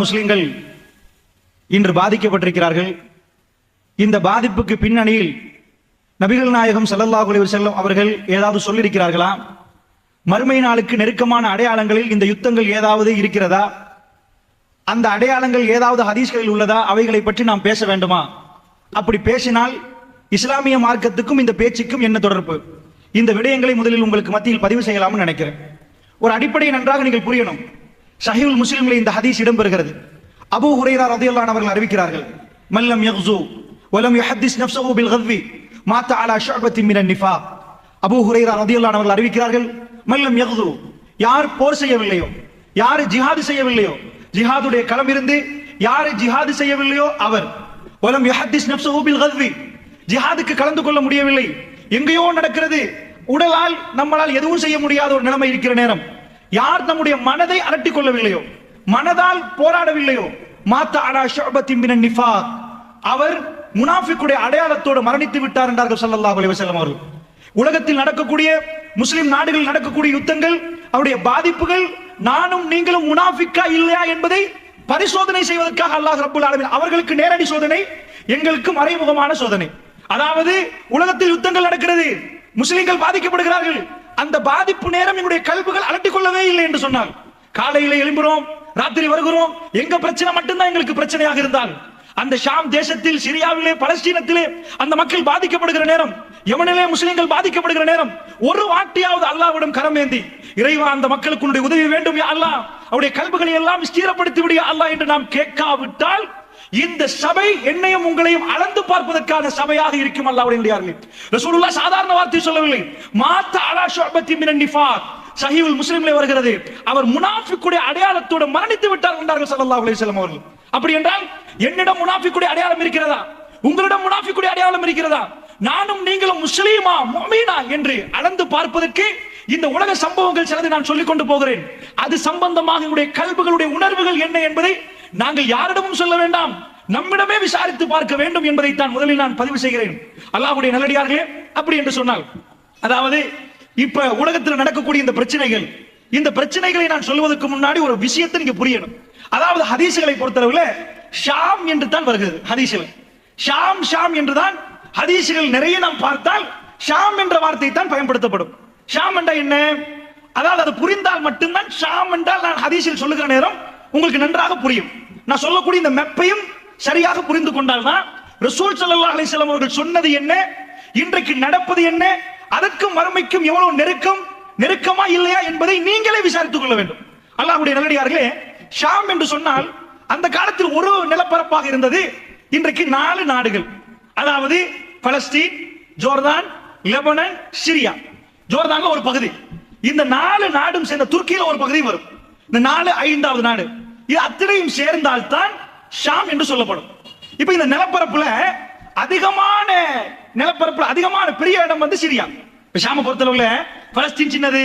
முஸ்லிம்கள் இன்று பாதிக்கப்பட்டிருக்கிறார்கள். இந்த பாதிப்புக்கு பின்னணியில் நபிகள் நாயகம் ஸல்லல்லாஹு அலைஹி வஸல்லம் அவர்கள் ஏதாவது சொல்லியிருக்கிறார்களா? மறுமை நாளுக்கு நெருக்கமான அடையாளங்களில் இந்த யுத்தங்கள் ஏதாவது இருக்கிறதா? அந்த அடையாளங்கள் ஏதாவது ஹதீஸ்களில் உள்ளதா? அவைகளை பற்றி நாம் பேச வேண்டுமா? அப்படி பேசினால் இஸ்லாமிய மார்க்கத்துக்கும் இந்த பேச்சுக்கும் என்ன தொடர்பு? இந்த விடயங்களை முதலில் உங்களுக்கு மத்தியில் பதிவு செய்யலாம்னு நினைக்கிறேன். ஒரு அடிப்படையை நன்றாக நீங்கள் புரியணும். ஸஹீஹுல் முஸ்லிம்ல இந்த ஹதீஸ் இடம்பெறுகிறது. அபூ ஹுரைரா ரலியல்லாஹு அன்ஹு அவர்கள் அறிவிக்கிறார்கள், மல்லம் யக்ஸு வலம் யுஹத்திஸ் நஃப்ஸஹு பில் கத்வி மாத அலா ஷுஅபத்தின் மினன் நிஃபாக். அபூ ஹுரைரா ரலியல்லாஹு அன்ஹு அவர்கள் அறிவிக்கிறார்கள், மல்லம் யக்ஸு, யார் போர் செய்யவில்லையோ, யார் ஜிஹாது செய்யவில்லையோ, ஜிஹாதுடைய களம் இருந்து யார் ஜிஹாது செய்யவில்லையோ அவர், வலம் யுஹத்திஸ் நஃப்ஸஹு பில் கத்வி, ஜிஹாதுக்கு கலந்து கொள்ள முடியவில்லை, எங்கேயோ நடக்கிறது, உடலால் நம்மளால் எதுவும் செய்ய முடியாத ஒரு நிலைமை இருக்கிற நேரம், யார் நம்முடைய மனதை அலட்டிக் கொள்ளவில்லையோ, மனதால் போராடவில்லையோ, மாத்த அலா ஷுஅபத்தின் மினன் நிஃபாக், அவர் முனாஃபிக்குடைய அடையாளத்தோடு மரணித்து விட்டார் என்றார்கள் ஸல்லல்லாஹு அலைஹி வஸல்லம் அவர்கள். உலகத்தில் நடக்கக்கூடிய முஸ்லிம் நாடுகளில் நடக்கக்கூடிய யுத்தங்கள், அவருடைய பாதிப்புகள் நானும் நீங்களும் முனாஃபிக்கா இல்லையா என்பதை பரிசோதனை செய்வதற்காக அல்லாஹ் ரப்பல் ஆலமீன் அவர்களுக்கு நேரடி சோதனை, எங்களுக்கு மறைமுகமான சோதனை. அதாவது உலகத்தில் யுத்தங்கள் நடக்கிறது, முஸ்லிம்கள் பாதிக்கப்படுகிறார்கள், அந்த பாதிப்பு நேரம் எங்களுடைய கல்புகள் அலட்டிக் கொள்ளவே இல்லை என்று சொன்னார். காலையில எழும்புறோம், ராத்திரி வருகிறோம், எங்க பிரச்சனை மட்டும்தான் எங்களுக்கு பிரச்சனையாக இருந்தால், அந்த ஷாம் தேசத்தில், சிரியாவிலே, பலஸ்தீனத்திலே அந்த மக்கள் பாதிக்கப்படுகிற நேரம், யமனிலே முஸ்லிம்கள் பாதிக்கப்படுகிற நேரம், ஒரு வாட்டியாவது அல்லாஹ்விடம் கரமேந்தி, இறைவா அந்த மக்களுக்கு உன்னுடைய உதவி வேண்டும் யா அல்லாஹ், அவருடைய கல்புகளை எல்லாம் ஸ்திரப்படுத்தி விடு யா அல்லாஹ் என்று நாம் கேட்காவிட்டால் இந்த சபை என்னையும் உங்களையும் அளந்து பார்ப்பதற்கான சபையாக இருக்கும். அல்லாஹ்வுடைய ரசூலுல்லாஹ் சாதாரண வார்த்தை சொல்லவில்லை, மாத்த அலா ஷுஅபத்தின் மினன் நிஃபாக். ஸஹீஹுல் முஸ்லிம்ல வருகிறது, அவர் முனாஃபிக்குடைய அடையாளத்தோடு மரணித்து விட்டார் என்றார்கள் ஸல்லல்லாஹு அலைஹி வஸல்லம் அவர்கள். அப்படி என்றால் என்னிடம் முனாஃபிக்குடைய அடையாளம் இருக்கிறதா? உங்களிடம் முனாஃபிக்குடைய அடையாளம் இருக்கிறதா? நானும் நீங்களும் முஸ்லீமா முஃமினா என்று அளந்து பார்ப்பதற்கு இந்த உலக சம்பவங்கள் சிலது நான் சொல்லிக் கொண்டு போகிறேன். அது சம்பந்தமாக உங்களுடைய கல்புகளுடைய உணர்வுகள் என்ன என்பதை நாங்கள் யாரிடமும் சொல்ல வேண்டாம், நம்மிடமே விசாரித்து பார்க்க வேண்டும் என்பதை தான் முதலில் நான் பதிவு செய்கிறேன். அல்லாஹ்வுடைய நல்லடியார்களே, அப்படி என்று சொன்னால், அதாவது இப்ப உலகத்தில் நடக்கக்கூடிய இந்த பிரச்சனைகள், இந்த பிரச்சனைகளை நான் சொல்வதற்கு முன்னாடி ஒரு விஷயத்தை நீங்க புரியணும். அதாவது ஹதீஸ்களை பொறுத்தளவுல ஷாம் என்று தான் வருகிறது. ஹதீஸ்கள் ஷாம் ஷாம் என்றுதான் ஹதீஸ்கள் நிறைய நாம் பார்த்தால் ஷாம் என்ற வார்த்தை தான் பயன்படுத்தப்படும். ஷாம் என்றால் என்ன? அதாவது அது புரிந்தால் மட்டும்தான் ஷாம் என்றால் நான் ஹதீஸில் சொல்லுகிற நேரம் உங்களுக்கு நன்றாக புரியும். நான் சொல்லக்கூடிய இந்த மெப்பையும் சரியாக புரிந்து கொண்டால் தான் ரசூல் ஸல்லல்லாஹு அலைஹி வஸல்லம் அவர்கள் சொன்னது என்ன, இன்றைக்கு நடப்பது என்ன, அதற்கும் மறுமைக்கும் எவ்வளவு நெருக்கமா இல்லையா என்பதை நீங்களே விசாரித்துக் கொள்ள வேண்டும். அல்லாஹ்வுடைய நல்லடியார்களே, ஷாம் என்று சொன்னால் அந்த காலத்தில் ஒரு நிலப்பரப்பாக இருந்தது. இன்றைக்கு 4 நாடுகள், அதாவது பலஸ்தீன், ஜோர்தான், லெபனான், சிரியா. ஜோர்தான்ல ஒரு பகுதி, இந்த 4 நாடும் சேர்ந்த துருக்கியில ஒரு பகுதி வரும். இந்த 4 5வது நாடு, இது அத்தனையும் சேர்ந்தால் தான் ஷாம் என்று சொல்லப்படும். இப்ப இந்த நிலப்பரப்புல அதிகமான பெரிய இடம் வந்து சிரியா. ஷாம பொறுத்தளவுல பலஸ்தீன் சின்னது,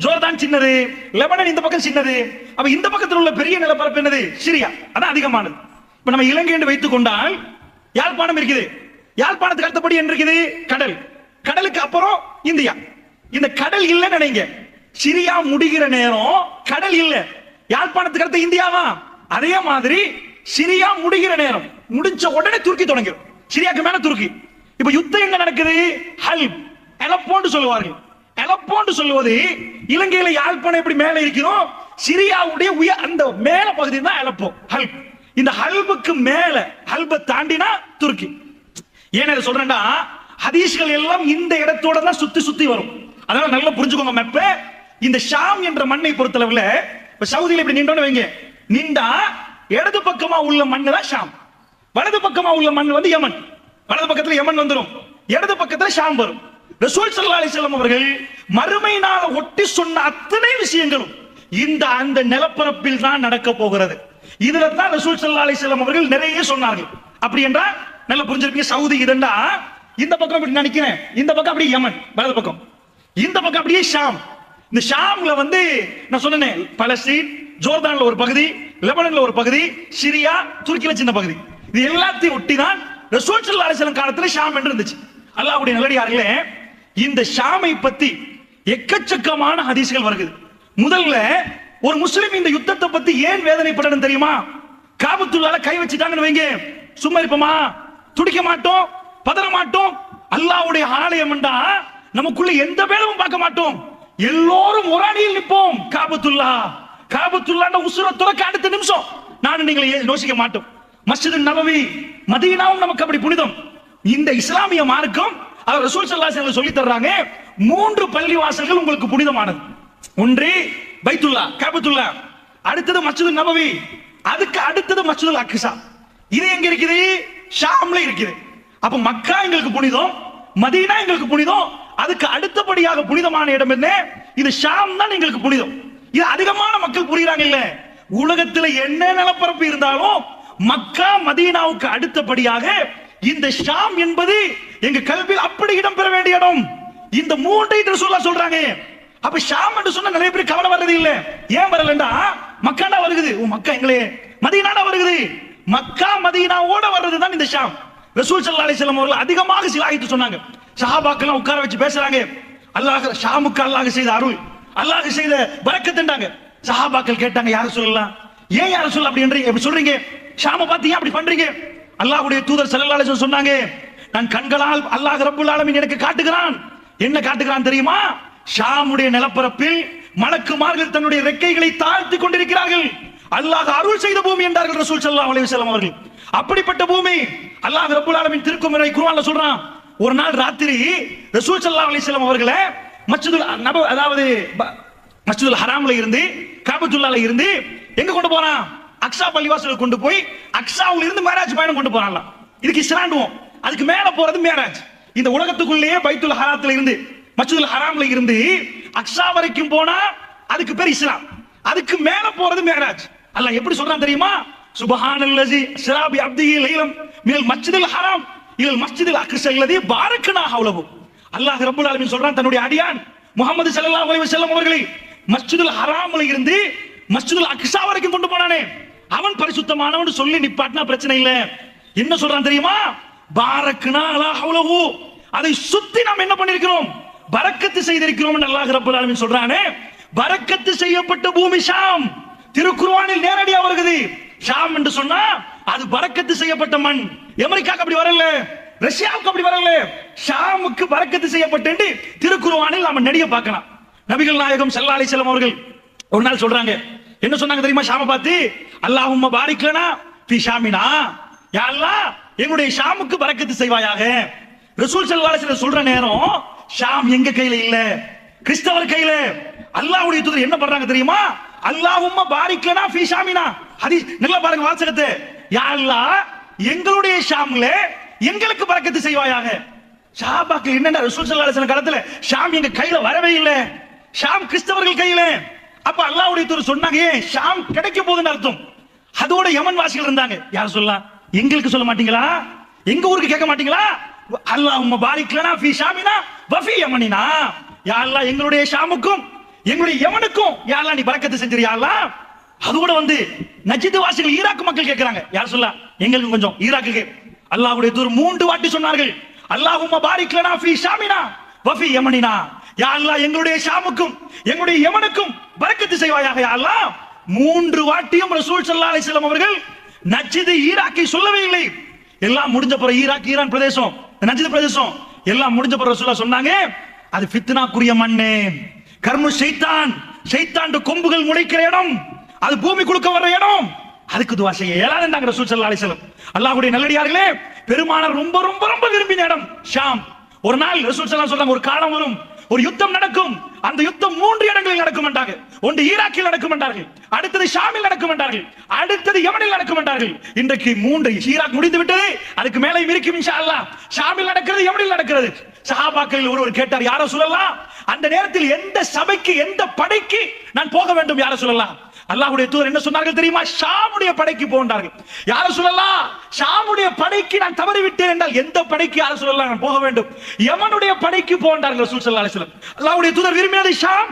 ஜோர்தான் சின்னது, லெபனான் இந்த பக்கம் சின்னது. அப்ப இந்த பக்கத்தில் உள்ள பெரிய நிலப்பரப்பு என்னது? சிரியா, அதான் அதிகமானது. இப்ப நம்ம இலங்கை என்று வைத்துக் கொண்டால் யாழ்ப்பாணம் இருக்குது, யாழ்ப்பாணத்துக்கு அடுத்தபடி என்ன இருக்குது? கடல், கடலுக்கு அப்புறம் இந்தியா. இந்த கடல் இல்லைன்னு நினைங்க, சிரியா முடிகிற நேரம் கடல் இல்ல, யாழ்ப்பாணத்துக்கு அடுத்த இந்தியாவா? அதே மாதிரி சிரியா முடிகிற நேரம் முடிஞ்ச உடனே துருக்கி தொடங்கிடும், சிரியாக்கு மேல துருக்கி. இப்ப யுத்தம் எங்க நடக்குது? ஹல்ப், அலப்போன்னு சொல்லுவார்கள். அலப்போன்னு சொல்லுவது இலங்கையில யாழ்ப்பாணம் எப்படி மேல இருக்கிறோம், சிரியாவுடைய அந்த மேல பகுதி தான் அலப்போ, ஹல்ப். இந்த ஹல்புக்கு மேல, ஹல்பை தாண்டினா துருக்கி. ஏன் இதை சொல்றேன்னா, ஹதீஸ்கள் எல்லாம் இந்த இடத்தோட தான் சுத்தி சுத்தி வரும். அதனால நல்லா புரிஞ்சுக்கோங்க மெப்ப. இந்த ஷாம் என்ற மண்ணை பொறுத்தளவுல, இப்ப சவுதியில இப்படி நின்றோன்னு வைங்க, நின்றா இடது பக்கமா உள்ள மண்ணு தான் ஷாம், வலது பக்கமா உள்ள மண் வந்து யமன். வலது பக்கத்துல யமன் வந்துடும், இடது பக்கத்துல ஷாம் வரும். ரசூல் ஸல்லல்லாஹு அலைஹி வஸல்லம் அவர்கள் மறுமை நாளை ஒட்டி சொன்ன அத்தனை விஷயங்களும் அந்த நிலப்பரப்பில் தான் நடக்க போகிறது. இதுல தான் ரசூல் ஸல்லல்லாஹு அலைஹி வஸல்லம் அவர்கள் நிறைய சொன்னார்கள். அப்படி என்றால் நல்லா புரிஞ்சிருப்பீங்க. சவுதி இதண்டா இந்த பக்கம் இப்படி நினைக்கிறேன், இந்த பக்கம் அப்படியே யமன் வலது பக்கம், இந்த பக்கம் அப்படியே ஷாம். இந்த ஷாம்ல வந்து நான் சொன்னேன், பலஸ்தீன், ஜோர்தான்ல ஒரு பகுதி, லெபனான்ல ஒரு பகுதி, சிரியா, துருக்கியில சின்ன பகுதி. இது எல்லாத்தையும் ஒட்டி தான் ரசூல் ஸல்லல்லாஹு அலைஹி வஸல்லம் காலத்துல ஷாம் என்று இருந்துச்சு. அல்லாஹ்வுடைய நல்லடியார்களே, இந்த ஷாமை பத்தி எக்கச்சக்கமான ஹதீஸ்கள் வருகிறது. முதல்ல ஒரு முஸ்லிம் இந்த யுத்தத்தை பத்தி ஏன் வேதனைப்படணும் தெரியுமா? காபத்துள்ளால கை வச்சுட்டாங்கன்னு வைங்க, சும்மா இருப்போமா? துடிக்க மாட்டோம், பதற மாட்டோம். அல்லாஹ்வுடைய ஆலயம் என்றா நமக்குள்ள எந்த பேரும் பார்க்க மாட்டோம், எல்லோரும் ஒரு அணியில் நிற்போம். காபத்துல்லா உசுர துறக்க அடுத்த நிமிஷம் நானும் நீங்களை யோசிக்க மாட்டோம். மஸ்ஜித் நபவி மதீனாவும் நமக்கு அப்படி புனிதம். இந்த இஸ்லாமிய மார்க்கம் அவர் ரசூல் ஸல்லல்லாஹு அலைஹி வஸல்லம் சொல்லி தர்றாங்க, 3 பள்ளி வாசல்கள் உங்களுக்கு புனிதமானது. ஒன்று பைத்துல்லா காபத்துல்லா, அடுத்தது மஸ்ஜித் நபவி, அதுக்கு அடுத்தது மஸ்ஜிதுல் அக்ஸா. இது எங்க இருக்குது? ஷாம்ல இருக்குது. அப்ப மக்கா எங்களுக்கு புனிதம், மதீனா எங்களுக்கு புனிதம், அதுக்கு அடுத்தபடியாக புனிதமான இடம் என்ன? இது ஷாம் தான் எங்களுக்கு புனிதம். இது அதிகமான மக்கள் புரியுறாங்க இல்ல? உலகத்துல என்ன நிலப்பரப்பு இருந்தாலும் மக்கா மதீனாவுக்கு அடுத்தபடியாக இந்த ஷாம் என்பது எங்க கல்வியில் அப்படி இடம் பெற வேண்டிய இடம். இந்த 3 ரசூலுல்லாஹ் சொல்றாங்க. அப்ப ஷாம் என்று சொன்னா நிறைய பேர் கவலை வர்றது இல்ல. ஏன் வரலண்டா மக்காண்டா வருகுது, மக்கா எங்களே மதீனாடா வருகுது. மக்கா மதீனாவோட வர்றதுதான் இந்த ஷாம். ரசூல் ஸல்லல்லாஹு அலைஹி வஸல்லம் அவர்கள் அதிகமாக சிலாகித்து சொன்னாங்க. சஹாபாக்கள் உட்கார வச்சு பேசுறாங்க, அல்லாஹ் ஷாமுக்கு அல்லாஹ் செய்த அருள், அல்லாஹ் செய்த பரக்கத்துன்றாங்க. சஹாபாக்கள் கேட்டாங்க, யார சொல்லலாம், ஏன் யார சொல்ல அப்படி சொல்றீங்க, ஷாம பார்த்து ஏன் அப்படி பண்றீங்க? அல்லாஹ்வுடைய தூதர் ஸல்லல்லாஹு அலைஹி வஸல்லம் சொன்னாங்க, நான் கண்களால் அல்லாஹ் ரப்புல் ஆலமீன் எனக்கு காட்டுகிறான். என்ன காட்டுகிறான் தெரியுமா? ஷாமுடைய நிலப்பரப்பில் மலக்குமார்கள் தன்னுடைய ரெக்கைகளை தாழ்த்தி கொண்டிருக்கிறார்கள். அல்லாஹ் அருள் செய்த பூமி என்றார்கள் ரசூல் ஸல்லல்லாஹு அலைஹி வஸல்லம் அவர்கள். அப்படிப்பட்ட பூமி அல்லாஹ் ரப்புல் ஆலமீன் திருக்குர்ஆனில் குர்ஆன்ல சொல்றான். ஒரு நாள் ராத்திரி ரசூல் ஸல்லல்லாஹு அலைஹி வஸல்லம் அவர்களை மஸ்ஜிதுல் ஹராம்ல இருந்து காபத்துல்லாஹ்ல இருந்து எங்க கொண்டு போறான்? அக்ஸா பள்ளிவாசலுக்கு கொண்டு போய் அக்ஸாவுல இருந்து மேராஜ் பயணம் கொண்டு போறான்ல. இதுக்கு இஸ்லாண்டுவோம். அதுக்கு மேல போறது மேராஜ். இந்த உலகத்துக்குள்ளேயே பைத்துல் ஹராத்துல இருந்து மஸ்ஜிதுல் ஹராம்ல இருந்து அக்ஸா வரைக்கும் போனா அதுக்கு பேர் இஸ்லாம். அதுக்கு மேல போறது மேராஜ். அல்லாஹ் எப்படி சொல்றான் தெரியுமா? சுப்ஹானல்லஸி அஸ்ரா பி அப்திஹி லைலம் மினல் மஸ்ஜிதில் ஹராம் இலல் மஸ்ஜிதில் அக்ஸா அல்லதி பாரக்னா ஹவ்லஹு. அல்லாஹ் ரப்பல் ஆலமீன் சொல்றான், தன்னுடைய அடியான் முஹம்மது ஸல்லல்லாஹு அலைஹி வஸல்லம் அவர்களை மஸ்ஜிதுல் ஹராம்ல இருந்து மஸ்ஜிதுல் அக்ஸா வரைக்கும் கொண்டு போனானே, அவன் பரிசுத்தமானவன் சொல்லி நிப்பாட்டினா பிரச்சனை இல்ல. என்ன சொல்றான் தெரியுமா? பாரக்னா லா ஹவ்லஹு, அதை சுத்தி நாம் என்ன பண்ணிருக்கிறோம்? பரக்கத்து செய்திருக்கிறோம் என்று அல்லாஹ் ரப்பல் ஆலமீன் சொல்றானே. பரக்கத்து செய்யப்பட்ட பூமி ஷாம். திருக்குர்ஆனில் நேரடியா வருகிறது. ஷாம் என்று சொன்னா அது பரக்கத்து செய்யப்பட்ட மண். அமெரிக்காக்கு அப்படி வரல, ரஷ்யாவுக்கு அப்படி வரல, ஷாமுக்கு பரக்கத்து செய்யப்பட்டு திருக்குர்ஆனில் நாம நெடிய பார்க்கலாம். நபிகள் நாயகம் ஸல்லல்லாஹு அலைஹி வஸல்லம் அவர்கள் ஒரு நாள் சொல்றாங்க, என்ன சொன்னாங்க தெரியுமா? ஷாம பார்த்து, அல்லாஹும்ம பாரிக் லனா ஃபீ ஷாமினா, யா அல்லாஹ் எங்களுடைய ஷாமுக்கு பரக்கத்து செய்வாயாக. ரசூல் ஸல்லல்லாஹு அலைஹி வஸல்லம் சொல்ற நேரம் ஷாம் எங்க கையில இல்ல, கிறிஸ்தவர் கையில. அல்லாஹ்வுடைய தூதர் என்ன பண்றாங்க தெரியுமா? அல்லாஹும்ம பாரிக் லனா ஃபீ ஷாமினா. ஹதீஸ் நல்லா பாருங்க வாசகத்தை. யா அல்லாஹ் எங்களுடைய ஷாம்ல எங்களுக்கு பரக்கத்து செய்வாயாக. சஹாபாக்கள் என்னன்னா ரசூல் ஸல்லல்லாஹு அலைஹி வஸல்லம் காலத்துல ஷாம் எங்க கையில வரவே இல்ல, ஷாம் கிறிஸ்தவர்கள் கையில. அப்ப அல்லாஹ்வுடைய தூதர் சொன்னாங்க, ஷாம் கிடைக்க போகுதுன்னு அர்த்தம். அதோட யமன் வாசிகள் இருந்தாங்க. யார் சொல்லலாம்? எங்களுக்கு சொல்ல மாட்டீங்களா? எங்க ஊருக்கு கேட்க மாட்டீங்களா? அல்லாஹும்ம பாரிக் லனா ஃபீ ஷாமினா வ ஃபீ யமனினா. யா அல்லாஹ் எங்களுடைய ஷாமுக்கும் எங்களுடைய யமனுக்கும் யா அல்லாஹ் நீ பரக்கத்து செஞ்சிரியா அல்லாஹ். அதோட நஜித் வாசிகள் ஈராக் மக்கள் கேட்கிறாங்க. யார் சொல்லலாம்? எங்களுக்கு கொஞ்சம் ஈராக்குக்கு. அல்லாஹ்வுடைய தூதர் 3 வாட்டி சொன்னார்கள், அல்லாஹும்ம பாரிக் லனா ஃபீ ஷாமினா வ ஃபீ யமனினா. யா அல்லாஹ் எங்களுடைய ஷாமுக்கும் எங்களுடைய யமனுக்கும் பரக்கத்து செய்வாயாக யா அல்லாஹ். 3 வாட்டியும் ரசூல் ஸல்லல்லாஹு அலைஹி வஸல்லம் அவர்கள் நஜ்த் ஈராக்கை சொல்லவே இல்லை. எல்லாம் முடிஞ்ச பிறகு ஈராக் ஈரான் பிரதேசம், நஜ்த் பிரதேசம் எல்லாம் முடிஞ்ச பிறகு ரசூலுல்லாஹ் சொன்னாங்க, அது ஃபித்னாக்குரிய மண்ணு, கர்மு ஷைத்தான், ஷைத்தான் கொம்புகள் முளைக்கிற இடம், அது பூமி குலுக்க வர்ற இடம், அதுக்கு துஆ செய்ய இயலாதுன்றாங்க ரசூல் ஸல்லல்லாஹு அலைஹி வஸல்லம். அல்லாஹ்வுடைய நல்லடியார்களே, பெருமானார் ரொம்ப ரொம்ப ரொம்ப விரும்பின இடம் ஷாம். ஒரு நாள் ரசூல் ஸல்லல்லாஹு அலைஹி வஸல்லம் ஒரு காலம் வரும், ஒரு யுத்தம் நடக்கும். அந்த யுத்தம் 3 இடங்களில் நடக்கும் என்றாங்க. ஒன்று ஈராக்கில் நடக்கும் என்றார்கள், அடுத்தது ஷாமில் நடக்கும் என்றார்கள், அடுத்தது யமனில் நடக்கும் என்றார்கள். இன்றைக்கு 3 ஈராக் முடிந்து விட்டது, அதுக்கு மேலே இருக்கும் இன்ஷா அல்லாஹ். ஷாமில் நடக்கிறது, யமனில் நடக்கிறது. சஹாபாக்கள் ஒருவர் கேட்டார், யார சொல்லலாம், அந்த நேரத்தில் எந்த சபைக்கு எந்த படைக்கு நான் போக வேண்டும் யார சொல்லலாம்? அல்லாஹ்வுடைய தூதர் என்ன சொன்னார்கள் தெரியுமா? ஷாமுடைய படைக்கு போன்றார்கள். யார சொல்லலாம்? ஷாமுடைய படைக்கு நான் தவறிவிட்டேன் என்றால் எந்த படைக்கு யார சொல்லலாம் நான் போக வேண்டும்? யமனுடைய படைக்கு போன்றார்கள் ரசூல் ஸல்லல்லாஹு அலைஹி வஸல்லம். அல்லாஹ்வுடைய தூதர் விரும்பியது ஷாம்,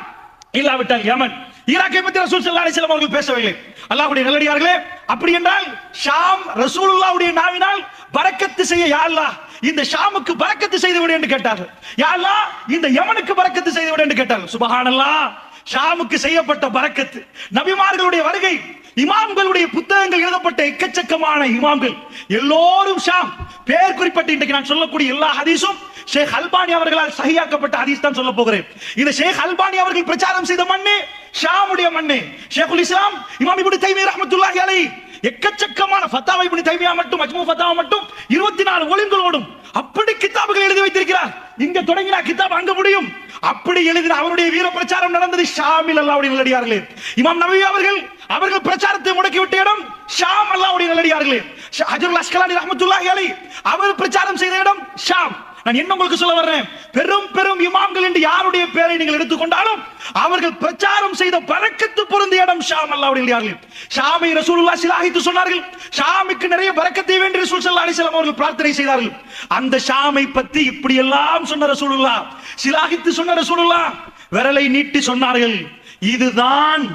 இல்லாவிட்டால் யமன். ஈராக்கை பற்றி ரசூல் ஸல்லல்லாஹு அலைஹி வஸல்லம் அவர்கள் பேசவில்லை. அல்லாஹ்வுடைய நல்லடியார்களே, அப்படி என்றால் ஷாம் ரசூலுல்லாஹ்வுடைய நாவினால் பரக்கத்து செய்ய யா அல்லாஹ் இந்த ஷாமுக்கு பரக்கத்து செய்து விடு என்று கேட்டார்கள். யா அல்லாஹ் இந்த யமனுக்கு பரக்கத்து செய்து விடு என்று கேட்டார்கள். சுப்ஹானல்லாஹ். ஷாமுக்கு செய்யப்பட்ட பரக்கத்து, நபிமார்களுடைய வருகை, இமாம்களுடைய புத்தகங்கள் எழுதப்பட்ட எக்கச்சக்கமான இமாம்கள் எல்லோரும் ஷாம். பேர் குறிப்பிட்டு இன்றைக்கு நான் சொல்லக்கூடிய எல்லா ஹதீஸும் ஷேக் அல்பானி அவர்களால் சஹியாக்கப்பட்ட ஹதீஸ் தான் சொல்ல போகிறேன். இந்த ஷேக் அல்பானி அவர்கள் பிரச்சாரம் செய்த மண்ணு ஷாமுடைய மண்ணு. ஷேகுல் இஸ்லாம் இமாம் இப்னு தைமிய்யா ரஹ்மத்துல்லாஹி அலைஹி எக்கச்சக்கமான ஃபத்தாவா இப்னு தைமிய்யா மட்டும் மஜ்மூ ஃபத்தாவா மட்டும் 24 ஒலிங்களோடும் அப்படி கிதாபுகள் எழுதி வைத்திருக்கிறார். இங்க தொடங்கினா கிதாப் அங்க முடியும். அப்படி எழுதின அவருடைய வீர பிரச்சாரம் நடந்தது ஷாமில். அல்லாஹ்வுடைய நல்லடியார்களே, இமாம் நவவி அவர்கள் பிரச்சாரத்தை முடக்கிவிட்ட இடம் ஷாம். அல்லாஹ்வுடைய நல்லடியார்களே, ஹஜ்ருல் அஸ்கலானி ரஹ்மத்துல்லாஹி அலைஹி அவர் பிரச்சாரம் செய்த இடம் ஷாம். நான் என்ன உங்களுக்கு சொல்ல வர்றேன், பெரும் பெரும் இமாம்கள் என்று யாருடைய பேரை நீங்கள் எடுத்துக்கொண்டாலும் அவர்கள் பிரச்சாரம் செய்த பரக்கத்து பொருந்திய இடம் ஷாம். அல்லாஹ்வுடைய நல்லடியார்களே, ஷாமை ரசூலுல்லாஹ் சிலாஹித்து சொன்னார்கள். ஷாமுக்கு நிறைய பரக்கத்தை வேண்டி ரசூல் ஸல்லல்லாஹு அலைஹி வஸல்லம் அவர்கள் பிரார்த்தனை செய்தார்கள். அந்த ஷாமை பற்றி இப்படி எல்லாம் சொன்ன ரசூலுல்லாஹ், சிலாஹித்து சொன்ன ரசூலுல்லாஹ் விரலை நீட்டி சொன்னார்கள், இதுதான்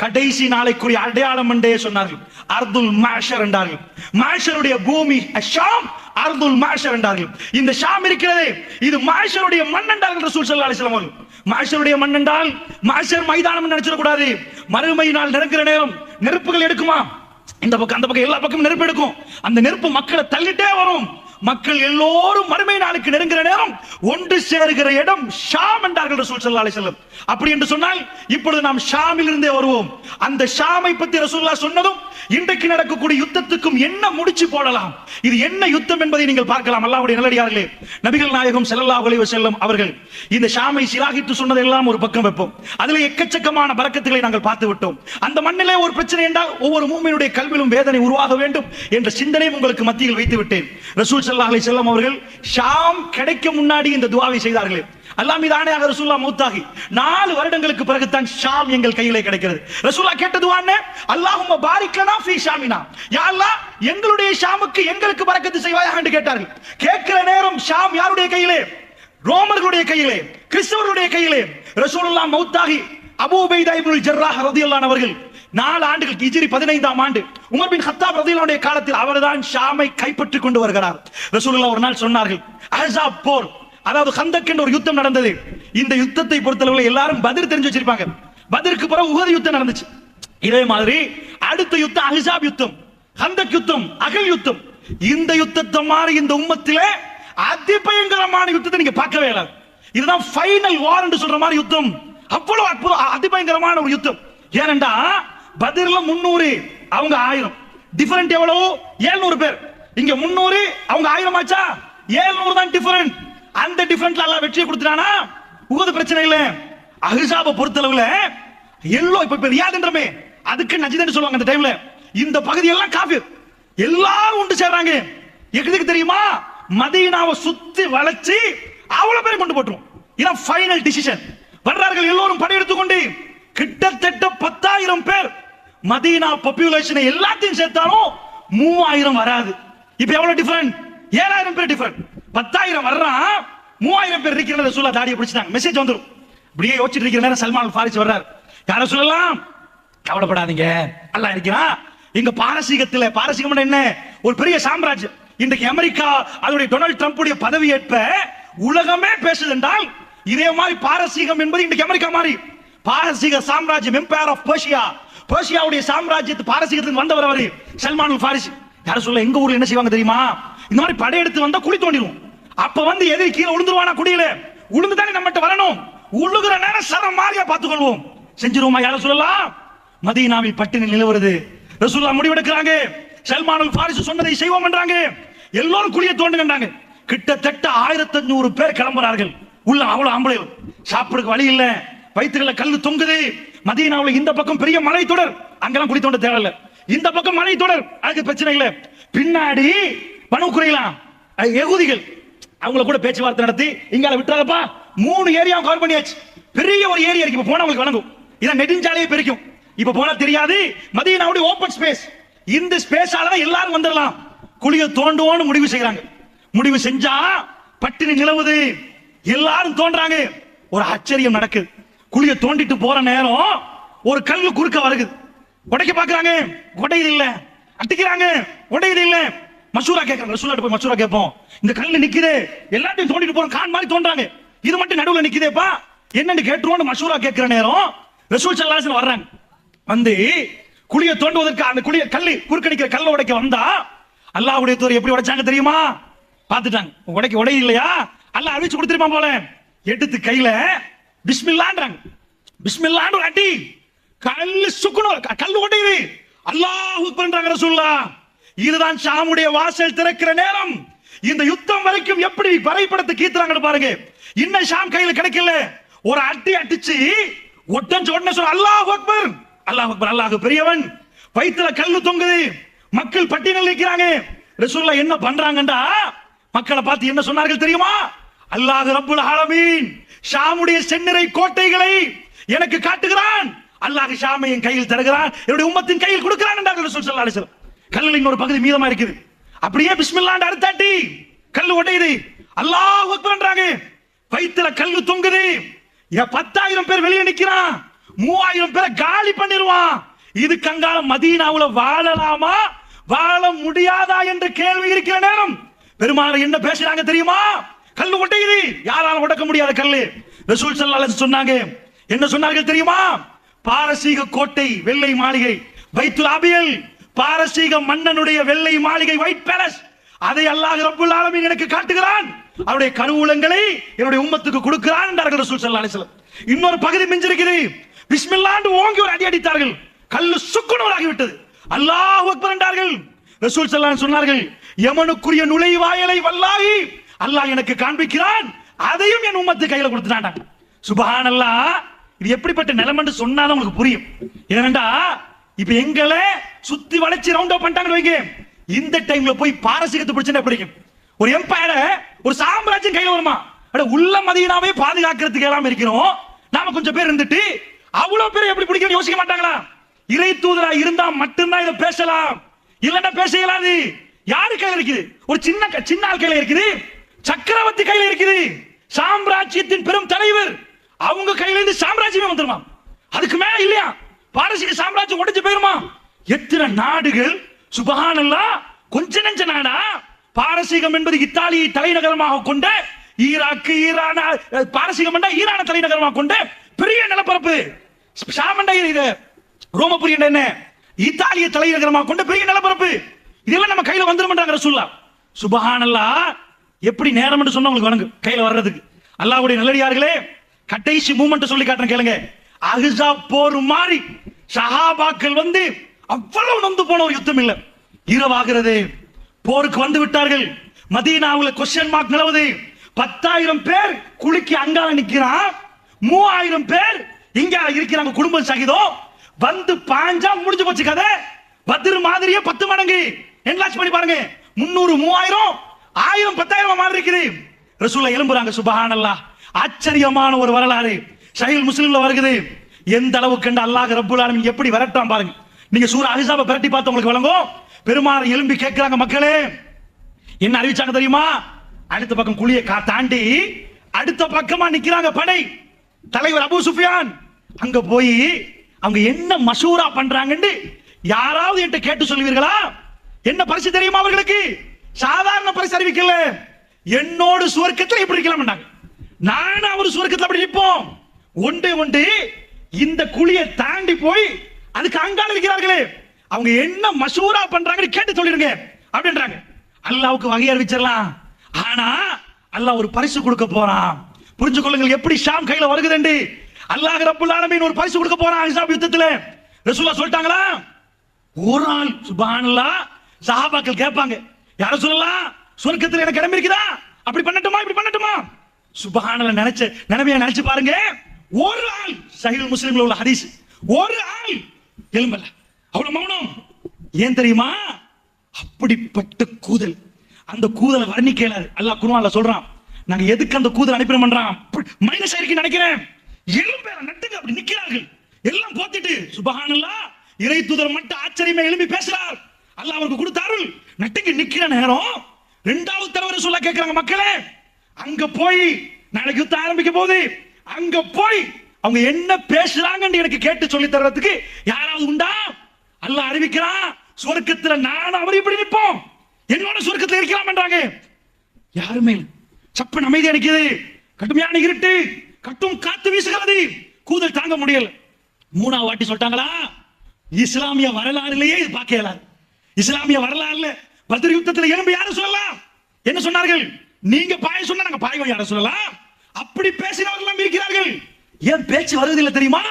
கடைசி நாளைக்குரிய அடையாளம் என்றே சொன்னார்கள். அர்துல் மஹ்ஷர் என்றார்கள். மஹ்ஷருடைய பூமி ஷாம், அர்துல் மஹ்ஷர் என்றார்கள். இந்த ஷாம் இருக்கிறதே இது மஹ்ஷருடைய மண் என்றார்கள் ரசூல் ஸல்லல்லாஹு அலைஹி வஸல்லம் அவர்கள். மஹ்ஷருடைய மண் என்றால் மஹ்ஷர் மைதானம் நினைச்சிட கூடாது. மறுமை நாள் நடக்கிற நேரம் நெருப்புகள் எடுக்குமா, இந்த பக்கம் அந்த பக்கம் எல்லா பக்கமும் நெருப்பு எடுக்கும். அந்த நெருப்பு மக்களை தள்ளிட்டே வரும். மக்கள் எல்லோரும் மறுமை நாளுக்கு நெருங்குற நேரம் ஒன்று சேருகிற இடம் ஷாம் என்றார்கள் ரசூல் ஸல்லல்லாஹு அலைஹி வஸல்லம். அப்படி என்று சொன்னால் இப்பொழுது நாம் ஷாமில் இருந்தே வருவோம். அந்த ஷாமை பற்றி ரசூலுல்லாஹ் சொன்னதும் இன்றைக்கு நடக்கக்கூடிய யுத்தத்துக்கும் என்ன முடிச்சு போடலாம், இது என்ன யுத்தம் என்பதை நீங்கள் பார்க்கலாம். அல்லாஹ்வுடைய நல்லடியார்களே, நபிகள் நாயகம் ஸல்லல்லாஹு அலைஹி வஸல்லம் அவர்கள் இந்த ஷாமை சிலாகித்து சொன்னதெல்லாம் ஒரு பக்கம் வைப்போம். அதிலே எக்கச்சக்கமான பரக்கத்துகளை நாங்கள் பார்த்து விட்டோம். அந்த மண்ணிலே ஒரு பிரச்சனை என்றால் ஒவ்வொரு மூமினுடைய கல்வியிலும் வேதனை உருவாக வேண்டும் என்ற சிந்தனை உங்களுக்கு மத்தியில் வைத்து விட்டேன். ரசூல் ஸல்லல்லாஹு அலைஹி வஸல்லம் அவர்கள் ஷாம் கிடைக்க முன்னாடி இந்த துஆவை செய்தார்கள். அல்லாஹ் மீது ஆணையாக ரசூலுல்லாஹ் மௌத்தாகி 4 வருடங்களுக்கு பிறகு தான் ஷாம் எங்கள் கையிலே கிடைக்கிறது. ரசூலுல்லாஹ் கேட்ட துஆ என்ன? அல்லாஹும்ம பாரிக் லனா ஃபீ ஷாமினா, யா அல்லாஹ் எங்களுடைய ஷாமுக்கு எங்களுக்கு பரக்கத்து செய்வாயாக என்று கேட்டார்கள். கேட்கிற நேரம் ஷாம் யாருடைய கையிலே? ரோமர்களுடைய கையிலே, கிறிஸ்தவர்களுடைய கையிலே. ரசூலுல்லாஹ் மௌத்தாகி அபூ உபைதா இப்னுல் ஜர்ராஹ் ரலியல்லாஹு அன்ஹு அவர்கள் 4 ஆண்டுகள் ஹிஜ்ரி 15ஆம் ஆண்டு உமர் பின் கத்தாப் ரலியல்லாஹு அன்ஹு காலத்தில் அவர்தான் ஷாமை கைப்பற்றிக் கொண்டு வருகிறார். ரசூலுல்லாஹ் ஒரு நாள் சொன்னார்கள், அஹ்ஸாப் போர், அதாவது கந்தக் என்ற ஒரு யுத்தம் நடந்தது. இந்த யுத்தத்தை பொறுத்தளவில் எல்லாரும் பத்ர் தெரிஞ்சு வச்சிருப்பாங்க. பத்ருக்கு பிறகு உஹது யுத்தம் நடந்துச்சு. இதே மாதிரி அடுத்த யுத்தம் அஹ்ஸாப் யுத்தம், கந்தக் யுத்தம், அகல் யுத்தம். இந்த யுத்தத்தை மாதிரி இந்த உம்மத்திலே அதிபயங்கரமான யுத்தத்தை நீங்க பார்க்கவே இல்லை. இதுதான் ஃபைனல் வார் என்று சொல்ற மாதிரி யுத்தம். அவ்வளவு அற்புதம், அதிபயங்கரமான ஒரு யுத்தம். ஏனென்றா பத்ர்ல 300, அவங்க 1000. டிஃபரண்ட் எவ்வளவு? 700 பேர். இங்க 300, அவங்க 1000 ஆச்சா? 700 தான் டிஃபரண்ட். அந்த டிஃபரண்ட்ல அல்லாஹ் வெற்றியை கொடுத்தானா? உஹது பிரச்சனை இல்ல. அஹ்ஸாப பொறுத்தளவுல எல்லோ இப்ப ரியாத் என்றமே அதுக்கு நஜ்த் சொல்லுவாங்க. அந்த டைம்ல இந்த பகுதி எல்லாம் காஃபிர், எல்லாரும் ஒன்று சேர்றாங்க. எதுக்கு தெரியுமா? மதீனாவை சுத்தி வளைச்சு அவ்வளவு பேரை கொண்டு போட்டுரும். இதான் ஃபைனல் டிசிஷன். வர்றார்கள் எல்லோரும் படையெடுத்துக் கொண்டு கிட்டத்தட்ட 10,000 பேர். மதீனா பாப்புலேஷனை எல்லாத்தையும் சேர்த்தாலும் 3000 வராது. இப்ப எவ்வளவு டிஃபரண்ட்? 7000 பேர் டிஃபரண்ட். 10,000 வர்றான், 3000 பேர் இருக்கிற ரசூலுல்லாஹ் தாடியை பிடிச்சிட்டாங்க. மெசேஜ் வந்துரும். அப்படியே யோசிச்சுட்டு இருக்கிற நேரம் சல்மான் அல் ஃபாரிஸ் வர்றார். யார சொல்லலாம், கவலைப்படாதீங்க அல்லாஹ் இருக்கிறான். இங்க பாரசீகத்துல, பாரசீகம் என்ன ஒரு பெரிய சாம்ராஜ்யம். இன்றைக்கு அமெரிக்கா அதனுடைய டொனால்ட் ட்ரம்புடைய பதவியேற்ப உலகமே பேசுது என்றால் இதே மாதிரி பாரசீகம் என்பது இன்றைக்கு அமெரிக்கா மாதிரி. பாரசீக சாம்ராஜ்யம், எம்பையர் ஆஃப் பெர்ஷியா, பெர்ஷியாவுடைய சாம்ராஜ்யத்து பாரசீகத்துக்கு வந்தவர் அவரு சல்மான் அல் ஃபாரிஸ். யார சொல்ல, எங்க ஊர்ல என்ன செய்வாங்க தெரியுமா? இந்த மாதிரி படையெடுத்து வந்தா குழி தோண்டிடுவோம். அப்ப வந்து எதிரி கீழே விழுந்துருவானா? குடியில விழுந்து தானே நம்மகிட்ட வரணும். உழுகுற நேரம் சரம் மாறியா பார்த்துக்கொள்வோம். செஞ்சிருவோமா? யார சொல்லலாம். மதீனாவில் பட்டினி நிலவுறது. ரசூலுல்லாஹ் முடிவெடுக்கிறாங்க, சல்மான் அல் ஃபாரிஸ் சொன்னதை செய்வோம் என்றாங்க. எல்லோரும் குழியை தோண்டுங்கன்றாங்க. கிட்டத்தட்ட 1500 பேர் கிளம்புறார்கள். உள்ள அவ்வளவு ஆம்பளைகள், சாப்பிடுறதுக்கு வழி இல்ல, வயிற்றுல கல்லு தொங்குது. மதீனாவில் இந்த பக்கம் பெரிய மலை தொடர், அங்கெல்லாம் குழி தோண்ட தேவையில்ல. இந்த பக்கம் மலை தொடர், அதுக்கு பிரச்சனை இல்ல. பின்னாடி பனு குறைலா யகூதிகள், அவங்கள கூட பேச்சுவார்த்தை நடத்தி இங்கால விட்டுறாதப்பா. 3 ஏரியா கவர் பண்ணியாச்சு. பெரிய ஒரு ஏரியா இருக்கு. இப்ப போனா உங்களுக்கு வழங்கும். இதான் நெடுஞ்சாலையே பெருக்கும். இப்ப போனா தெரியாது. மதீனாவுடைய ஓபன் ஸ்பேஸ். இந்த ஸ்பேஸால தான் எல்லாரும் வந்துடலாம். குழியை தோண்டுவோன்னு முடிவு செய்யறாங்க. முடிவு செஞ்சா பட்டினி நிலவுது. எல்லாரும் தோன்றாங்க. ஒரு ஆச்சரியம் நடக்குது. குழியை தோண்டிட்டு போற நேரம் ஒரு கல்லு குறுக்க வருது. உடைக்க பாக்குறாங்க, உடையுது இல்ல. அட்டிக்கிறாங்க, உடையுது இல்ல. மசூரா கேட்கறாங்க. ரசூலுல்லாஹ் போய் மசூரா கேட்போம். இந்த கல்லு நிக்குது, எல்லாத்தையும் தோண்டிட்டு போறோம், கான் மாதிரி தோன்றாங்க, இது மட்டும் நடுவுல நிக்குதேப்பா, என்னன்னு கேட்டுருவோம். மசூரா கேட்கிற நேரம் ரசூல் ஸல்லல்லாஹு அலைஹி வஸல்லம் வர்றாங்க. வந்து குழியை தோண்டுவதற்கு அந்த குழிய கல்லு குறுக்கடிக்கிற கல்ல உடைக்க வந்தா அல்லாஹ்வுடைய தூதர் எப்படி உடைச்சாங்க தெரியுமா? பார்த்துட்டாங்க. உடைய இல்லையா? அல்லாஹ் அறிவிச்சு கொடுத்துருப்பான் போல. எடுத்து கையில பிஸ்மில்லான்றாங்க. பிஸ்மில்லான்னு ஒரு அடி, கல்லு சுக்குனோர் கல்லு உடையுது. அல்லாஹ் அக்பர்ன்றாங்க ரசூலுல்லாஹ். இதுதான் ஷாமுடைய வாசல் திறக்கிற நேரம். இந்த யுத்தம் வரைக்கும் எப்படி வரைபடத்தை கீத்துறாங்கன்னு பாருங்க. இன்னும் ஷாம் கையில கிடைக்கல. ஒரு அடி அடிச்சு ஒட்டஞ்ச உடனே சொல்ல அல்லாஹ் அக்பர், அல்லாஹ் அக்பர், அல்லாஹ் பெரியவன். வயித்துல கல்லு தொங்குது. மக்கள் பட்டியலில் இருக்கிறாங்க. ரசூலுல்லாஹ் என்ன பண்றாங்கடா, மக்களை பார்த்து என்ன சொன்னார்கள் தெரியுமா? அல்லாஹ் ரப்புல் ஆலமீன் ஷாமுடைய செந்நிறை கோட்டைகளை எனக்கு காட்டுகிறான். அல்லாஹ் ஷாமை என் கையில் தருகிறான், என்னுடைய உம்மத்தின் கையில் கொடுக்கிறான் என்றார்கள் ரசூல் ஸல்லல்லாஹு அலைஹி வஸல்லம். கல்லில் இன்னொரு பகுதி மீதமா இருக்குது. அப்படியே பிஸ்மில்லாஹ் அறுத்தாட்டி கல்லு உடையுது. அல்லாஹ் அக்பர்ன்றாங்க. வயித்துல கல்லு தொங்குது. 10,000 பேர் வெளியே நிக்கிறான். 3,000 பேரை காலி பண்ணிடுவான். இதுக்கு அங்கால மதீனாவுல வாழலாமா வாழ முடியாதா என்ற கேள்வி இருக்கிற நேரம் பெருமானார் என்ன பேசுறாங்க தெரியுமா? கல்லு உடையுது. யாராலும் உடைக்க முடியாத கல்லு. ரசூல் ஸல்லல்லாஹு அலைஹி வஸல்லம் சொன்னாங்க. என்ன சொன்னார்கள் தெரியுமா? பாரசீக கோட்டை, வெள்ளை மாளிகை, பைத்துல் அபியல், பாரசீக மன்னனுடைய வெள்ளை மாளிகை, ஒயிட் பேலஸ், அதை அல்லாஹ் ரப்புல் ஆலமீன் எனக்கு காட்டுகிறான். அவருடைய கருவூலங்களை என்னுடைய உம்மத்துக்கு கொடுக்கிறான் என்றார்கள் ரசூல் ஸல்லல்லாஹு அலைஹி வஸல்லம். இன்னொரு பகுதி மிஞ்சிருக்குது. பிஸ்மில்லாஹ் ஓங்கி ஒரு அடி அடித்தார்கள். கல்லு சுக்குனூராகி விட்டது. அல்லாஹ் அக்பர் என்றார்கள். ரசூல் ஸல்லல்லாஹு அலைஹி வஸல்லம் சொன்னார்கள், யமனுக்குரிய நுழைவாயலை வல்லாஹி அல்லாஹ் எனக்கு காண்பிக்கிறான், அதையும் என் உம்மத்து கையில கொடுத்துட்டான். சுப்ஹானல்லாஹ். இது எப்படிப்பட்ட நிலைமைன்னு சொன்னாதான் உங்களுக்கு புரியும். ஏனென்றா இப்ப எங்களை சுத்தி வளைச்சு ரவுண்ட் அப் பண்ணிட்டாங்கன்னு வைங்க. இந்த டைம்ல போய் பாரசீகத்தை பிடிச்சா பிடிக்கும். ஒரு எம்பையர, ஒரு சாம்ராஜ்யம் கையில வருமா? உள்ள மதீனாவே பாதுகாக்கிறதுக்கு எல்லாம் இருக்கிறோம். நாம கொஞ்சம் பேர் இருந்துட்டு அவ்வளவு பேர் எப்படி பிடிக்கணும் யோசிக்க மாட்டாங்களா? இறை தூதரா இருந்தா மட்டும்தான் இதை பேசலாம், இல்லன்னா பேச இயலாது. யாரு கையில இருக்குது? ஒரு சின்ன ஆள் கையில இருக்குது. சக்கரவர்த்தி கையில இருக்குது. சாம்ராஜ்யத்தின் பெரும் தலைவர், அவங்க கையில இருந்து சாம்ராஜ்யமே வந்துருமா? அதுக்கு மேல இல்லையா? பாரசீக சாம்ராஜ்யம் உடைஞ்சு போயிருமா? எத்தனை நாடுகள் சுப்ஹானல்லாஹ். கொஞ்ச நெஞ்ச நாடா? பாரசீகம் என்பது இத்தாலியை தலைநகரமாக கொண்ட, ஈராக்கு, ஈரான், பாரசீகம் ஈரான தலைநகரமாக கொண்ட பெரிய நிலப்பரப்பு. ரோமபுரி என்ன இத்தாலிய தலைநகரமாக கொண்ட பெரிய நிலப்பரப்பு. இதெல்லாம் நம்ம கையில வந்துரும்ன்றாங்க ரசூலுல்லாஹ். சுப்ஹானல்லாஹ். எப்படி நேரம் என்று சொன்னா உங்களுக்கு வணங்கு கையில வர்றதுக்கு. அல்லாஹ்வுடைய நல்லடியார்களே, கடைசி மூமெண்ட் சொல்லி காட்டுறேன் கேளுங்க. அஹ்ஸாப் போர் மாதிரி சஹாபாக்கள் வந்து அவ்வளவு நொந்து போன ஒரு யுத்தம் இல்ல. இரவாகிறது, போருக்கு வந்து விட்டார்கள். மதீனாவுல கொஸ்டின் மார்க் நிலவுது. 10,000 பேர் குளிக்கு அங்கால நிக்கிறான். 3,000 பேர் இங்க இருக்கிறாங்க. குடும்பம் சகிதம் வந்து பாஞ்சா முடிஞ்சு போச்சு கதை. பத்ர் மாதிரியே 10 மடங்கு என்லார்ஜ் பண்ணி பாருங்க. 300, 3,000, 1000, 10,000 மாதிரி இருக்குது. ரசூலுல்லாஹ் எழும்புறாங்க. சுப்ஹானல்லாஹ். ஆச்சரியமான ஒரு வரலாறு சஹீஹ் முஸ்லிம்ல வருகிறது. எந்த அளவுக்கு அல்லாஹ் ரப்புல் ஆலமீன் எப்படி விரட்டான் பாருங்க. நீங்க சூரா அஹ்ஸாப பிரட்டி பார்த்து உங்களுக்கு வழங்கும். பெருமானார் எழும்பி கேட்கிறாங்க, மக்களே என்ன அறிவிச்சாங்க தெரியுமா? அடுத்த பக்கம் குழியை தாண்டி அடுத்த பக்கமா நிக்கிறாங்க படை தலைவர் அபூ சுஃபியான். அங்க போய் அவங்க என்ன மஷூரா பண்றாங்கன்னு யாராவது என்கிட்ட கேட்டு சொல்லுவீர்களா? என்ன பரிசு தெரியுமா அவர்களுக்கு? சாதாரண பரிசு அறிவிக்கல. என்னோடு சுவர்க்கத்தில் இப்படி இருக்கலாம், நானும் அவர் சுவர்க்கத்தில் அப்படி நிற்போம். ஒன்று இந்த குழியை தாண்டி போய் அதுக்கு அங்கால இருக்கிறார்களே, அவங்க என்ன மஷூரா பண்றாங்கன்னு கேட்டு சொல்லிருங்க அப்படின்றாங்க. அல்லாஹ்வுக்கு வகை அறிவிச்சிடலாம். ஆனா அல்லாஹ் ஒரு பரிசு கொடுக்க போறான். புரிஞ்சு கொள்ளுங்கள் எப்படி ஷாம் கையில வருகுதுன்னு. அல்லாஹ் ரப்புல் ஆலமீன் ஒரு பரிசு கொடுக்க போறான் அஹ்ஸாப் யுத்தத்துல. ரசூலுல்லாஹ் சொல்லிட்டாங்களா? ஒரு நாள் சுப்ஹானல்லாஹ் சஹாபாக்கள் கேட்பாங்க, யார சொல்லலாம், சொர்க்கத்துல எனக்கு இடம் இருக்குதா? அப்படி பண்ணட்டுமா, இப்படி பண்ணட்டுமா? சுப்ஹானல்லாஹ் நினைச்சு பாருங்க. ஒரு ஆள் சஹீஹ் முஸ்லிம்ல உள்ள ஹதீஸ், ஒரு ஆள் எழும்பல. அவ்வளவு மௌனம். ஏன் தெரியுமா? அப்படிப்பட்ட கூதல். அந்த கூதலை வர்ணிக்கல. அல்லாஹ் குர்ஆன்ல சொல்றான். நாங்க எதுக்கு அந்த கூதல் அனுப்பி பண்றான் மைனஸ் ஆயிருக்கு நினைக்கிறேன். எழும்பேற நட்டுங்க அப்படி நிக்கிறார்கள். எல்லாம் போத்திட்டு சுப்ஹானல்லாஹ். இறை தூதர் மட்டும் ஆச்சரியமா எழும்பி பேசுறார். அல்லாஹ் அவருக்கு கொடுத்தாரு. நட்டுங்க நிக்கிற நேரம் இரண்டாவது தடவை ரசூலுல்லாஹ் கேக்குறாங்க, மக்களே அங்க போய் நாளைக்கு யுத்தம் ஆரம்பிக்க போகுது, அங்க போய் அவங்க என்ன பேசுறாங்கன்னு எனக்கு கேட்டு சொல்லி தர்றதுக்கு யாராவது உண்டா? அல்லாஹ் அறிவிக்கிறான், சொர்க்கத்துல நானும் அவர் இப்படி நிற்போம், என்னோட சொர்க்கத்துல இருக்கலாம் என்றாங்க. யாருமே சப்பன் அமைதி அடிக்குது. கடுமையான இருட்டு, கட்டும் காத்து வீசுகிறது. கூதல் தாங்க முடியல. 3வது வாட்டி சொல்லிட்டாங்களா, இஸ்லாமிய வரலாறுலேயே இது பார்க்க இயலாது. இஸ்லாமிய வரலாறுல பத்ர் யுத்தத்தில் எழும்பி யார சொல்லலாம்? என்ன சொன்னார்கள்? நீங்க பாய சொன்னா நாங்க பாய்வை யார சொல்லலாம்? அப்படி பேசினவர்கள் இருக்கிறார்கள். ஏன் பேச்சு வருவதில்லை தெரியுமா?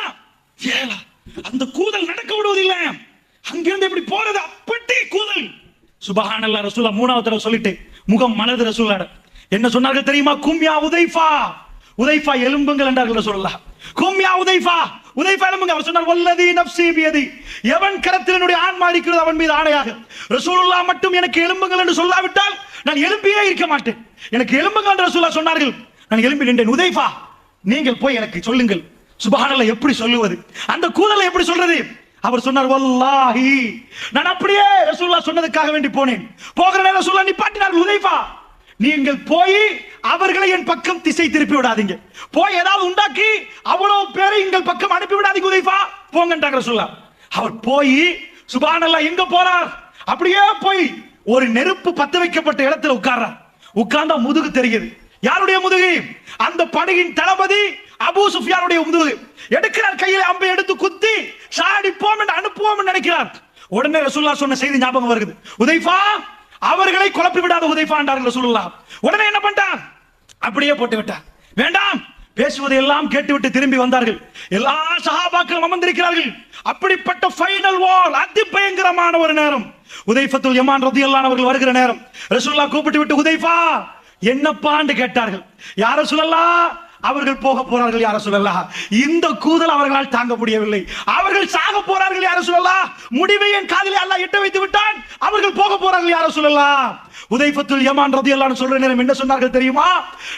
ஏலா அந்த கூதல் நடக்க விடுவதில்லை. அங்கிருந்து எப்படி போறது? அப்படி கூதல். சுபஹானல்லாஹ். ரசூலுல்லாஹ் மூணாவது தடவை சொல்லிட்டு முகம் மலர்ந்து ரசூலுல்லாஹ் என்ன சொன்னார்கள் தெரியுமா? கும்யா உதைஃபா, உதைஃபா எலும்புங்கள் என்றார்கள் ரசூலுல்லாஹ். கும்யா உதைஃபா, உதைஃபா எலும்புங்க. அவர் சொன்னார் வல்லதி நஃப்ஸி பியதி, எவன் கரத்தில் என்னுடைய ஆன்மா இருக்கிறது அவன் மீது ஆணையாக, ரசூலுல்லாஹ் மட்டும் எனக்கு எலும்புங்கள் என்று சொல்லாவிட்டால் நான் எலும்பியே இருக்க மாட்டேன். எனக்கு எலும்புங்கள் என்று ரசூலுல்லாஹ் சொன்னார்கள். நான் எலும்பி நின்றேன். உதைஃபா நீங்கள் போய் எனக்கு சொல்லுங்கள். சுபஹானல்லாஹ். எப்படி சொல்லுவது? அந்த கூதலை எப்படி சொல்றது? அவர் சொன்னார் வல்லாஹி, நான் அப்படியே ரசூலுல்லாஹ் சொன்னதுக்காக வேண்டி போனேன். போகிற நேரம் ரசூலுல்லாஹ் நிப்பாட்டினார்கள். உதைஃபா நீங்கள் போய் அவர்களை என் பக்கம் திசை திருப்பி விடாதீங்க. போய் ஏதாவது உண்டாக்கி அவ்வளவு பேரை எங்கள் பக்கம் அனுப்பி விடாதீங்க. உதைஃபா போங்கன்றாங்க ரசூலுல்லாஹ். அவர் போய் சுபஹானல்லாஹ் எங்க போறார்? அப்படியே போய் ஒரு நெருப்பு பத்த வைக்கப்பட்ட இடத்துல உட்கார்றார். உட்கார்ந்தா முதுகு தெரியுது. யாருடைய முதுகு? அந்த படையின் தளபதி அபூ சுஃபியானுடைய முதுகு. எடுக்கிறார், கையில அம்பை எடுத்து குத்தி சாடிப்போம் என்று அனுப்புவோம் என்று நினைக்கிறார். உடனே ரசூலுல்லாஹ் சொன்ன செய்தி ஞாபகம் வருது. உதைஃபா அவர்களை குழப்பி விடாத உதைஃபா என்றார்கள் ரசூலுல்லாஹ். உடனே என்ன பண்ணிட்டார்? அப்படியே போட்டு விட்டார். வேண்டாம், பேசுவதை எல்லாம் கேட்டுவிட்டு திரும்பி வந்தார்கள். எல்லா சஹாபாக்களும் அமர்ந்திருக்கிறார்கள். அப்படிப்பட்ட ஃபைனல் வார், அதி பயங்கரமான ஒரு நேரம். உதைஃபத்துல் யமான் ரலியல்லாஹு அன்ஹு அவர்கள் வருகிற நேரம். ரசூலுல்லாஹ் கூப்பிட்டு விட்டு உதைஃபா என்னப்பான்னு கேட்டார்கள். யார சொல்லலாம்? அவர்கள் போக போறார்கள். யார சொல்லலாம்? இந்த கூதல் அவர்களால் தாங்க முடியவில்லை. அவர்கள் சாக போறார்கள். யார சொல்லலாம்? முடிவை என் காதிலே அல்லாஹ் எட்ட வைத்து விட்டான். அவர்கள் போக போறார்கள். யார சொல்லலாம்? உதைஃபத்துல் யமான் ரலியல்லாஹு அன்ஹு சொல்ற நேரம் என்ன சொன்னார்கள் தெரியுமா?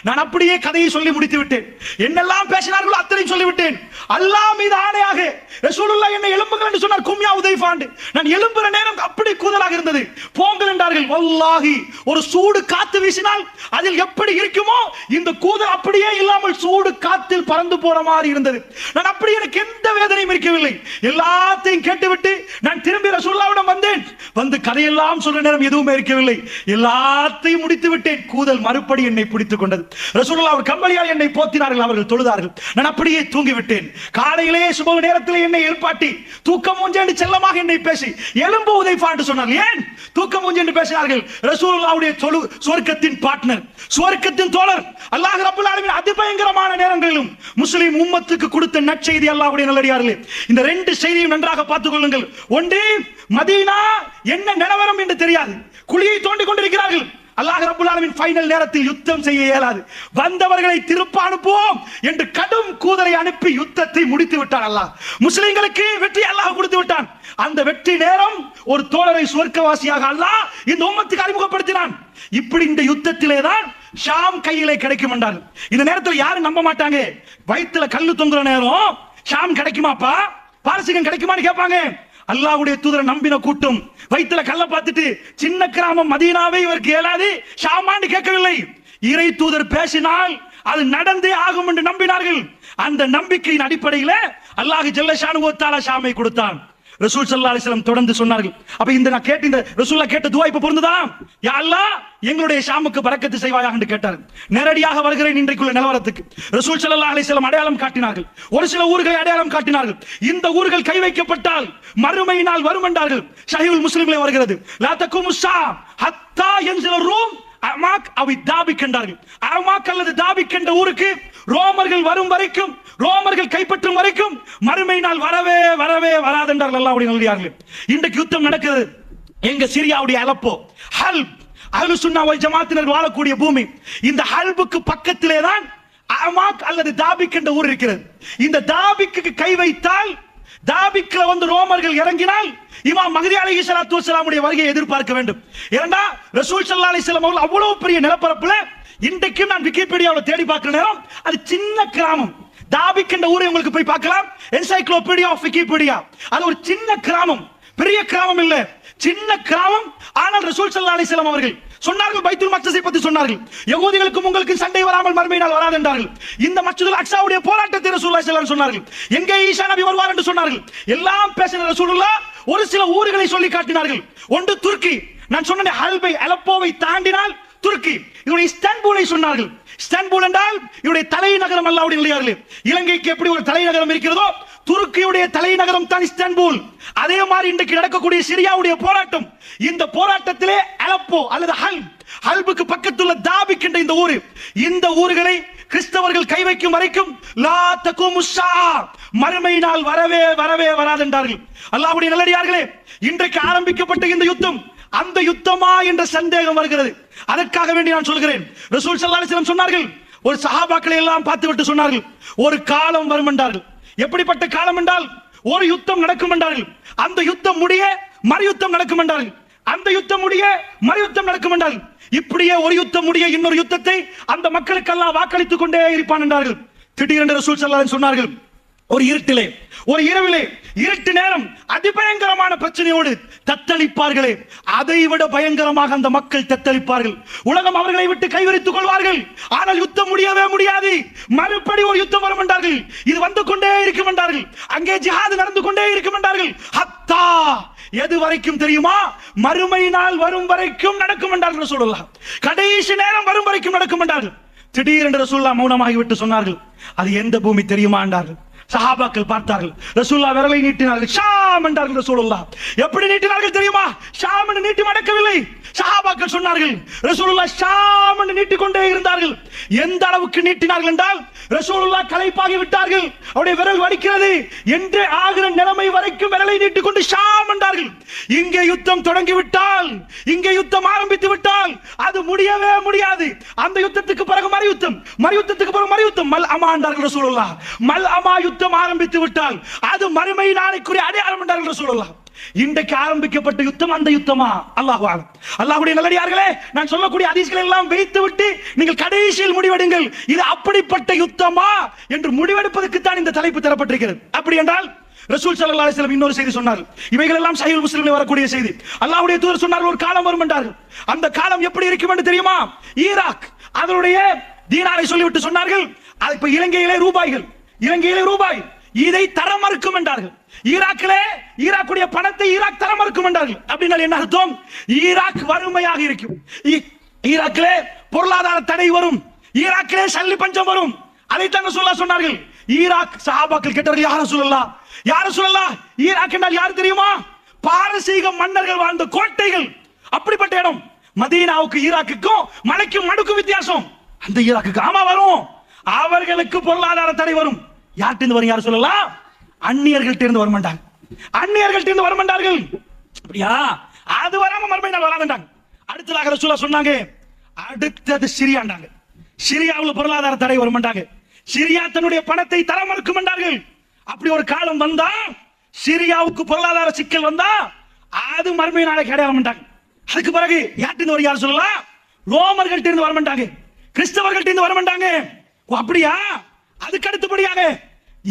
நான் அப்படியே கதையை சொல்லி முடித்து விட்டேன். என்னெல்லாம் பேசினார்களோ அத்தனையும் சொல்லிவிட்டேன். அல்லாஹ் மீது ஆணையாக ரசூலுல்லாஹ் என்னை எழும்புங்கள் என்று சொன்னார். கும்யா உதைஃபா. நான் எழும்புற நேரம் அப்படி கூதலாக இருந்தது. போங்கள் என்றார்கள். வல்லாஹி ஒரு சூடு காத்து வீசினால் அதில் எப்படி இருக்குமோ இந்த கூதல் அப்படியே இல்லாமல் சூடு காத்தில் பறந்து போற மாதிரி இருந்தது. நான் அப்படி எனக்கு எந்த வேதனையும் இருக்கவில்லை. எல்லாத்தையும் கேட்டுவிட்டு நான் திரும்பி ரசூலுல்லாஹ்விடம் வந்தேன். வந்து கதையெல்லாம் சொல்ற நேரம் எதுவுமே இருக்கவில்லை. எல்லாத்தையும் முடித்து விட்டேன். கூதல் மறுபடி என்னை பிடித்துக் கொண்டது. ரசூலுல்லாஹ் அவர் கம்பளியால் என்னை போத்தினார்கள். அவர்கள் தொழுதார்கள். நான் அப்படியே தூங்கி விட்டேன். காலையிலேயே சுபஹ் நேரத்தில் என்னை எழுப்பாட்டி தூக்கம் மூஞ்சு என்று செல்லமாக என்னை பேசி எலும்பு உதைஃபா என்று சொன்னார்கள். ஏன் தூக்கம் மூஞ்சு என்று பேசினார்கள்? ரசூலுல்லாஹ்வுடைய சுவர்க்கத்தின் பார்ட்னர், சுவர்க்கத்தின் தோழர். அல்லாஹ் ரப்பல் ஆலமீன் அதிபயங்கரமான நேரங்களிலும் முஸ்லிம் உம்மத்துக்கு கொடுத்த நற்செய்தி. அல்லாஹ்வுடைய நல்லடியார்களே, இந்த ரெண்டு செய்தியும் நன்றாக பார்த்துக் கொள்ளுங்கள். ஒன்று, மதீனா என்ன நிலவரம் என்று தெரியாது, குழியை தோண்டி கொண்டிருக்கிறார்கள். அல்லாஹ் ரப்பல் ஆலமீன் ஃபைனல் நேரத்தில் யுத்தம் செய்ய இயலாது, வந்தவர்களை திருப்ப அனுப்புவோம் என்று கடும் கூதலை அனுப்பி யுத்தத்தை முடித்து விட்டான். அல்லாஹ் முஸ்லிம்களுக்கு வெற்றி அல்லாஹ் கொடுத்து விட்டான். அந்த வெற்றி நேரம் ஒரு தோழரை சுவர்க்கவாசியாக அல்லாஹ் இந்த உம்மத்துக்கு அறிமுகப்படுத்தினான். இப்படி இந்த யுத்தத்திலே தான் ஷாம் கையிலே கிடைக்கும் என்றார்கள். இந்த நேரத்தில் யாரும் நம்ப மாட்டாங்க. வயிற்றுல கல்லு தொங்குற நேரம் ஷாம் கிடைக்குமாப்பா, பாரசீகம் கிடைக்குமான்னு கேட்பாங்க. அல்லாஹ்வுடைய தூதரை நம்பின கூட்டம் வயிற்றுல கல்ல பார்த்துட்டு சின்ன கிராமம் மதீனாவை இவருக்கு இயலாது ஷாமான்னு கேட்கவில்லை. இறை தூதர் பேசினால் அது நடந்தே ஆகும் என்று நம்பினார்கள். அந்த நம்பிக்கையின் அடிப்படையில் அல்லாஹ் ஜல்ல ஷானுஹு வ தஆலா ஷாமை கொடுத்தான். ரசூல் ஸல்லல்லாஹு அலைஹி வஸல்லம் தொடர்ந்து சொன்னார்கள். அப்ப இந்த நான் கேட்ட இந்த ரசூலுல்லாஹ் கேட்ட துஆ இப்ப பொருந்துதா? யா அல்லாஹ் எங்களுடைய ஷாமுக்கு பரக்கத்து செய்வாயாக என்று கேட்டார்கள். நேரடியாக வருகிறேன் இன்றைக்குள்ள நிலவரத்துக்கு. ரசூல் ஸல்லல்லாஹு அலைஹி வஸல்லம் அடையாளம் காட்டினார்கள். ஒரு சில ஊர்களை அடையாளம் காட்டினார்கள். இந்த ஊர்கள் கை வைக்கப்பட்டால் மறுமை நாள் வரும் என்றார்கள். ஸஹீஹுல் முஸ்லிமிலே வருகிறது. லா தகுமுஸ் ஸாஅ ஹத்தா யன்ஸில் ரூம் அமாக் அவி தாபிக் என்றார்கள். அமாக் அல்லது தாபிக் என்ற ஊருக்கு ரோமர்கள் வரும் வரைக்கும், ரோமர்கள் கைப்பற்றும் வரைக்கும் மறுமை நாள் வரவே வரவே வராது என்றார்கள். அல்லாஹ்வுடைய நல்லடியார்களே, இன்றைக்கு யுத்தம் நடக்கிறது. எங்க சிரியாவுடைய அலப்போ, ஹல்ப், அஹ்லுஸ் சுன்னா வல் ஜமாஅத்தினர் வாழக்கூடிய பூமி. இந்த ஹல்புக்கு பக்கத்திலே தான் அமாக் அல்லது தாபிக் என்ற ஊர் இருக்கிறது. இந்த தாபிக்கு கை வைத்தால், தாபிக்ல வந்து ரோமர்கள் இறங்கினால் இமாம் மஹ்தி அலைஹிஸ்ஸலாத்து வஸ்ஸலாமுடைய வருகையை எதிர்பார்க்க வேண்டும். ஏண்டா ரசூல் ஸல்லல்லாஹு அலைஹி வஸல்லம் அவர்கள் அவ்வளவு பெரிய நிலப்பரப்புல, இன்றைக்கும் நான் விக்கிபீடியாவுல தேடி பார்க்கிற நேரம் அது சின்ன கிராமம். தாபிக் என்ற ஊரை உங்களுக்கு போய் பார்க்கலாம். Encyclopedia of Wikipedia. அது ஒரு சின்ன கிராமம், பெரிய கிராமம் இல்ல, சின்ன கிராமம். ஆனால் ரசூல் ஸல்லல்லாஹு அலைஹி வஸல்லம் அவர்கள் சொன்னார்கள், பைத்துல் மக்தஸை பற்றி சொன்னார்கள். யகூதிகளுக்கும் உங்களுக்கு சண்டை வராமல் மறுமை நாள் வராது என்றார்கள். இந்த மஸ்ஜிதுல் அக்ஸாவுடைய போராட்டத்தை ரசூலுல்லாஹி ஸல்லல்லாஹு அலைஹி வஸல்லம் சொன்னார்கள். எங்கே ஈசா நபி வருவார் என்று சொன்னார்கள். எல்லாம் பேசின ரசூலுல்லாஹ் ஒரு சில ஊர்களை சொல்லி காட்டினார்கள். ஒன்று துர்க்கி. நான் சொன்ன ஹல்பை அலப்போவை தாண்டினால் துர்க்கி. இதோட இஸ்தான்புலை சொன்னார்கள். இஸ்தான்புல் என்றால் இவருடைய தலைநகரம். அல்லாஹ்வுடைய நல்லடியார்களே, இலங்கைக்கு எப்படி ஒரு தலைநகரம் இருக்கிறதோ துருக்கியுடைய தலைநகரம் தான் இஸ்தான்புல். அதே மாதிரி இன்றைக்கு நடக்கக்கூடிய சிரியாவுடைய போராட்டம், இந்த போராட்டத்திலே அலப்போ அல்லது ஹல்புக்கு பக்கத்துள்ள தாபிக் என்ற இந்த ஊர், இந்த ஊர்களை கிறிஸ்தவர்கள் கை வைக்கும் வரைக்கும் லா தகுமுஷா, மறுமை நாள் வரவே வரவே வராது என்றார்கள். அல்லாஹ்வுடைய நல்லடியார்களே, இன்றைக்கு ஆரம்பிக்கப்பட்ட இந்த யுத்தம் அந்த யுத்தமா என்ற சந்தேகம் வருகிறது. அதற்காக வேண்டி நான் சொல்கிறேன், ரசூல் ஸல்லல்லாஹு அலைஹி வஸல்லம் சொன்னார்கள், ஒரு சஹாபாக்களை எல்லாம் பார்த்துவிட்டு சொன்னார்கள், ஒரு காலம் வரும் என்றார்கள். எப்படிப்பட்ட காலம் என்றால், ஒரு யுத்தம் நடக்கும் என்றார்கள், அந்த யுத்தம் முடிய மறு யுத்தம் நடக்கும் என்றார்கள், அந்த யுத்தம் முடிய மறு யுத்தம் நடக்கும் என்றார்கள். இப்படியே ஒரு யுத்தம் முடிய இன்னொரு யுத்தத்தை அந்த மக்களுக்கெல்லாம் வாக்களித்துக் கொண்டே இருப்பான் என்றார்கள். திடீரென்று ரசூல் ஸல்லல்லாஹு அலைஹி வஸல்லம் சொன்னார்கள், ஒரு இருட்டிலே, ஒரு இரவிலே, இருட்டு நேரம் அதிபயங்கரமான பிரச்சனையோடு தத்தளிப்பார்களே, அதை விட பயங்கரமாக அந்த மக்கள் தத்தளிப்பார்கள். உலகம் அவர்களை விட்டு கைவிரித்துக் கொள்வார்கள். ஆனால் யுத்தம் முடியவே முடியாது. மறுபடி ஒரு யுத்தம் வரும் என்றார்கள். இது வந்து கொண்டே இருக்கும் என்றார்கள். அங்கே ஜிஹாத் நடந்து கொண்டே இருக்கும் என்றார்கள். ஹத்தா, எது வரைக்கும் தெரியுமா? மறுமை நாள் வரும் வரைக்கும் நடக்கும் என்றார்கள் ரசூலுல்லாஹ். கடைசி நேரம் வரும் வரைக்கும் நடக்கும் என்றார்கள். திடீரென்று ரசூலுல்லாஹ் மௌனமாகி விட்டு சொன்னார்கள், அது எந்த பூமி தெரியுமா என்றார்கள். சஹாபாக்கள் பார்த்தார்கள். ரசூலுல்லாஹ் விரலை நீட்டினார்கள். ஷாம் என்றார்கள் ரசூலுல்லாஹ். எப்படி நீட்டினார்கள் தெரியுமா? ஷாம் என்று நீட்டி மடக்கவில்லை. சஹாபாக்கள் சொன்னார்கள், ரசூலுல்லாஹ் ஷாம் என்று நீட்டிக்கொண்டே இருந்தார்கள். எந்த அளவுக்கு நீட்டினார்கள் என்றால், ரசூலுல்லாஹ் களைப்பாகி விட்டார்கள், அவருடைய விரல் வலிக்கிறது என்று ஆகிற நிலைமை வரைக்கும் விரலை நீட்டிக்கொண்டு ஷாம் என்றார்கள். இங்கே யுத்தம் தொடங்கி விட்டால், இங்கே யுத்தம் ஆரம்பித்து விட்டால் அது முடியவே முடியாது. அந்த யுத்தத்துக்கு பிறகு மறு யுத்தம், மறு யுத்தத்துக்கு பிறகு மறு யுத்தம். மல் அமா என்றார்கள் ரசூலுல்லாஹ். மல் அமா யுத்தம் ஆரம்பித்து விட்டால் அது மறுமை நாளைக்குரிய அடையாளம் என்றார்கள் ரசூலுல்லாஹ். இன்றைக்கு ஆரம்பிக்கப்பட்ட யுத்தம் அந்த யுத்தமா? அல்லாஹ் அலம். அல்லாஹ்வுடைய நல்லடியார்களே, நான் சொல்லக்கூடிய ஹதீஸ்களை எல்லாம் வைத்து விட்டு நீங்கள் கடைசியில் முடிவெடுங்கள், இது அப்படிப்பட்ட யுத்தமா என்று முடிவெடுப்பதற்கு தான் இந்த தலைப்பு தரப்பட்டிருக்கிறது. அப்படி என்றால் ரசூல் ஸல்லல்லாஹு அலைஹி வஸல்லம் இன்னொரு செய்தி சொன்னார். இவைகள் எல்லாம் சஹீஹ் முஸ்லிமில் வரக்கூடிய செய்தி. அல்லாஹ்வுடைய தூதர் சொன்னார், ஒரு காலம் வரும் என்றார்கள். அந்த காலம் எப்படி இருக்கும் என்று தெரியுமா? ஈராக் அதனுடைய தீனாரை சொல்லிவிட்டு சொன்னார்கள், அது இப்ப இலங்கையிலே ரூபாய்கள், இலங்கையிலே ரூபாய், இதை தர மறுக்கும் என்றார்கள். ஈராக்கிலே ஈராக்குடைய பணத்தை ஈராக் தர மறுக்கும் என்றார்கள். அப்படின்னா என்ன அர்த்தம்? ஈராக் வறுமையாக இருக்கும், ஈராக்கிலே பொருளாதார தடை வரும், ஈராக்கிலே சல்லி பஞ்சம் வரும். அதைத்தான் ரசூலுல்லாஹ் சொன்னார்கள். ஈராக் சஹாபாக்கள் கேட்டார்கள், யா ரசூலல்லாஹ், யா ரசூலல்லாஹ், ஈராக் என்றால் யார் தெரியுமா? பாரசீக மன்னர்கள் வாழ்ந்த கோட்டைகள். அப்படிப்பட்ட இடம். மதீனாவுக்கு ஈராக்குக்கும் மலைக்கும் மடுக்கும் வித்தியாசம். அந்த ஈராக்குக்கு ஆமா வரும், அவர்களுக்கு பொருளாதார தடை வரும். யார்கிட்ட வரும்? யார் சொல்லலாம்? அந்நியர்கள்ட்ட இருந்து வர மாட்டாங்க, அந்நியர்கள்ட்ட இருந்து வர மாட்டார்கள். அப்படியா? அது வராம மறுமை நாள் வராதுன்றாங்க. அடுத்ததாக ரசூலுல்லாஹ் சொன்னாங்க, அடுத்தது சிரியாண்டாங்க. சிரியாவில் பொருளாதார தடை வர மாட்டாங்க, சிரியா தன்னுடைய பணத்தை தர மறுக்கும் என்றார்கள். அப்படி ஒரு காலம் வந்தா, சிரியாவுக்கு பொருளாதார சிக்கல் வந்தா அது மறுமை நாளை கிடையாது மாட்டாங்க. அதுக்கு பிறகு யார்கிட்ட வரும்? யார் சொல்லலாம்? ரோமர்கள்ட்ட இருந்து வர மாட்டாங்க, கிறிஸ்தவர்கள்ட்ட இருந்து வர மாட்டாங்க. அப்படியா? அதுக்கு அடுத்தபடியாக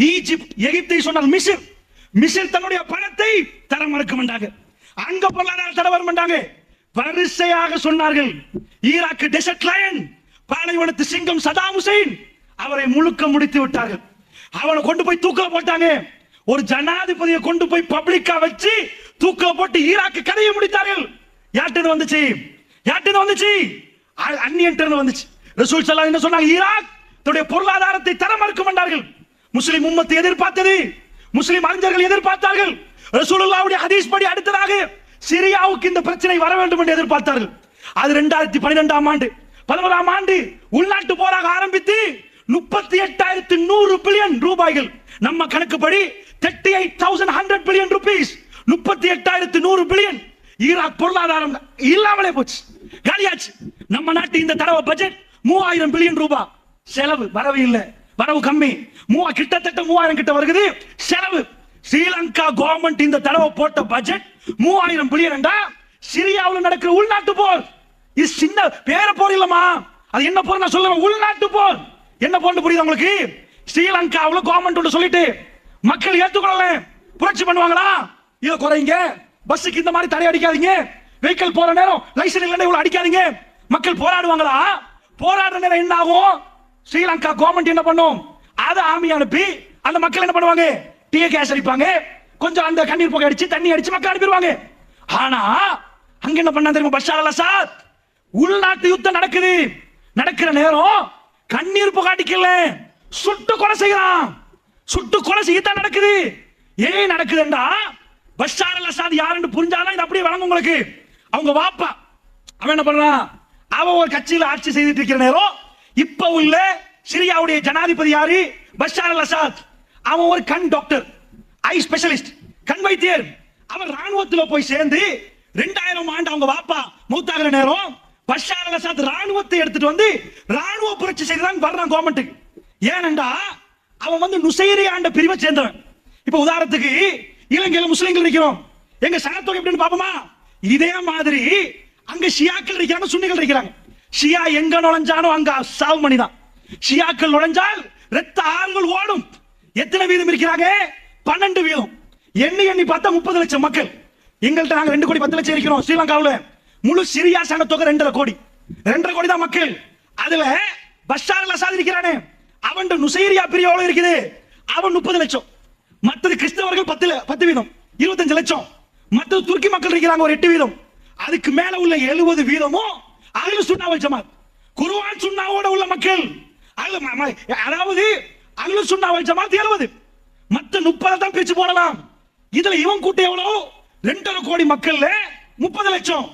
ஈஜிப்ட், எகிப்தை சொன்னால் மிஸ்ர், மிஸ்ர் தன்னுடைய பணத்தை தர மறுக்க மாட்டாங்க, அங்க பொருளாதார தடை வர மாட்டாங்க. வரிசையாக சொன்னார்கள். ஈராக் டெசர்ட் லயன், பாலைவனத்து சிங்கம் சதாம் ஹுசைன், அவரை முழுக்க முடித்து விட்டார்கள். அவனை கொண்டு போய் தூக்கில போட்டாங்க. ஒரு ஜனாதிபதியை கொண்டு போய் பப்ளிக்கா வச்சு தூக்கில போட்டு ஈராக் கதையை முடித்தார்கள். யார்கிட்ட வந்துச்சு? யார்கிட்ட வந்துச்சு? அந்நியன்ட்ட வந்துச்சு. ரசூல் ஸல்லல்லாஹு என்ன சொன்னாங்க? ஈராக் தன்னுடைய பொருளாதாரத்தை தர மறுக்கும் என்றார்கள். முஸ்லிம் உம்மத்து எதிர்பார்த்தது, முஸ்லிம் அறிஞர்கள் எதிர்பார்த்தார்கள். ரசூலுல்லாஹ்வுடைய ஹதீஸ் படி அடுத்ததாக சிரியாவுக்கு இந்த பிரச்சனை வர வேண்டும் என்று எதிர்பார்த்தார்கள். அது 2012ஆம் ஆண்டு 11ஆம் ஆண்டு உள்நாட்டு போராக ஆரம்பித்து 38,100 பில்லியன் ரூபாய்கள், நம்ம கணக்குப்படி 38,100 பில்லியன் ரூபீஸ், 38,100 பில்லியன் ஈராக் பொருளாதாரம் இல்லாமலே போச்சு, காலியாச்சு. நம்ம நாட்டு இந்த தடவை பட்ஜெட் 3000 பில்லியன் ரூபாய் செலவு, வரவு இல்லை, வரவு கம்மி, கிட்டத்தட்ட 3000 கிட்ட வருகிறது செலவு. ஸ்ரீலங்கா கவர்மெண்ட் இந்த தடவை போட்ட பட்ஜெட் 3000 பில்லியன் என்றா, சிரியாவில் நடக்கிற உள்நாட்டு போர், இது சின்ன பேர போர் இல்லமா, அது என்ன போர் நான் சொல்லுவேன், உள்நாட்டு போர். என்ன போர் புரியுது உங்களுக்கு? ஸ்ரீலங்காவில் கவர்மெண்ட் சொல்லிட்டு மக்கள் ஏற்றுக்கொள்ளல, புரட்சி பண்ணுவாங்களா? இதை குறைங்க, பஸ்ஸுக்கு இந்த மாதிரி தடை அடிக்காதீங்க, வெஹிக்கிள் போற நேரம் லைசன்ஸ் இல்லைன்னா இவ்வளவு அடிக்காதீங்க, மக்கள் போராடுவாங்களா? போராடுற நேரம் என்ன ஆகும்? ஸ்ரீலங்கா கவர்மெண்ட் என்ன பண்ணும்? அதை ஆர்மி அனுப்பி அந்த மக்கள் என்ன பண்ணுவாங்க? டீயை கேஸ் அடிப்பாங்க, கொஞ்சம் அந்த கண்ணீர் புகை அடிச்சு தண்ணி அடிச்சு மக்கள் அனுப்பிடுவாங்க. ஆனா அங்க என்ன பண்ணா தெரியுமா? பஷார் அல் அசாத் உள்நாட்டு யுத்தம் நடக்குது, நடக்கிற நேரம் கண்ணீர் புகை அடிக்கல, சுட்டு கொலை செய்யறான், சுட்டு கொலை செய்யத்தான் நடக்குது. ஏன் நடக்குதுண்டா, பஷார் அல் அசாத் யாருன்னு புரிஞ்சாதான் இது அப்படியே வழங்கும் உங்களுக்கு. அவங்க வாப்பா அவன் என்ன பண்றான், அவன் ஒரு கட்சியில் ஆட்சி செய்துட்டு இருக்கிற நேரம் இப்ப உள்ள சிரியாவுடைய ஜனாதிபதி யாரு, பஷார் அல் அசாத். அவன் ஒரு கண் டாக்டர், ஐ ஸ்பெஷலிஸ்ட், கண் வைத்தியர். அவன் ராணுவத்தில் போய் சேர்ந்து 2000 ஆண்டு அவங்க வாப்பா மூத்தாகிற நேரம் பஷார் அல் அசாத் ராணுவத்தை எடுத்துட்டு வந்து ராணுவ புரட்சி செய்தான் வர்றான் கவர்மெண்ட்டுக்கு. ஏனண்டா அவன் வந்து நுசைரியாண்ட பிரிவை சேர்ந்தவன். இப்ப உதாரணத்துக்கு இலங்கையில முஸ்லிம்கள் இருக்கிறோம், எங்க சனத்தொகை எப்படின்னு பாப்போமா, இதே மாதிரி அங்க ஷியாக்கள் இருக்கிறாங்க, சுன்னிகள் இருக்கிறாங்க. ஷியா எங்க நுழைஞ்சானோ அங்க சாவு மணிதான். ஷியாக்கள் நுழைஞ்சால் ரத்த ஆறுகள் ஓடும். எத்தனை வீதம் இருக்கிறாங்க, 12 வீதம். எண்ணி எண்ணி பார்த்தா 30 லட்சம் மக்கள். எங்கள்கிட்ட நாங்க 2 கோடி 10 லட்சம் இருக்கிறோம் ஸ்ரீலங்காவில். முழு சிரியா சனத்தொகை 2.5 கோடி, 2.5 கோடி தான் மக்கள். அதுல பஷார் அல் அசாத் இருக்கிறானே, அவன் நுசைரியா பிரிவு எவ்வளவு இருக்குது, அவன் 30 லட்சம். மற்றது கிறிஸ்தவர்கள் 10 வீதம், 25 லட்சம். மற்றது துருக்கி மக்கள் இருக்கிறாங்க ஒரு 8 வீதம். அதுக்கு மேல உள்ள 70 வீதமும் அஹ்லு சுன்னா வல் ஜமாத், குர்ஆன் சுன்னாவோட உள்ள மக்கள். அதாவது அஹ்லு சுன்னா வல் ஜமாத் 70, மற்ற 30 தான் பிரிச்சு போடலாம். இதுல இவன் கூட்டம் எவ்வளவு, 2.5 கோடி மக்கள்ல 30 லட்சம்.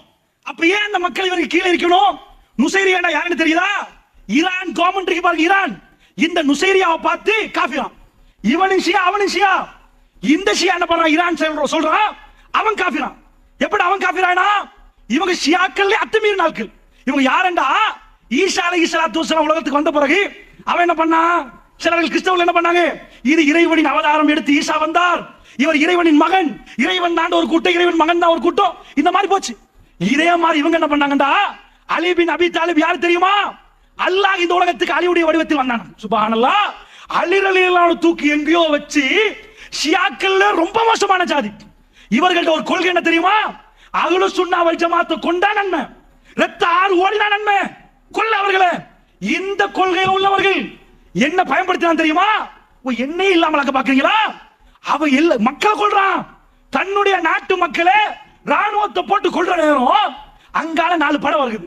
அப்ப ஏன் அந்த மக்கள் இவருக்கு கீழே இருக்கணும்? நுசைரியா யாருன்னு தெரியுதா, ஈரான் கவர்மெண்ட் இருக்கு பாருங்க, ஈரான் இந்த நுசைரியாவை பார்த்து காஃபிரான். இவனும் ஷியா அவனும் ஷியா. இந்த ஷியா என்ன பண்றான், ஈரான் சொல்றான் அவன் காஃபிரான். எப்படி அவன் காஃபிரானா, இவங்க ஷியாக்கள் அத்துமீறின நாட்கள். இவங்க யாருண்டா, ஈசா அலைஹிஸ்ஸலாத்து வஸலாம் உலகத்துக்கு வந்த பிறகு அவன் என்ன பண்ணா, சிலர்கள் கிறிஸ்தவர்கள் என்ன பண்ணாங்க, இது இறைவனின் அவதாரம் எடுத்து ஈசா வந்தார், இவர் இறைவனின் மகன், இறைவன் தான் ஒரு கூட்டம், இறைவன் மகன் தான் ஒரு கூட்டம், இந்த மாதிரி போச்சு. இதே மாதிரி இவங்க என்ன பண்ணாங்கடா, அலி பின் அபி தாலிப் யார் தெரியுமா, அல்லாஹ் இந்த உலகத்துக்கு அலியுடைய வடிவத்தில் வந்தான். சுப்ஹானல்லாஹ். அலி ரலியல்லாஹு அன்ஹு தூக்கி எங்கேயோ வச்சு ஷியாக்கள்ல ரொம்ப மோசமான ஜாதி. இவர்கள்ட்ட ஒரு கொள்கை என்ன தெரியுமா, அஹ்லு சுன்னா வல் ஜமாத்தை கொண்டா நன்மை, ரத்த ஆறு ஓடினா நன்மை, கொல்ல அவர்களை. இந்த கொள்கையில் உள்ளவர்கள் என்ன பயன்படுத்தினான் தெரியுமா, எண்ணெய் இல்லாமல் பாக்குறீங்களா, அவ இல்ல மக்களை கொள்றான். தன்னுடைய நாட்டு மக்களை ராணுவத்தை போட்டு கொள்ற நேரம் அங்கால 4 படம் வருது,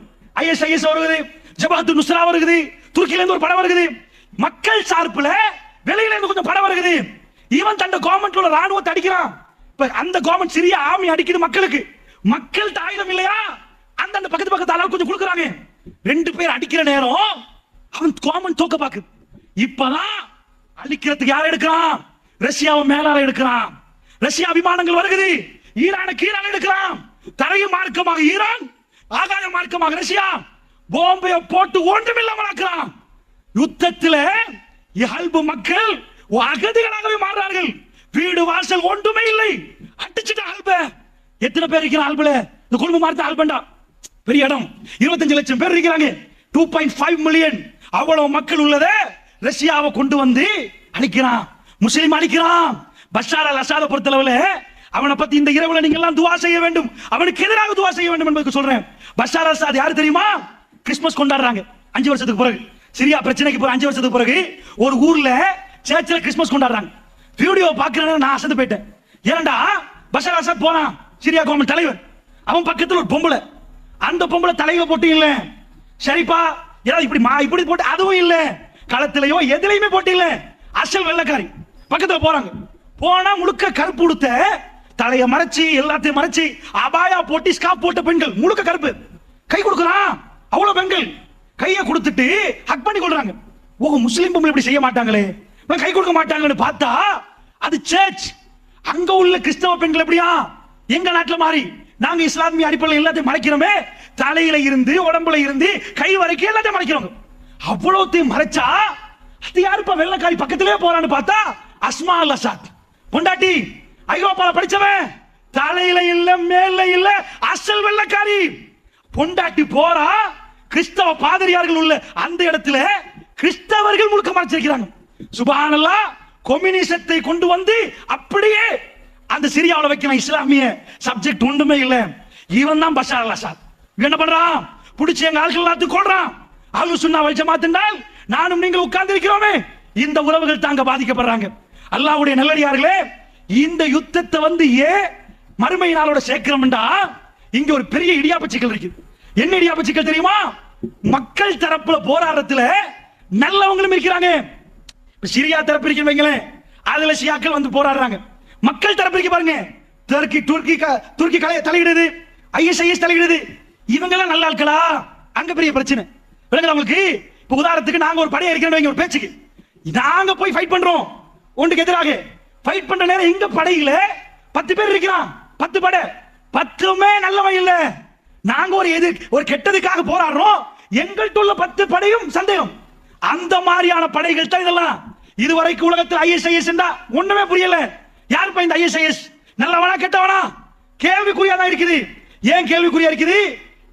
ISIS வருது, ஜபாத்து நுஸ்ரா வருது, துருக்கியில இருந்து ஒரு படம் வருது, மக்கள் சார்பில் வெளியில இருந்து கொஞ்சம் படம் வருது. இவன் தன் கவர்மெண்ட்ல உள்ள ராணுவத்தை அடிக்கிறான். இப்ப அந்த கவர்மெண்ட் சிரியா ஆர்மி அடிக்குது மக்களுக்கு, மக்கள் ஆயுதம் இல்லையா, அந்த பக்கத்து ஆளால் கொஞ்சம் கொடுக்குறாங்க. 2 பேர் அடிக்கிற நேரம் அவன் கவர்மெண்ட் தோக்க பாக்குது. இப்பதான் அழிக்கிறதுக்கு யார் எடுக்கிறான், ரஷ்யாவை மேலால எடுக்கிறான். ரஷ்யா விமானங்கள் வருகிறது, ஈரானை கீழால எடுக்கிறான். தரைய மார்க்கமாக ஈரான், ஆகாய மார்க்கமாக ரஷ்யா பாம்பை போட்டு ஒன்றுமில்லாமல் ஆக்குறான். யுத்தத்தில் இயல்பு மக்கள் அகதிகளாகவே மாறுறார்கள். வீடு வாசல் ஒன்றுமே இல்லை, அடிச்சுட்டு அல்ப. எத்தனை பேர் இருக்கிற அல்பல, இந்த குடும்பம் மாதிரி அல்பண்டா பெரிய இடம், 25 லட்சம் பேர் இருக்கிறாங்க, 2.5 மில்லியன். அவ்வளவு மக்கள் உள்ளத ரஷ்யாவை கொண்டு வந்து அழிக்கிறான், முஸ்லிம் அழிக்கிறான். பஷார் அல் அசாத பொறுத்தளவுல அவனை பத்தி இந்த இரவுல நீங்க எல்லாம் துவா செய்ய வேண்டும், அவனுக்கு எதிராக துவா செய்ய வேண்டும் என்பதற்கு சொல்றேன். பஷார் அல் அசாத் யாரு தெரியுமா, கிறிஸ்துமஸ் கொண்டாடுறாங்க 5 வருஷத்துக்கு பிறகு, சிரியா பிரச்சனைக்கு பிறகு 5 வருஷத்துக்கு பிறகு ஒரு ஊர்ல சர்ச்சில் கிறிஸ்துமஸ் கொண்டாடுறாங்க. வீடியோ பாக்குறேன், நான் அசந்து போயிட்டேன். ஏன்டா பஷார் அல் அசாத் போனான், சிரியா கவர்மெண்ட் தலைவர், அவன் பக்கத்தில் ஒரு பொம்பளை, அந்த பொம்பளை தலையில போட்டு இல்ல, சரிப்பா ஏதாவது இப்படி போட்டு அதுவும் இல்ல, களத்திலேயோ எதுலையுமே போட்டு இல்ல, அசல் வெள்ளக்காரி. பக்கத்துல போறாங்க, போனா முழுக்க கருப்பு உடுத்த, தலைய மறைச்சி எல்லாத்தையும் மறைச்சி அபாயா போட்டு ஸ்காப் போட்ட பெண்கள், முழுக்க கருப்பு, கை கொடுக்குறான். அவ்வளவு பெண்கள் கையை கொடுத்துட்டு ஹக் பண்ணி கொள்றாங்க. ஓ, முஸ்லிம் பொம்பளை இப்படி செய்ய மாட்டாங்களே, கை கொடுக்க மாட்டாங்கன்னு பார்த்தா அது சர்ச். அங்க உள்ள கிறிஸ்தவ பெண்கள் எப்படியா, எங்க நாட்டுல மாறி நாங்க இஸ்லாமிய அடிப்படையில் எல்லாத்தையும் மறைக்கிறோமே, தலையில இருந்து உடம்புல இருந்து கை வரைக்கும் எல்லாத்தையும் மறைக்கிறோம். அவ்வளோத்தையும் மறைச்சா அது யாருப்பா வெள்ளக்காரி பக்கத்திலே போறான்னு பார்த்தா அஸ்மா அல் அசாத் பொண்டாட்டி, ஐரோப்பால படிச்சவன், தலையில இல்ல மேல இல்ல, அசல் வெள்ளக்காரி பொண்டாட்டி போறா. கிறிஸ்தவ பாதிரியார்கள் உள்ள அந்த இடத்துல கிறிஸ்தவர்கள் முழுக்க மறைச்சிருக்கிறாங்க. சுப்ஹானல்லாஹ். கம்யூனிசத்தை கொண்டு வந்து அப்படியே அந்த சிரியாவில் வைக்கணும், இஸ்லாமிய சப்ஜெக்ட் ஒன்றுமே இல்ல. இவன் தான் பஷார் அல் அசாத். என்ன பண்றான், பிடிச்சி எங்க ஆட்கள் எல்லாத்தையும் கொள்றான். அஹ்லு சுன்னா வல் ஜமாத் என்றால் நானும் நீங்கள் உட்கார்ந்து இருக்கிறோமே, இந்த உறவுகள் தாங்க பாதிக்கப்படுறாங்க. அல்லாஹ்வுடைய நல்லடியார்களே, இந்த யுத்தத்தை வந்து மறுமை நாளோட சேர்க்கிறோம்டா, இங்க ஒரு பெரிய இடியாப்ப சிக்கல் இருக்கு. என்ன இடியாப்ப சிக்கல் தெரியுமா, மக்கள் தரப்புல போராட்டத்துல நல்லவங்களும் இருக்கிறாங்க. சிரியா தரப்பு இருக்கிறவங்களே, அதுல ஷியாக்கள் வந்து போராடுறாங்க. மக்கள் தரப்பிற்கு பாருங்க, துருக்கி தலையிடுது, ISIS தலையிடுது. இவங்க எல்லாம் நல்ல ஆட்களா? அங்க பெரிய பிரச்சனை விளங்குது உங்களுக்கு. இப்ப உதாரணத்துக்கு நாங்க ஒரு படையை இருக்கிறோம், ஒரு பேச்சுக்கு நாங்க போய் ஃபைட் பண்றோம், ஒன்றுக்கு எதிராக ஃபைட் பண்ற நேரம் எங்க படையில 10 பேர் இருக்கிறான், 10 படை, 10மே நல்லவன் இல்ல. நாங்க ஒரு கெட்டதுக்காக போராடுறோம், எங்கள்கிட்ட உள்ள 10 படையும் சந்தேகம். அந்த மாதிரியான படைகள் தான் இதெல்லாம். இதுவரைக்கும் உலகத்தில் ISIS ஒண்ணுமே புரியல. யாருப்பா இந்த ISIS? நல்லவனா கெட்டவனா? கேள்விக்குறியா தான் இருக்குது. ஏன் கேள்விக்குறியா இருக்குது?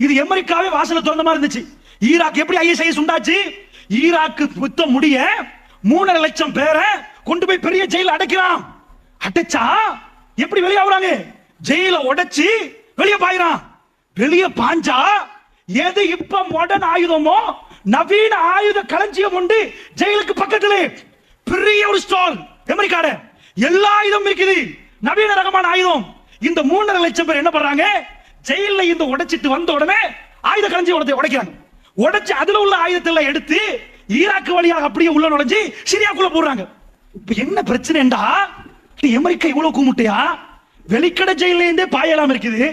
இது அமெரிக்காவே வாசல திறந்த மாதிரி இருந்துச்சு. ஈராக் எப்படி ISIS உண்டாச்சு? ஈராக்கு யுத்தம் முடிய 3.5 லட்சம் பேரை கொண்டு போய் பெரிய ஜெயில அடைக்கிறான். அடைச்சா எப்படி வெளியாகுறாங்க? ஜெயில உடைச்சு வெளியே பாயிறான். வெளியே பாஞ்சா எது இப்ப மாடர்ன் ஆயுதமோ, நவீன ஆயுத களஞ்சியம் உண்டு ஜெயிலுக்கு பக்கத்துல. பெரிய ஒரு ஸ்டால் அமெரிக்காட, எல்லா ஆயுதம் இருக்குது, நவீன ரகமான ஆயுதம். இந்த 3.5 லட்சம் பேர் என்ன பண்றாங்க? ஜெயில இந்த உடைச்சிட்டு வந்த உடனே ஆயுத களஞ்சியம் உடைக்கிறாங்க. உடைச்சு அதுல உள்ள ஆயுதத்தை எடுத்து ஈராக் வழியாக அப்படியே உள்ள நுழைஞ்சு சிரியாக்குள்ள போடுறாங்க. இப்ப என்ன பிரச்சனைடா? அமெரிக்கா இவ்வளவு கூமுட்டையா? வெளிக்கடை ஜெயில இருந்தே பாயலாம் இருக்குது,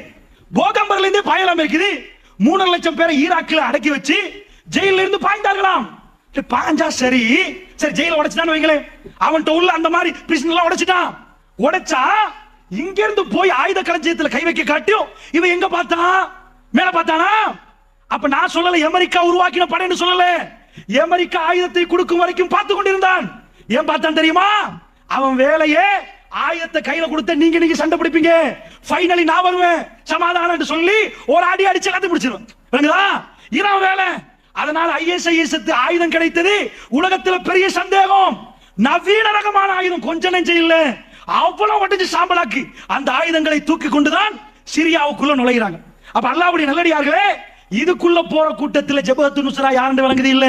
போகம்பர்ல இருந்தே பாயலாம் இருக்குது. 3.5 லட்சம் பேரை ஈராக்ல அடக்கி வச்சு ஜெயில இருந்து பாய்ந்தார்களாம். பாஞ்சா சரி சரி, ஜெயில உடைச்சுட்டான்னு வைங்களேன், அவன்கிட்ட உள்ள அந்த மாதிரி பிரிசன் எல்லாம் உடைச்சிட்டான். உடைச்சா இங்க இருந்து போய் ஆயுத களஞ்சியத்துல கை வைக்க காட்டியும் இவன் எங்க பார்த்தான்? மேல பார்த்தானா? அப்ப நான் சொல்லல அமெரிக்கா உருவாக்கின படைன்னு சொல்லல. அமெரிக்கா ஆயுதத்தை கொடுக்கும் வரைக்கும் பார்த்து கொண்டிருந்தான். ஏன் பார்த்தான் தெரியுமா? அவன் வேலையே ஆயுதத்தை கையில கொடுத்த நீங்க சண்டை பிடிப்பீங்க, ஃபைனலி நான் வருவேன் சமாதானம் சொல்லி ஒரு அடி அடிச்சு எல்லாத்தையும் பிடிச்சிருவேன். இதான் வேலை. அதனால ISIS ஆயுதம் கிடைத்தது உலகத்துல பெரிய சந்தேகம். நவீன ரகமான ஆயுதம் கொஞ்சம் நெஞ்சம் இல்ல, அவ்வளவு உடைச்சு சாம்பலாக்கி அந்த ஆயுதங்களை தூக்கி கொண்டுதான் சிரியாவுக்குள்ள நுழைகிறாங்க. அப்ப அல்லாஹ்வுடைய நல்லடியார்களே, இதுக்குள்ள போற கூட்டத்தில் ஜபஹத்து நுஸ்ரா யாருன்னு வழங்குது இல்ல,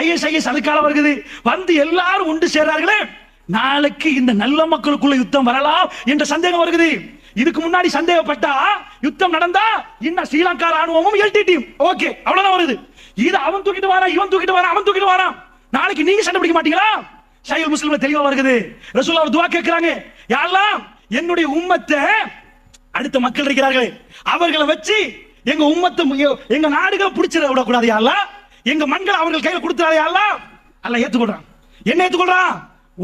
ISIS அதுக்கால வருகிறது. வந்து எல்லாரும் ஒன்று சேர்றார்களே, நாளைக்கு இந்த நல்ல மக்களுக்குள்ள யுத்தம் வரலாம் என்ற சந்தேகம் வருகிறது. இதுக்கு முன்னாடி சந்தேகப்பட்டா யுத்தம் நடந்தா இன்னும் ஸ்ரீலங்கா ராணுவமும் LTT ஓகே அவ்வளவுதான் வருது. இது அவன் தூக்கிட்டு வாரான், இவன் தூக்கிட்டு வாரான், அவன் தூக்கிட்டு வாரான். நாளைக்கு நீங்க சண்டை பிடிக்க மாட்டீங்களா? ஷைல் முஸ்லிம்ல தெளிவா வருகிறது. ரசூலுல்லாஹ் ஒரு துஆ கேக்குறாங்க, யா அல்லாஹ் என்னுடைய உம்மத்தை, அடுத்த மக்கள் இருக்கிறார்கள், அவர்களை வச்சு எங்க உம்மத்தை எங்க நாடுகளை பிடிச்சிட விடக்கூடாது யா அல்லாஹ், எங்க மண்களை அவர்கள் கையில கொடுத்துறாரு யா அல்லாஹ். அல்லாஹ் ஏத்துக்கொள்றான். என்ன ஏத்துக்கொள்றான்?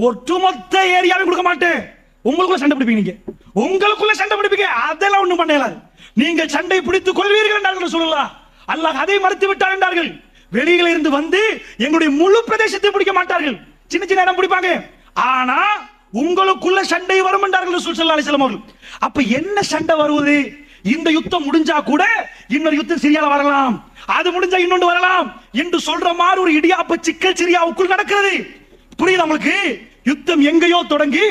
ஒட்டுமொத்த ஏரியாவையும் கொடுக்க மாட்டேன், உங்களுக்குள்ள சண்டை பிடிப்பீங்க, நீங்க உங்களுக்குள்ள சண்டை பிடிப்பீங்க, அதெல்லாம் ஒண்ணும் பண்ணல, நீங்கள் சண்டை பிடித்துக் கொள்வீர்கள் என்றார்கள் சொல்லலாம். அல்லாஹ் அதை மறுத்து விட்டார் என்றார்கள். வெளியில இருந்து வந்து எங்களுடைய முழு பிரதேசத்தை பிடிக்க மாட்டார்கள், சின்ன சின்ன இடம் பிடிப்பாங்க, ஆனா உங்களுக்குள்ள சண்டை வரும் என்றார்கள் ரசூல் ஸல்லல்லாஹு அலைஹி வஸல்லம் அவர்கள். அப்ப என்ன சண்டை வருவது? இந்த யுத்தம் முடிஞ்சா கூட இன்னொரு யுத்தம் சிரியால வரலாம், அது முடிஞ்சா இன்னொன்று வரலாம் என்று சொல்ற மாதிரி ஒரு இடியாப்ப சிக்கல் சிரியாவுக்குள் நடக்கிறது. புரியுது உங்களுக்கு? யுத்தம் எங்கேயோ தொடங்கி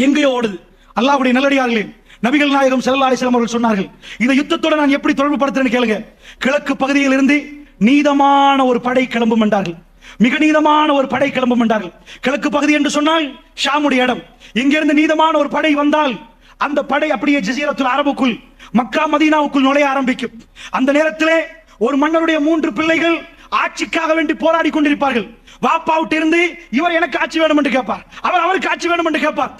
எங்கேயோ ஓடுது. அல்லாஹ்வுடைய நல்லடியார்களே, நபிகள் நாயகம் ஸல்லல்லாஹு அலைஹி வஸல்லம் அவர்கள் சொன்னார்கள், இந்த யுத்தத்தோட நான் எப்படி தொடர்பு படுத்துறேன்னு கேளுங்க. கிழக்கு பகுதியில் இருந்து நீதமான ஒரு படை கிளம்பும் என்றார்கள், மிக நீதமான ஒரு படை கிளம்பும் என்றார்கள். கிழக்கு பகுதி என்று சொன்னால் ஷாமுடைய இடம். இங்கிருந்து நீதமான ஒரு படை வந்தால் அந்த படை அப்படியே ஜஸீரத்துல் அரபுக்குள், மக்கா மதீனாவுக்குள் நுழைய ஆரம்பிக்கும். அந்த நேரத்திலே ஒரு மன்னருடைய 3 பிள்ளைகள் ஆட்சிக்காக வேண்டி போராடி கொண்டிருப்பார்கள். வாப்பாவுட்டு இருந்து இவர் எனக்கு ஆட்சி வேணும் என்று கேட்பார், அவர் அவருக்கு ஆட்சி வேணும் என்று கேட்பார்.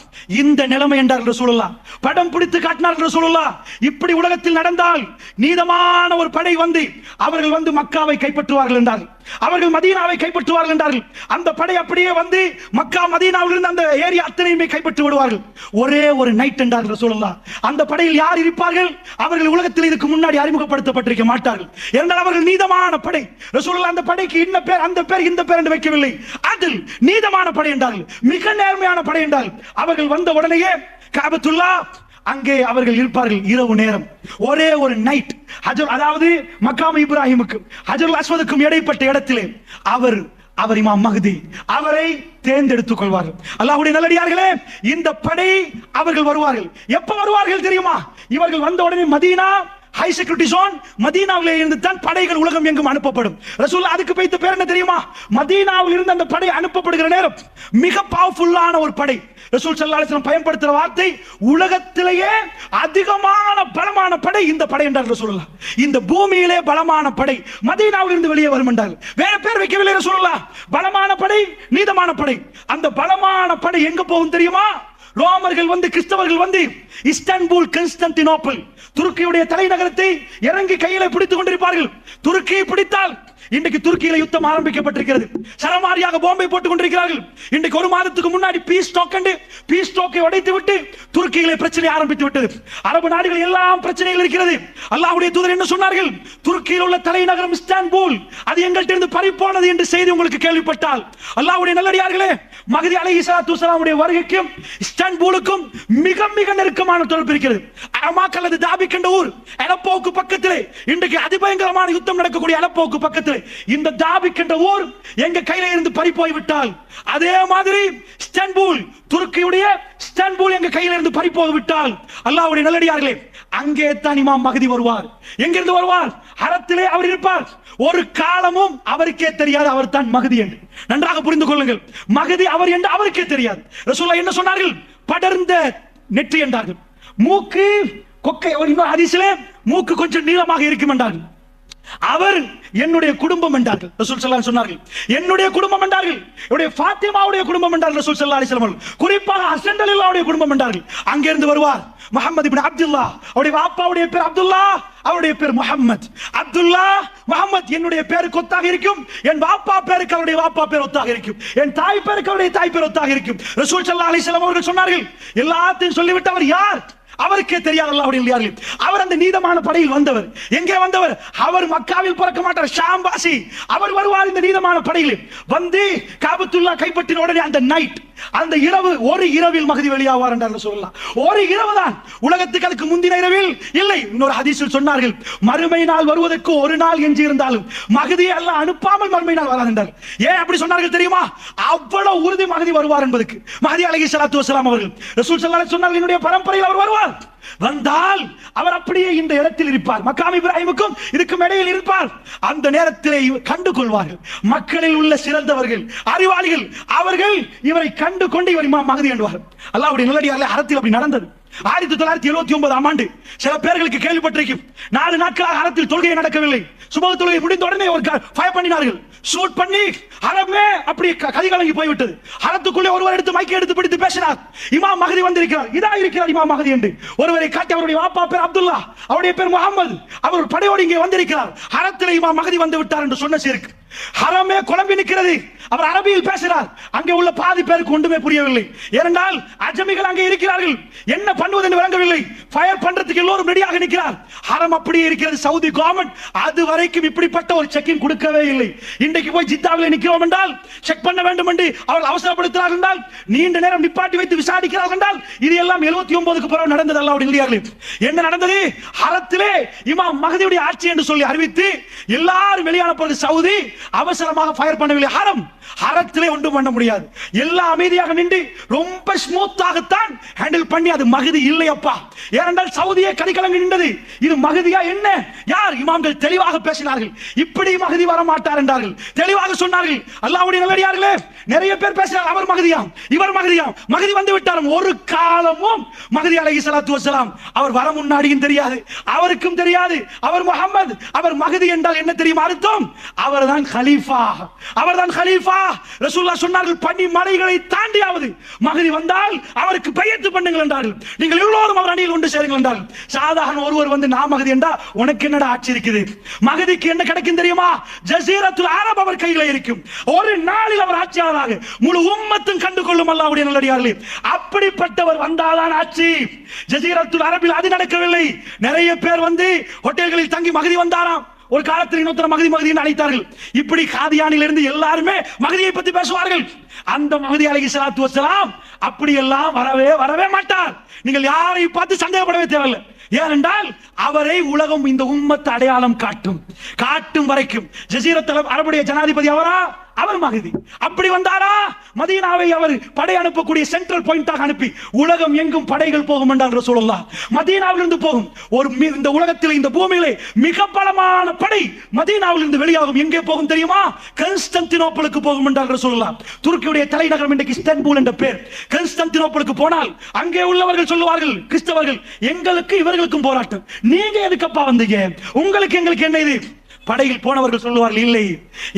இந்த நிலைமை என்றார்கள் ரசூலுல்லாஹ். படம் பிடித்து காட்டினார்கள் ரசூலுல்லாஹ். இப்படி உலகத்தில் நடந்தால் நீதமான ஒரு படை வந்து அவர்கள் வந்து மக்காவை கைப்பற்றுவார்கள் என்றார்கள், அவர்கள் மதீனாவை கைப்பற்றுவார்கள் என்றார்கள். அந்த படை அப்படியே வந்து மக்கா மதீனாவில் இருந்து அந்த ஏரியா அத்தனையுமே கைப்பற்றி விடுவார்கள். ஒரே ஒரு நைட் என்றார்கள் ரசூலுல்லாஹ். அந்த படையில் யார் இருப்பார்கள்? அவர்கள் உலகத்தில் இதுக்கு முன்னாடி அறிமுகப்படுத்தப்பட்டிருக்க மாட்டார்கள். ஏனென்றால் அவர்கள் நீதமான படை. ரசூலுல்லாஹ் அந்த படைக்கு இந்த பேர் அந்த பேர் இந்த பேர் என்று வைக்கவில்லை, அதில் நீதமான படை என்றார்கள், மிக நேர்மையான படை என்றார்கள். அவர்கள் வந்த உடனேயே காபத்துல்லா அங்கே அவர்கள் இருப்பார்கள். இரவு நேரம் ஒரே ஒரு நைட், அதாவது மக்காம் இப்ராஹிமுக்கும் ஹஜருல் அஸ்வதுக்கும் இடைப்பட்ட இடத்திலே அவர் இமாம் மஹ்தி அவரை தேர்ந்தெடுத்துக் கொள்வார்கள். அல்லாஹ்வுடைய நல்லடியார்களே, இந்த படை அவர்கள் வருவார்கள். எப்ப வருவார்கள் தெரியுமா? இவர்கள் வந்த உடனே மதீனா ஹை செக்யூரிட்டி ஜோன், மதீனாவிலே இருந்து தான் படைகள் உலகம் எங்கும் அனுப்பப்படும். ரசூலுல்லாஹ் அதுக்கு வைத்த பேர் என்ன தெரியுமா? மதீனாவில் இருந்து அந்த படை அனுப்பப்படுகிற நேரம் மிக பவர்ஃபுல்லான ஒரு படை, ரசூல் ஸல்லல்லாஹு அலைஹி வஸல்லம் பயன்படுத்துற வார்த்தை உலகத்திலேயே அதிகமான பலமான படை இந்த படை என்றார் ரசூலுல்லாஹ். இந்த பூமியிலே பலமான படை மதீனாவில் இருந்து வெளியே வரும் என்றார். வேற பேர் வைக்கவில்லை ரசூலுல்லாஹ். பலமான படை, நீதமான படை. அந்த பலமான படை எங்க போகும் தெரியுமா? ரோமர்கள் வந்து, கிறிஸ்தவர்கள் வந்து இஸ்தான்புல், கான்ஸ்டான்டினோப்பிள், துருக்கியுடைய தலைநகரத்தை இறங்கி கையில பிடித்துக் கொண்டிருப்பார்கள். துருக்கியை பிடித்தால் இன்றைக்கு துருக்கியில யுத்தம் ஆரம்பிக்கப்பட்டிருக்கிறது. சரமாரியாக பாம்பை போட்டுக் கொண்டிருக்கிறார்கள். இன்றைக்கு ஒரு மாதத்துக்கு முன்னாடி பீஸ் டாக்கை உடைத்து விட்டு துருக்கியிலே பிரச்சனை ஆரம்பித்து விட்டது. அரபு நாடுகள் எல்லாம் பிரச்சனைகள் இருக்கிறது. அல்லாஹ்வுடைய தூதர் என்ன சொன்னார்கள்? துருக்கியில் உள்ள தலைநகரம் இஸ்தான்புல் அது எங்கள்கிட்ட இருந்து பறிபோனது என்று செய்தி உங்களுக்கு கேள்விப்பட்டால், அல்லாஹ்வுடைய நல்லடியார்களே, மஹ்தி அலைஹிஸ்ஸலாத்து வஸலாமுடைய வருகைக்கும் இஸ்தான்புலுக்கும் மிக மிக நெருக்கமான தொடர்பு இருக்கிறது. அமாக் அல்லது தாபிக் என்ற ஊர் அலப்போவுக்கு பக்கத்திலே, இன்றைக்கு அதிபயங்கரமான யுத்தம் நடக்கக்கூடிய அலப்போவுக்கு பக்கத்திலே இந்த தாபிக் என்ற ஊர் எங்க கையில இருந்து பறி போய் விட்டால், அதே மாதிரி இஸ்தான்புல், துருக்கியுடைய இஸ்தான்புல் எங்க கையில இருந்து பறி போய் விட்டால், அல்லாஹ்வுடைய நல்லடியார்களே, அங்கே தான் இமாம் மஹ்தி வருவார். எங்கிருந்து வருவார்? ஹரத்திலே அவர் இருப்பார். ஒரு காலமும் அவருக்கே தெரியாது அவர் தான் மஹ்தி என்று. நன்றாக புரிந்து கொள்ளுங்கள். மஹ்தி அவர் என்று அவருக்கே தெரியாது. ரசூலுல்லாஹ் என்ன சொன்னார்கள்? படர்ந்த நெற்றி என்றார்கள். மூக்கு கொக்கை, இன்னொரு ஹதீஸிலே மூக்கு கொஞ்சம் நீளமாக இருக்கும் என்றார்கள். அவர் என்னுடைய குடும்பம் என்றார்கள். ரசூல் ஸல்லல்லாஹு அலைஹி வஸல்லம் சொன்னார்கள் என்னுடைய குடும்பம் என்றார்கள். என்னுடைய ஃபாத்திமாவுடைய குடும்பம் என்றார்கள் ரசூல் ஸல்லல்லாஹு அலைஹி வஸல்லம். குறிப்பாக ஹஸன் ரலியல்லாஹுடைய குடும்பம் என்றார்கள். அங்கே இருந்து வருவார் முஹம்மது இப்னு அப்துல்லாஹ். அவருடைய வாப்பாவுடைய பேர் அப்துல்லாஹ், அவருடைய பேர் முஹம்மத். அப்துல்லாஹ், முஹம்மத் என்னுடைய பேருக்கு ஒத்தாக இருக்கும். என் வாப்பா பேருக்கு அவருடைய வாப்பா பேர் ஒத்தாக இருக்கும். என் தாய் பேருக்கு அவருடைய தாய் பேர் ஒத்தாக இருக்கும். ரசூல் ஸல்லல்லாஹு அலைஹி வஸல்லம் அவர்கள் சொன்னார்கள், எல்லாத்தையும் சொல்லிவிட்டு அவர் யார் அவருக்கே தெரியாது. அல்லாஹ்வுடைய நல்லடியார்களே, அவர் அந்த நீதமான படையில் வந்தவர். எங்கே வந்தவர்? அவர் மக்காவில் பிறக்க மாட்டார், ஷாம் வாசி. அவர் வருவார் இந்த நீதமான படையில் வந்து காபத்துல்லா கைப்பற்றின உடனே அந்த நைட், அந்த இரவு, ஒரு இரவில் மஹ்தி வெளியாவார் என்றார் சொல்லலாம். ஒரு இரவு தான், உலகத்துக்கு அதுக்கு முந்தின இரவில் இல்லை. இன்னொரு ஹதீஸில் சொன்னார்கள், மறுமை நாள் வருவதற்கு ஒரு நாள் எஞ்சி இருந்தாலும் மஹ்தியை அல்லாஹ் அனுப்பாமல் மறுமை நாள் வராது என்றார். ஏன் அப்படி சொன்னார்கள் தெரியுமா? அவ்வளவு உறுதி மஹ்தி வருவார் என்பதற்கு. மஹ்தி அலைஹிஸ்ஸலாத்து வஸலாம் அவர்கள் ரசூல் ஸல்லல்லாஹு அலைஹி வஸல்லம் என்னுடைய பரம்பரையில் அவர் வருவார். வந்தால் அவர் அப்படியே இந்த இடத்தில் இருப்பார், மக்காம் இப்ராஹிமுக்கும் இதுக்கும் இடையில் இருப்பார். அந்த நேரத்திலே கண்டு கொள்வார்கள் மக்களில் உள்ள சிறந்தவர்கள், அறிவாளிகள். அவர்கள் இவரை கண்டு கொண்டு இவர் இமாம் மஹ்தி என்பார்கள். அல்லாஹ்வுடைய நல்லடியார்களே, அரத்தில் அப்படி நடந்தது. 1979 ஆண்டு சில பேர்களுக்கு கேள்விப்பட்டிருக்கும், 4 நாட்களாக அரத்தில் தொழுகை நடக்கவில்லை. சுபஹ் தொழுகை முடிந்த உடனே ஒரு ஃபயர் பண்ணினார்கள், ஷூட் பண்ணி அரபே அப்படி கதிகலங்கி போய்விட்டது. அரத்துக்குள்ளே ஒருவர் எடுத்து மைக்கை எடுத்து பிடித்து பேசினார், இமாம் மஹ்தி வந்திருக்கிறார், இதா இருக்கிறார் இமாம் மஹ்தி என்று. ஒருவரை காட்டி அவருடைய வாப்பா பேர் அப்துல்லாஹ், அவருடைய பேர் முஹம்மது, அவர் படையோடு இங்கே வந்திருக்கிறார், ஹரத்திலே இமாம் மஹ்தி வந்து விட்டார் என்று சொன்ன சேர்க்கு ஹரமே குழம்பி நிற்கிறது. அவர் அரபியில் பேசுகிறார். அங்கே உள்ள பாதி பேருக்கு ஒன்றுமே புரியவில்லை. ஏனென்றால் அஜமிகள் அங்கே இருக்கிறார்கள், என்ன பண்ணுவது என்று விளங்கவில்லை. ஃபயர் பண்றதுக்கு எல்லோரும் ரெடியாக நிற்கிறார். ஹரம் அப்படியே இருக்கிறது. சவுதி கவர்மெண்ட் அது வரைக்கும் இப்படிப்பட்ட ஒரு செக்கிங் கொடுக்கவே இல்லை. இன்றைக்கு போய் ஜித்தாவில் நிற்கிறோம் என்றால் செக் பண்ண வேண்டும் என்று அவர்கள் அவசரப்படுத்துகிறார்கள் என்றால், நீண்ட நேரம் நிப்பாட்டி வைத்து விசாரிக்கிறார்கள் என்றால், இது எல்லாம் 79க்கு பிறகு நடந்தது. அல்லாஹ்வுடைய நல்லடியார்களே, என்ன நடந்தது? ஹரத்திலே இமாம் மஹ்தியுடைய ஆட்சி என்று சொல்லி அறிவித்து எல்லாரும் வெளியான பிறகு சவுதி அவசரமாக ஃபயர் பண்ணவில்லை. ஹரத்திலே ஒன்றும் பண்ண முடியாது. எல்லாம் அமைதியாக நின்று ரொம்ப ஸ்மூத்தாகத்தான் ஹேண்டில் பண்ணி, அது மஹ்தி இல்லை அப்பா. ஏனென்றால் சவுதியே கடிகலங்கி நின்றது. இது மஹ்தியா என்ன? யார்? இமாம்கள் தெளிவாக பேசினார்கள். இப்படி மஹ்தி வர மாட்டார் என்றார்கள், தெளிவாக சொன்னார்கள். அல்லாஹ்வுடைய நல்லடியார்களே, நிறைய பேர் பேசினார், அவர் மஹ்தியாம், இவர் மஹ்தியாம், மஹ்தி வந்து விட்டார். ஒரு காலமும் மஹ்தி அலைஹிஸ்ஸலாத்து வஸலாம் அவர் வர முன்னாடியும் தெரியாது, அவருக்கும் தெரியாது. அவர் முஹம்மது, அவர் மஹ்தி என்றால் என்ன தெரியுமா அர்த்தம்? அவர்தான் கலீஃபா, அவர்தான் கலீஃபா. ரசூலுல்லாஹ் சொன்னார்கள், பனி மலைகளை தாண்டியாவது மஹ்தி வந்தால் அவருக்கு பையத்து பண்ணுங்கள் என்றார்கள். நீங்கள் எல்லோரும் அவர் அணியில் ஒன்று சேருங்கள் என்றார்கள். சாதாரண ஒருவர் வந்து நான் மஹ்தி என்றா உனக்கு என்னடா ஆட்சி இருக்குது? மஹ்திக்கு என்ன கிடைக்கும் தெரியுமா? ஜஸீரத்துல் அரப் அவர் கையில இருக்கும். ஒரு நாளில் அவர் ஆட்சியாளராக முழு உம்மத்தும் கண்டு கொள்ளும். அல்லாஹ்வுடைய நல்லடியார்களே, அப்படிப்பட்டவர் வந்தால்தான் ஆட்சி. ஜஸீரத்துல் அரபில் அது நடக்கவில்லை. நிறைய பேர் வந்து ஹோட்டல்களில் தங்கி மஹ்தி வந்தாராம். ஒரு காலத்தில் இன்னொருத்தர் மஹ்தி மஹ்தி என்று அழைத்தார்கள். இப்படி காதியானில் இருந்து எல்லாருமே மஹ்தியை பற்றி பேசுவார்கள். அந்த மஹ்தி அலைஹிஸ்ஸலாத்து வஸலாம் அப்படி எல்லாம் வரவே மாட்டார். நீங்கள் யாரை பார்த்து சந்தேகப்படவே தேவையில்லை. ஏனென்றால் அவரை உலகம், இந்த உம்மத்து அடையாளம் காட்டும் வரைக்கும். ஜஸீரத்துல் அரபுடைய ஜனாதிபதி அவரா? அவர் மஹதி. அப்படி வந்தாரா, மதீனாவை அவர் படை அனுப்பக்கூடிய சென்ட்ரல் பாயிண்டாக அனுப்பி உலகம் எங்கும் படைகள் போகும் என்றால் ரசூலுல்லாஹ். மதீனாவிலிருந்து போகும். இந்த உலகத்தில் இந்த பூமியிலே மிக பலமான படை மதீனாவிலிருந்து வெளியாகும். எங்கே போகும் தெரியுமா? கான்ஸ்டான்டினோப்பிளுக்கு போகும் என்றால் ரசூலுல்லாஹ். துருக்கியுடைய தலைநகரம் இன்றைக்கு இஸ்தான்புல் என்ற பெயர். கான்ஸ்டான்டினோப்பிளுக்கு போனால் அங்கே உள்ளவர்கள் சொல்லுவார்கள், கிறிஸ்தவர்கள், எங்களுக்கு இவர்களுக்கும் போராட்டம், நீங்க எதுக்கப்பா வந்தீங்க, உங்களுக்கு எங்களுக்கு என்ன இது? படையில் போனவர்கள் சொல்லுவார்கள், இல்லை,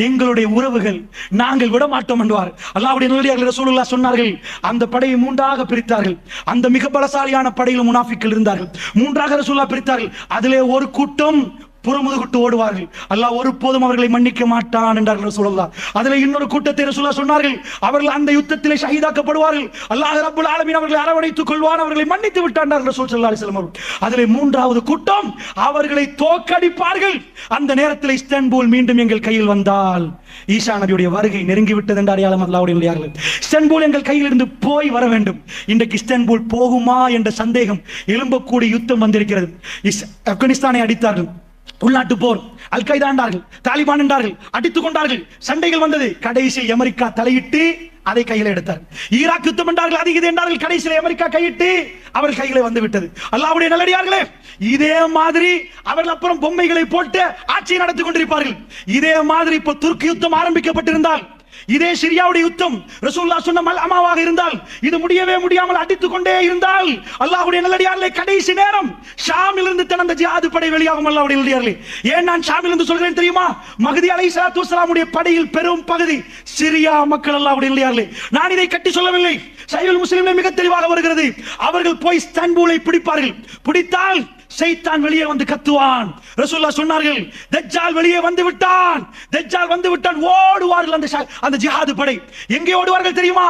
எங்களுடைய உறவுகள், நாங்கள் விட மாட்டோம் என்றார். அல்லாஹ்வுடைய நல்லடியார்கள் ரசூலுல்லாஹ் சொன்னார்கள். அந்த படையை மூன்றாக பிரித்தார்கள். அந்த மிக பலசாலியான படையில் முனாஃபிக்கள் இருந்தார்கள். மூன்றாக ரசூலுல்லாஹ் பிரித்தார்கள். அதிலே ஒரு கூட்டம் புறமுதுகுட்டு ஓடுவார்கள். அல்லாஹ் ஒருபோதும் அவர்களை மன்னிக்க மாட்டான் என்றார்கள் ரசூலுல்லாஹ். அதிலே இன்னொரு கூட்டத்தை ரசூலுல்லாஹ் சொன்னார்கள், அவர்கள் அந்த யுத்தத்திலே ஷஹீதாக்கப்படுவார்கள். அல்லாஹ் ரப்பல் ஆலமீன் அவர்களை அரவணைத்துக் கொள்வான், அவர்களை மன்னித்து விட்டான் ரசூல் ஸல்லல்லாஹு அலைஹி வஸல்லம். அதிலே மூன்றாவது கூட்டம் அவர்களை தோற்கடிப்பார்கள். அந்த நேரத்தில் இஸ்தான்புல் மீண்டும் எங்கள் கையில் வந்தால் ஈசா நபியுடைய வருகை நெருங்கிவிட்டது என்ற அடையாளம் அல்லாஹ்வுடைய நல்லடியார்களே. இஸ்தான்புல் எங்கள் கையில் இருந்து போய் வர வேண்டும். இன்றைக்கு இஸ்தான்புல் போகுமா என்ற சந்தேகம் எழும்பக்கூடிய யுத்தம் வந்திருக்கிறது. ஆப்கானிஸ்தானை அடித்தார்கள், உள்நாட்டு போர், அல் கைதா என்றார்கள், தாலிபான் என்றார்கள், அடித்துக் கொண்டார்கள், சண்டைகள் வந்தது. கடைசியில் அமெரிக்கா தலையிட்டு அதை கையில் எடுத்தார். ஈராக் யுத்தம் என்றார்கள், அது இது என்றார்கள், கடைசியில் அமெரிக்கா கையிட்டு அவர் கையிலே வந்து விட்டது. அல்லாஹ்வுடைய நல்லடியார்களே, இதே மாதிரி அவர்கள் அப்புறம் பொம்மைகளை போட்டு ஆட்சியை நடத்தி கொண்டிருப்பார்கள். இதே மாதிரி இப்போ துர்க்கி யுத்தம் ஆரம்பிக்கப்பட்டிருந்தால், இதே சிரியாவுடைய யுத்தம் ரசூலுல்லாஹ் சொன்ன மல்அமாவாக இருந்தால், இது முடியவே முடியாமல் அடித்துக் கொண்டே இருந்தால், அல்லாஹ்வுடைய நல்லடியார்களே, கடைசி நேரம் ஷாமில் இருந்து தனது ஜிஹாது படை வெளியாகும். அல்லாஹ்வுடைய நல்லடியார்களே, ஏன் நான் ஷாமில் இருந்து சொல்கிறேன் தெரியுமா? மஹ்தி அலைஹிஸ்ஸலாத்து வஸ்ஸலாமுடைய படையில் பெரும் பகுதி சிரியா மக்கள். அல்லாஹ்வுடைய நல்லடியார்களே, நான் இதை கட்டி சொல்லவில்லை, சஹீஹுல் முஸ்லிமிலே மிக தெளிவாக வருகிறது. அவர்கள் போய் இஸ்தான்புலை பிடிப்பார்கள். பிடித்தால் ஷைத்தான் வெளியே வந்து கத்துவான். ரசூலுல்லாஹ் சொன்னார்கள், தஜ்ஜால் வெளியே வந்து விட்டான், தஜ்ஜால் வந்து விட்டான். ஓடுவார்கள் அந்த ஜிஹாது படை. எங்கே ஓடுவார்கள் தெரியுமா?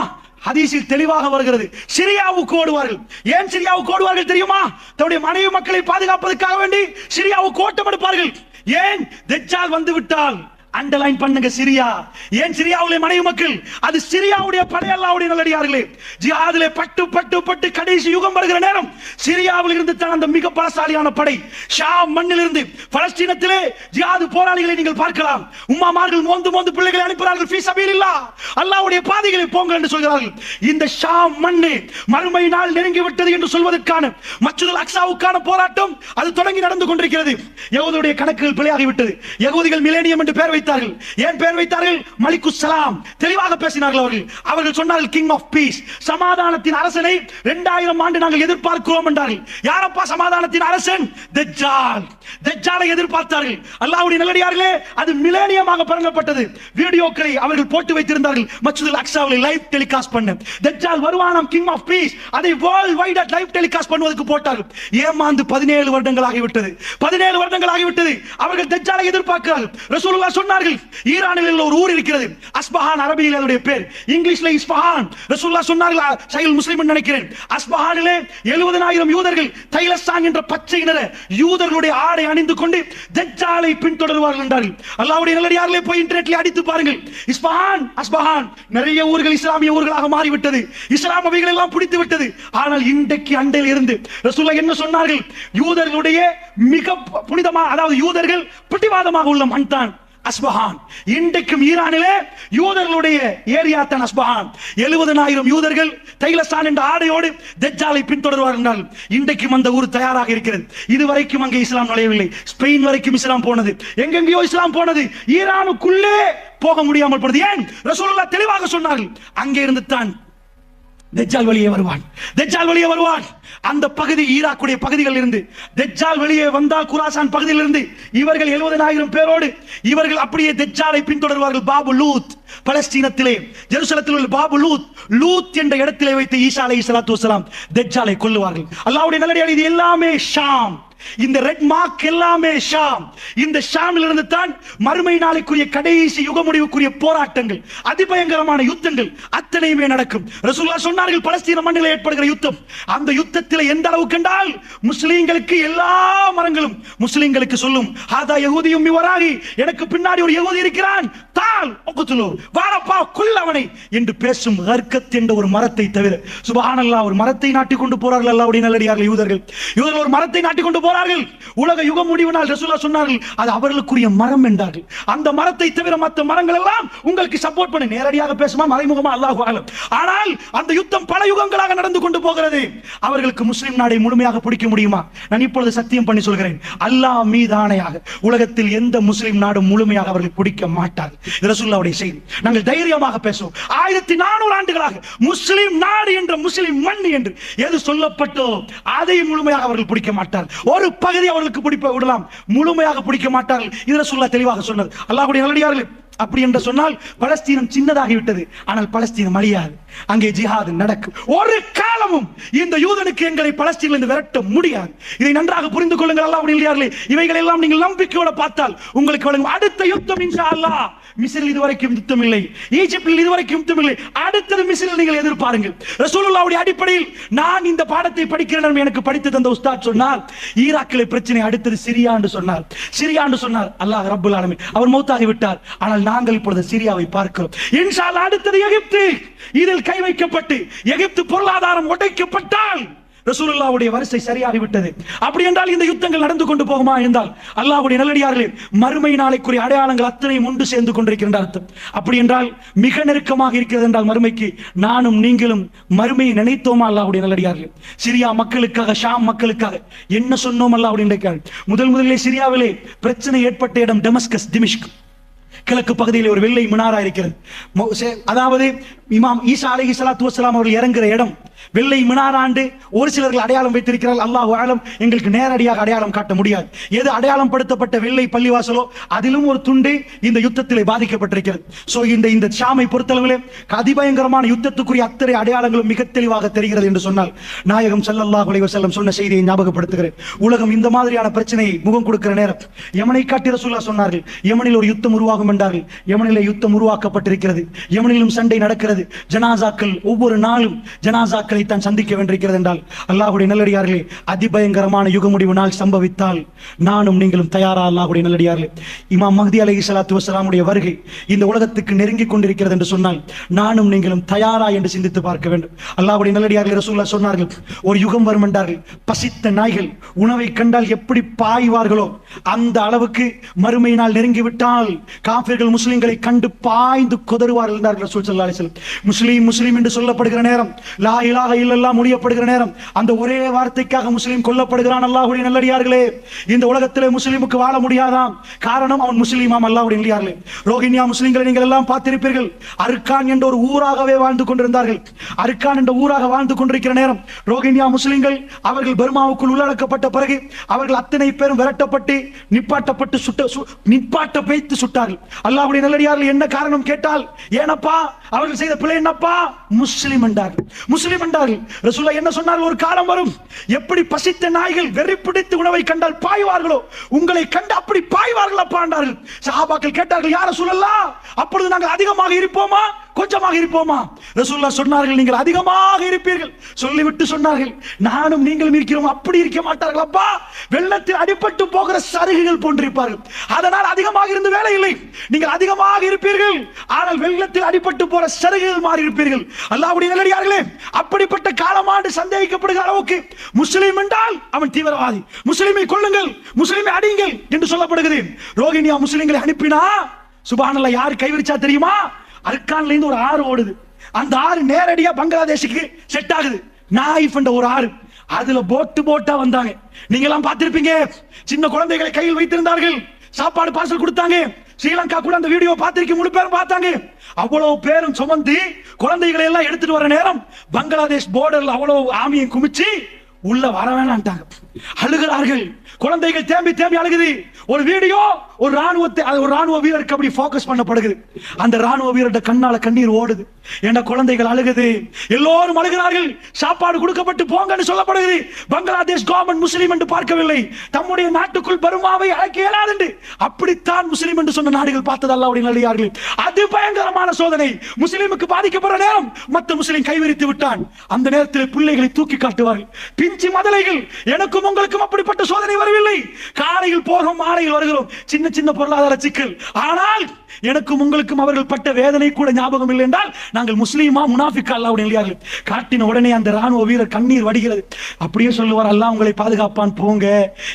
ஹதீஸில் தெளிவாக வருகிறது, சிரியாவுக்கு ஓடுவார்கள். ஏன் சிரியாவுக்கு ஓடுவார்கள் தெரியுமா? தன்னுடைய மனைவி மக்களை பாதுகாப்பதற்காக வேண்டி சிரியாவுக்கு ஓட்டம் எடுப்பார்கள். ஏன்? தஜ்ஜால் வந்து விட்டால். அண்டர்லைன் பண்ணுங்க, சிரியா. ஏன் சிரியாவுடைய மனைவி மக்கள்? அது சிரியாவுடைய படை. அல்லாஹ்வுடைய நல்லடியார்களே, ஜிஹாதிலே பட்டு பட்டு பட்டு கடைசி யுகம் வருகிற நேரம் சிரியாவில் இருந்து தான் அந்த மிக பலசாலியான படை. ஷாம் மண்ணில் இருந்து பலஸ்தீனத்திலே ஜிஹாது போராளிகளை நீங்கள் பார்க்கலாம். உம்மாமார்கள் மோந்து மோந்து பிள்ளைகளை அனுப்புகிறார்கள், ஃபீ சபீலில்லாஹ், அல்லாஹ்வுடைய பாதைகளை போங்கள் என்று சொல்கிறார்கள். இந்த ஷாம் மண்ணு மறுமை நாள் நெருங்கி விட்டது என்று சொல்வதற்கான மஸ்ஜிதுல் அக்ஸாவுக்கான போராட்டம் அது தொடங்கி நடந்து கொண்டிருக்கிறது. யஹூதியுடைய கணக்குகள் பிழையாகிவிட்டது. யஹூதிகள் மிலேனியம் என்று பெயர் வைத்தார்கள். ஏன் பெயர் வைத்தார்கள்? மலிக்குஸ் ஸலாம். தெளிவாக பேசினார்கள் அவர்கள். அவர்கள் சொன்னார்கள், கிங் ஆஃப் பீஸ், சமாதானத்தின் அரசனை 2000 ஆண்டு நாங்கள் எதிர்பார்க்கிறோம் என்றார்கள். யாரப்பா சமாதானத்தின் அரசன்? தஜ்ஜால். தஜ்ஜாலை எதிர்பார்த்தார்கள். அல்லாஹ்வுடைய நல்லடியார்களே, அது மிலேனியமாக பரப்பப்பட்டது. வீடியோக்களை அவர்கள் போட்டு வைத்திருந்தார்கள் மஸ்ஜிதுல் அக்ஸாவில் லைவ் டெலிகாஸ்ட் பண்ண. தஜ்ஜால் வருவானாம், கிங் ஆஃப் பீஸ், அதை வேர்ல்ட் வைட் லைவ் டெலிகாஸ்ட் பண்ணுவதற்கு போட்டார்கள். ஏமாந்து 17 வருடங்கள் ஆகிவிட்டது. 17 வருடங்கள் ஆகிவிட்டது. அவர்கள் தஜ்ஜாலை எதிர்பார்க்கிறார்கள். ரசூலுல்லாஹ் சொன்னார்கள், ஈரானில் ஒரு ஊர் இருக்கிறது, அஸ்பஹான், அரபியில் அதனுடைய பேர், இங்கிலீஷ்ல இஸ்பஹான். ரசூலுல்லாஹ் சொன்னார்கள், சஹீஹுல் முஸ்லிம் நினைக்கிறேன், அஸ்பஹானிலே 70,000 யூதர்கள் தைலஸ்தான் என்ற பச்சை நிற யூதர்களுடைய ஆடை அணிந்து கொண்டு தஜ்ஜாலை பின்தொடர்வார்கள் என்றார்கள். அல்லாஹ்வுடைய நல்லடியார்களே, போய் இன்டர்நெட்ல அடித்து பாருங்கள். இஸ்பஹான், அஸ்பஹான், நிறைய ஊர்கள் இஸ்லாமிய ஊர்களாக மாறிவிட்டது. இஸ்லாம் அவைகள் எல்லாம் பிடித்து விட்டது. ஆனால் இன்றைக்கு அண்டையில் இருந்து ரசூலுல்லாஹ் என்ன சொன்னார்கள்? யூதர்களுடைய மிக புனிதமாக, அதாவது யூதர்கள் பிடிவாதமாக உள்ள மண் தான் அஸ்பஹான். இன்றைக்கும் ஈரானிலே யூதர்களுடைய ஏரியா தான் அஸ்பஹான். 70,000 யூதர்கள் தைலஸ்தான் என்ற ஆடையோடு தஜ்ஜாலை பின்தொடர்வார்கள். இன்றைக்கும் அந்த ஊர் தயாராக இருக்கிறது. இதுவரைக்கும் அங்கே இஸ்லாம் நுழையவில்லை. ஸ்பெயின் வரைக்கும் இஸ்லாம் போனது, எங்கெங்கேயோ இஸ்லாம் போனது. ஈரானுக்குள்ளே போக முடியாமல் போனது. ஏன்? ரசூலுல்லாஹ் தெளிவாக சொன்னார்கள், அங்கே இருந்து தான் தஜ்ஜால் வெளியே வருவான், தஜ்ஜால் வெளியே வருவான். அந்த பகுதி ஈராக்குடைய பகுதிகளில் இருந்து தஜ்ஜால் வெளியே வந்தால், குராசான் பகுதியில் இருந்து இவர்கள் 70,000 பேரோடு இவர்கள் அப்படியே தஜ்ஜாலை பின்தொடர்வார்கள். பாபு லூத், பலஸ்தீனத்திலே ஜெருசலத்தில் உள்ள பாபு லூத், லூத் என்ற இடத்திலே வைத்து ஈசா அலைஹிஸ்ஸலாத்து வஸ்ஸலாம் தஜ்ஜாலை கொல்லுவார்கள். அல்லாஹ்வுடைய நல்லடியார்களே, இது எல்லாமே ஷாம். இந்த ரெட் மார்க் எல்லாமே ஷாம். இந்த ஷாமில் இருந்து தான் மறுமை நாளைக்குரிய கடைசி யுக முடிவுக்குரிய போராட்டங்கள், அதிபயங்கரமான யுத்தங்கள் அத்தனையுமே நடக்கும். ரசூலுல்லாஹ் சொன்னார்கள், பலஸ்தீன மண்ணில் ஏற்படுகிற யுத்தம், அந்த யுத்தத்தில் எந்த அளவுக்கு என்றால், முஸ்லிம்களுக்கு எல்லா மரங்களும் முஸ்லிம்களுக்கு சொல்லும், ஹாதா யஹூதியும் மிவராகி, எனக்கு பின்னாடி ஒரு யஹூதி இருக்கிறான், தால் உக்துலு, வாரப்பா கொல்லவனை என்று பேசும் ஹர்கத் என்ற ஒரு மரத்தை தவிர. சுப்ஹானல்லாஹ், ஒரு மரத்தை நாட்டி கொண்டு போறார்கள் அல்லாஹ்வுடைய நல்லடியார்கள் யூதர்கள். யூதர்கள் ஒரு மரத்தை நாட்டி கொண்டு போறார்கள். உலக யுகம் முடிவினால் ரசூலுல்லாஹ் சொன்னார்கள் அது அவர்களுக்குரிய மரம் என்றார்கள். அந்த மரத்தை தவிர மற்ற மரங்கள் எல்லாம் உங்களுக்கு சப்போர்ட் பண்ண. நேரடியாக பேசுமா மறைமுகமா அல்லாஹு அலம். ஆனால் அந்த யுத்தம் பல யுகங்களாக நடந்து கொண்டு போகிறது. அவர்களுக்கு முஸ்லிம் நாடை முழுமையாக பிடிக்க முடியுமா? நான் இப்பொழுது சத்தியம் பண்ணி சொல்கிறேன், அல்லாஹ் மீது ஆணையாக உலகத்தில் எந்த முஸ்லிம் நாடும் முழுமையாக அவர்கள் பிடிக்க மாட்டார்கள். ரசூலுல்லாஹ்வுடைய செய்தி நாங்கள் தைரியமாக பேசுவோம். 1400 ஆண்டுகளாக முஸ்லிம் நாடு என்ற முஸ்லிம் மண் என்று எது சொல்லப்பட்டோ அதை முழுமையாக அவர்கள் பிடிக்க மாட்டார்கள். ஒரு பகுதி அவர்களுக்கு பிடிப்ப விடலாம், முழுமையாக பிடிக்க மாட்டார்கள். இது ரசூலுல்லாஹ் தெளிவாக சொன்னது. அல்லாஹ்வுடைய நல்லடியார்களே, அப்படி என்று சொன்னால் பலஸ்தீனம் சின்னதாகிவிட்டது, ஆனால் பலஸ்தீனம் அழியாது. அங்கே ஜிஹாத் நடக்கும். ஒரு காலமும் இந்த யூதனுக்கு எங்களை பலஸ்தீனிலிருந்து விரட்ட முடியாது. இதை நன்றாக புரிந்து கொள்ளுங்கள். அல்லாஹ்வுடைய நல்லடியார்களே, இவைகள் எல்லாம் நீங்கள் நம்பிக்கையோட பார்த்தால் உங்களுக்கு வழங்கும் அடுத்த யுத்தம் இன்ஷா அல்லாஹ். மிஸ்ரில் இதுவரைக்கும் யுத்தம் இல்லை, ஈஜிப்தில் இதுவரைக்கும் யுத்தம் இல்லை, அடுத்தது மிஸ்ரில் நீங்கள் எதிர்பாருங்கள். ரசூலுல்லாஹ்வுடைய அடிப்படையில் நான் இந்த பாடத்தை படிக்கிறேன். எனக்கு படித்து தந்த உஸ்தாத் சொன்னார் ஈராக்கிலே பிரச்சனை, அடுத்தது சிரியா என்று சொன்னார். சிரியா என்று சொன்னார். அல்லாஹ் ரப்பல் ஆலமீன் அவர் மௌத்தாகி விட்டார். ஆனால் நாங்கள் இப்பொழுது சிரியாவை பார்க்கிறோம். இன்ஷா அல்லாஹ் அடுத்தது எகிப்து. இதில் கை வைக்கப்பட்டு எகிப்து பொருளாதாரம் உடைக்கப்பட்டால் ரசூலுல்லாஹ்வுடைய வரிசை சரியாகிவிட்டது. அப்படி என்றால் இந்த யுத்தங்கள் நடந்து கொண்டு போகுமா என்றால் அல்லாஹ்வுடைய நல்லடியார்களே, மறுமை நாளைக்குரிய அடையாளங்கள் அத்தனையும் ஒன்று சேர்ந்து கொண்டிருக்கின்ற அர்த்தம். அப்படி என்றால் மிக நெருக்கமாக இருக்கிறது என்றால் மறுமைக்கு நானும் நீங்களும் மறுமையை நினைத்தோமா? அல்லாஹ்வுடைய நல்லடியார்களே, சிரியா மக்களுக்காக, ஷாம் மக்களுக்காக என்ன சொன்னோம்? அல்லாஹ்வுடைய முதலிலே சிரியாவிலே பிரச்சனை ஏற்பட்ட இடம் டெமஸ்கஸ், திமிஷ்க். கிழக்கு பகுதியில் ஒரு வெள்ளை மினாரா இருக்கிறது. அதாவது இமாம் ஈசா அலைஹிஸ்ஸலாத்து வஸ்ஸலாம் அவர்கள் இறங்குற இடம் வெள்ளை மினாராண்டு ஒரு சிலர்கள் அடையாளம் வைத்திருக்கிறார்கள். அல்லாஹு ஆலம், எங்களுக்கு நேரடியாக அடையாளம் காட்ட முடியாது. எது அடையாளம் படுத்தப்பட்ட வெள்ளை பள்ளிவாசலோ அதிலும் ஒரு துண்டு இந்த யுத்தத்திலே பாதிக்கப்பட்டிருக்கிறது. சோ இந்த ஷாமை பொறுத்தளவிலே அதிபயங்கரமான யுத்தத்துக்குரிய அத்தனை அடையாளங்களும் மிக தெளிவாக தெரிகிறது என்று சொன்னால் நாயகம் ஸல்லல்லாஹு அலைஹி வஸல்லம் சொன்ன செய்தியை ஞாபகப்படுத்துகிறேன். உலகம் இந்த மாதிரியான பிரச்சனையை முகம் கொடுக்கிற நேரம் யமனை காட்டி ரசூலுல்லாஹ் சொன்னார்கள், யமனில் ஒரு யுத்தம் உருவாகும் என்றார்கள். யமனிலே யுத்தம் உருவாக்கப்பட்டிருக்கிறது. யமனிலும் சண்டை நடக்கிறது. ஜனாசாக்கள் ஒவ்வொரு நாளும் ஜனாசாக்களை தான் சந்திக்க வேண்டியிருக்கிறது என்றால் அல்லாஹ்வுடைய நல்லடியார்களே, அதிபயங்கரமான யுக முடிவு நாள் சம்பவித்தால் நானும் நீங்களும் தயாரா? அல்லாஹ்வுடைய நல்லடியார்களே, இமாம் மஹ்தி அலைஹிஸ்ஸலாத்து வஸ்ஸலாமுடைய வருகை இந்த உலகத்துக்கு நெருங்கி கொண்டிருக்கிறது என்று சொன்னால் நானும் நீங்களும் தயாரா என்று சிந்தித்து பார்க்க வேண்டும். அல்லாஹ்வுடைய நல்லடியார்களே, ரசூலுல்லாஹ் சொன்னார்கள், ஒரு யுகம் வரும் என்றார்கள், பசித்த நாய்கள் உணவை கண்டால் எப்படி பாய்வார்களோ அந்த அளவுக்கு மறுமை நாள் நெருங்கிவிட்டால் காஃபிர்கள் முஸ்லிம்களை கண்டு பாய்ந்து கொதறுவார்கள் என்றார்கள் ரசூல் ஸல்லல்லாஹு அலைஹி வஸல்லம். முஸ்லிம் முஸ்லிம் என்று சொல்லப்படுகிற நேரம், லா இலாஹ இல்லல்லாஹ் முடியப்படுகிற நேரம், அந்த ஒரே வார்த்தைக்காக முஸ்லிம் கொல்லப்படுகிறான். அல்லாஹ்வுடைய நல்லடியார்களே, இந்த உலகத்திலே முஸ்லிமுக்கு வாழ முடியாதாம். காரணம் அவன் முஸ்லிமாம். அல்லாஹ்வுடைய நல்லடியார்களே, ரோஹிங்கியா முஸ்லிம்களை நீங்கள் எல்லாம் பார்த்திருப்பீர்கள். அர்கான் என்ற ஒரு ஊராகவே வாழ்ந்து கொண்டிருந்தார்கள். அர்கான் என்ற ஊராக வாழ்ந்து கொண்டிருக்கிற நேரம் ரோஹிங்கியா முஸ்லிம்கள் அவர்கள் பர்மாவுக்குள் உள்ளடக்கப்பட்ட பிறகு அவர்கள் அத்தனை பேரும் விரட்டப்பட்டு நிப்பாட்ட வைத்து சுட்டார்கள். அல்லாஹ்வுடைய நல்லடியார்கள் என்ன காரணம் கேட்டால், ஏனப்பா அவர்கள் செய்த பிழை என்னப்பா? முஸ்லிம் என்றார்கள். முஸ்லிம் என்றார்கள். ரசூலுல்லாஹ் என்ன சொன்னார்கள்? ஒரு காலம் வரும், எப்படி பசித்த நாய்கள் வெறி பிடித்து உணவை கண்டால் பாய்வார்களோ உங்களை கண்டு அப்படி பாய்வார்கள் அப்பா என்றார்கள். சஹாபாக்கள் கேட்டார்கள், யா ரசூலல்லாஹ், அப்பொழுது நாங்கள் அதிகமாக இருப்போமா கொஞ்சமாக இருப்போமா? ரசூலுல்லாஹ் சொன்னார்கள், நீங்கள் அதிகமாக இருப்பீர்கள். சொல்லிவிட்டு சொன்னார்கள், நானும் நீங்களும் இருக்கிறோம். அப்படி இருக்க மாட்டார்கள் அப்பா, வெள்ளத்தில் அடிபட்டு போகிற சருகுகள் போன்றிருப்பார்கள். அதனால் அதிகமாக இருந்து வேலை இல்லை, நீங்கள் அதிகமாக இருப்பீர்கள். ஆனால் வெள்ளத்தில் அடிபட்டு போற சருகுகள் மாறி இருப்பீர்கள். அல்லாஹ்வுடைய நல்லடியார்களே, அப்படிப்பட்ட காலமாண்டு சந்தேகிக்கப்படுகிற அளவுக்கு முஸ்லிம் என்றால் அவன் தீவிரவாதி, முஸ்லிமை கொல்லுங்கள், முஸ்லிமை அடியுங்கள் என்று சொல்லப்படுகிறது. ரோஹிங்கியா முஸ்லிம்களை அனுப்பினா சுப்ஹானல்லாஹ் யார் கைவிரிச்சா தெரியுமா? அர்கான்ல இருந்து ஒரு ஆறு ஓடுது. அந்த ஆறு நேரடியா பங்களாதேஷுக்கு செட் ஆகுது. நாயிஃப் என்ற ஒரு ஆறு, அதுல போட்டா வந்தாங்க. நீங்க எல்லாம் பார்த்திருப்பீங்க. சின்ன குழந்தைகளை கையில் வைத்திருந்தார்கள், சாப்பாடு பார்சல் கொடுத்தாங்க. ஸ்ரீலங்கா கூட அந்த வீடியோ பார்த்திருக்க முழு பேரும் பார்த்தாங்க. அவ்வளவு பேரும் சுமந்து குழந்தைகளை எல்லாம் எடுத்துட்டு வர நேரம் பங்களாதேஷ் போர்டர்ல அவ்வளவு ஆமியை குமிச்சு உள்ள வர வேணான்ட்டாங்க. அழுகிறார்கள், குழந்தைகள் தேம்பி தேம்பி அழுகுது. ஒரு வீடியோ ஒரு ராணுவ வீரருக்கு அப்படி போக்கஸ் பண்ணப்படுகிறது. அந்த ராணுவ வீரர்ட கண்ணால கண்ணீர் ஓடுது. என்ற குழந்தைகள் அழுகுது, எல்லோரும் அழுகிறார்கள். சாப்பாடு கொடுக்கப்பட்டு போங்கன்னு சொல்லப்படுகிறது. பங்களாதேஷ் கவர்மெண்ட் முஸ்லிம் என்று பார்க்கவில்லை, தம்முடைய நாட்டுக்குள் பர்மாவை அழைக்க இயலாது என்று அப்படித்தான் முஸ்லிம் என்று சொன்ன நாடுகள் பார்த்தது. அல்லாஹ்வுடைய நல்லடியார்களே, அது பயங்கரமான சோதனை. முஸ்லிமுக்கு பாதிக்கப்படுற நேரம் மற்ற முஸ்லிம் கைவிரித்து விட்டான். அந்த நேரத்தில் பிள்ளைகளை தூக்கி காட்டுவார்கள், பிஞ்சு மதலைகள். எனக்கும் உங்களுக்கும் அப்படிப்பட்ட சோதனை வரவில்லை. காலையில் போகும் மாலையில் வருகிறோம், சின்ன சின்ன பொருளாதார சிக்கல். ஆனால் எனக்கும் உங்களுக்கும் அவர்கள் பட்ட வேதனை கூட ஞாபகம் இல்லை என்றால் நாங்கள் முஸ்லீமா முனாஃபிக்கா அல்லாஹ்வுடைய நிலையார்கள். காட்டின உடனே அந்த ராணுவ வீரர் கண்ணீர் வடிகிறது. அப்படியே சொல்லுவார், அல்லாஹ் உங்களை பாதுகாப்பான், போங்க,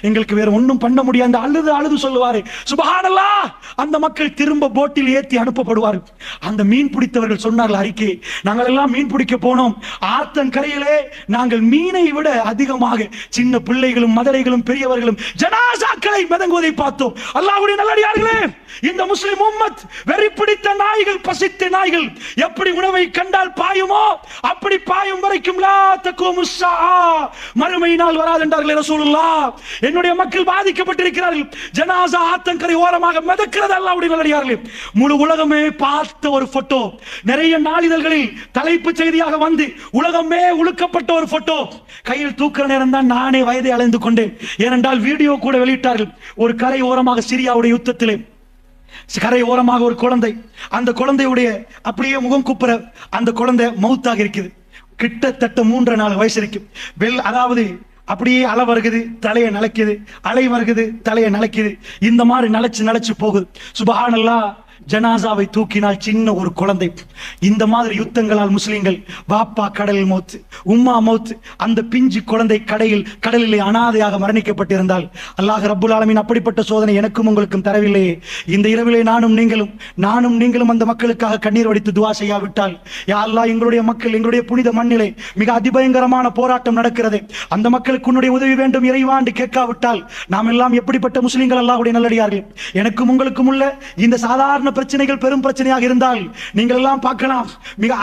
எங்களுக்கு வேற ஒன்றும் பண்ண முடியாது. அழுது அழுது சொல்லுவாரு சுப்ஹானல்லாஹ். அந்த மக்கள் திரும்ப போட்டில் ஏற்றி அனுப்பப்படுவார்கள். அந்த மீன் பிடித்தவர்கள் சொன்னார்கள் அறிக்கை, நாங்கள் எல்லாம் மீன் பிடிக்க போனோம், ஆத்தங்கரையிலே நாங்கள் மீனை விட அதிகமாக சின்ன பிள்ளைகளும் மதரைகளும் பெரியவர்களும் ஜனாசாக்களை மிதங்குவதை பார்த்தோம். அல்லாஹ்வுடைய நல்லடியார்களே, இந்த முஸ்லிம் உம்மத் வெறி பிடித்த நாய்கள், பசித்த நாய்கள் எப்படி உணவை கண்டால் பாயுமோ அப்படி பாயும் வரைக்கும் லா தக்கூமு ஸஆ, மறுமை நாள் வராது என்றார்களே ரசூலுல்லாஹ். என்னுடைய மக்கள் பாதிக்கப்பட்டிருக்கிறார்கள். ஜனாசா ஆத்தங்கரை ஓரமாக மிதக்கிறது. அல்லாஹ்வுடைய நல்லடியார்களே, முழு உலகமே பார்த்த ஒரு போட்டோ, நிறைய நாளிதழ்களில் தலைப்புச் செய்தியாக வந்து உலகமே உழுக்கப்பட்ட ஒரு போட்டோ. கையில் தூக்குற நேரம் தான் நானே வயதை அடைந்து கொண்டேன். ஏனென்றால் வீடியோ கூட வெளியிட்டார்கள். ஒரு கரை ஓரமாக சிரியாவுடைய யுத்தத்திலே கரை ஓரமாக ஒரு குழந்தை, அந்த குழந்தையுடைய அப்படியே முகம் குப்புற அந்த குழந்தை மௌத்தாக இருக்குது. கிட்டத்தட்ட 3.4 வயசு இருக்கு. அதாவது அப்படியே அலை வருகுது, தலையை நலைக்குது, அலை வருகுது, தலையை நலைக்குது, இந்த மாதிரி நலைச்சு போகுது. சுப்ஹானல்லாஹ். ஜனாசாவை தூக்கினால் சின்ன ஒரு குழந்தை. இந்த மாதிரி யுத்தங்களால் முஸ்லிம்கள் பாப்பா கடலில் மௌத்து, உம்மா மௌத்து, அந்த பிஞ்சு குழந்தை கடலிலே அனாதையாக மரணிக்கப்பட்டிருந்தால் அல்லாஹ் ரப்புல் ஆலமீன் அப்படிப்பட்ட சோதனை எனக்கும் உங்களுக்கும் தரவில்லையே. இந்த இரவிலே நானும் நீங்களும் அந்த மக்களுக்காக கண்ணீர் வடித்து துஆ செய்யாவிட்டால், யா அல்லாஹ், எங்களுடைய மக்கள், எங்களுடைய புனித மண்ணிலே மிக அதிபயங்கரமான போராட்டம் நடக்கிறது, அந்த மக்களுக்கு உன்னுடைய உதவி வேண்டும் இறைவா என்று கேட்காவிட்டால் நாம் எல்லாம் எப்படிப்பட்ட முஸ்லிம்கள் அல்லாஹ்வுடைய நல்லடியார்கள். எனக்கும் உங்களுக்கும் உள்ள இந்த சாதாரண பிரச்சனைகள் பெரும் பிரச்சனையாக இருந்தால் நீங்கள் எல்லாம் பார்க்கலாம்.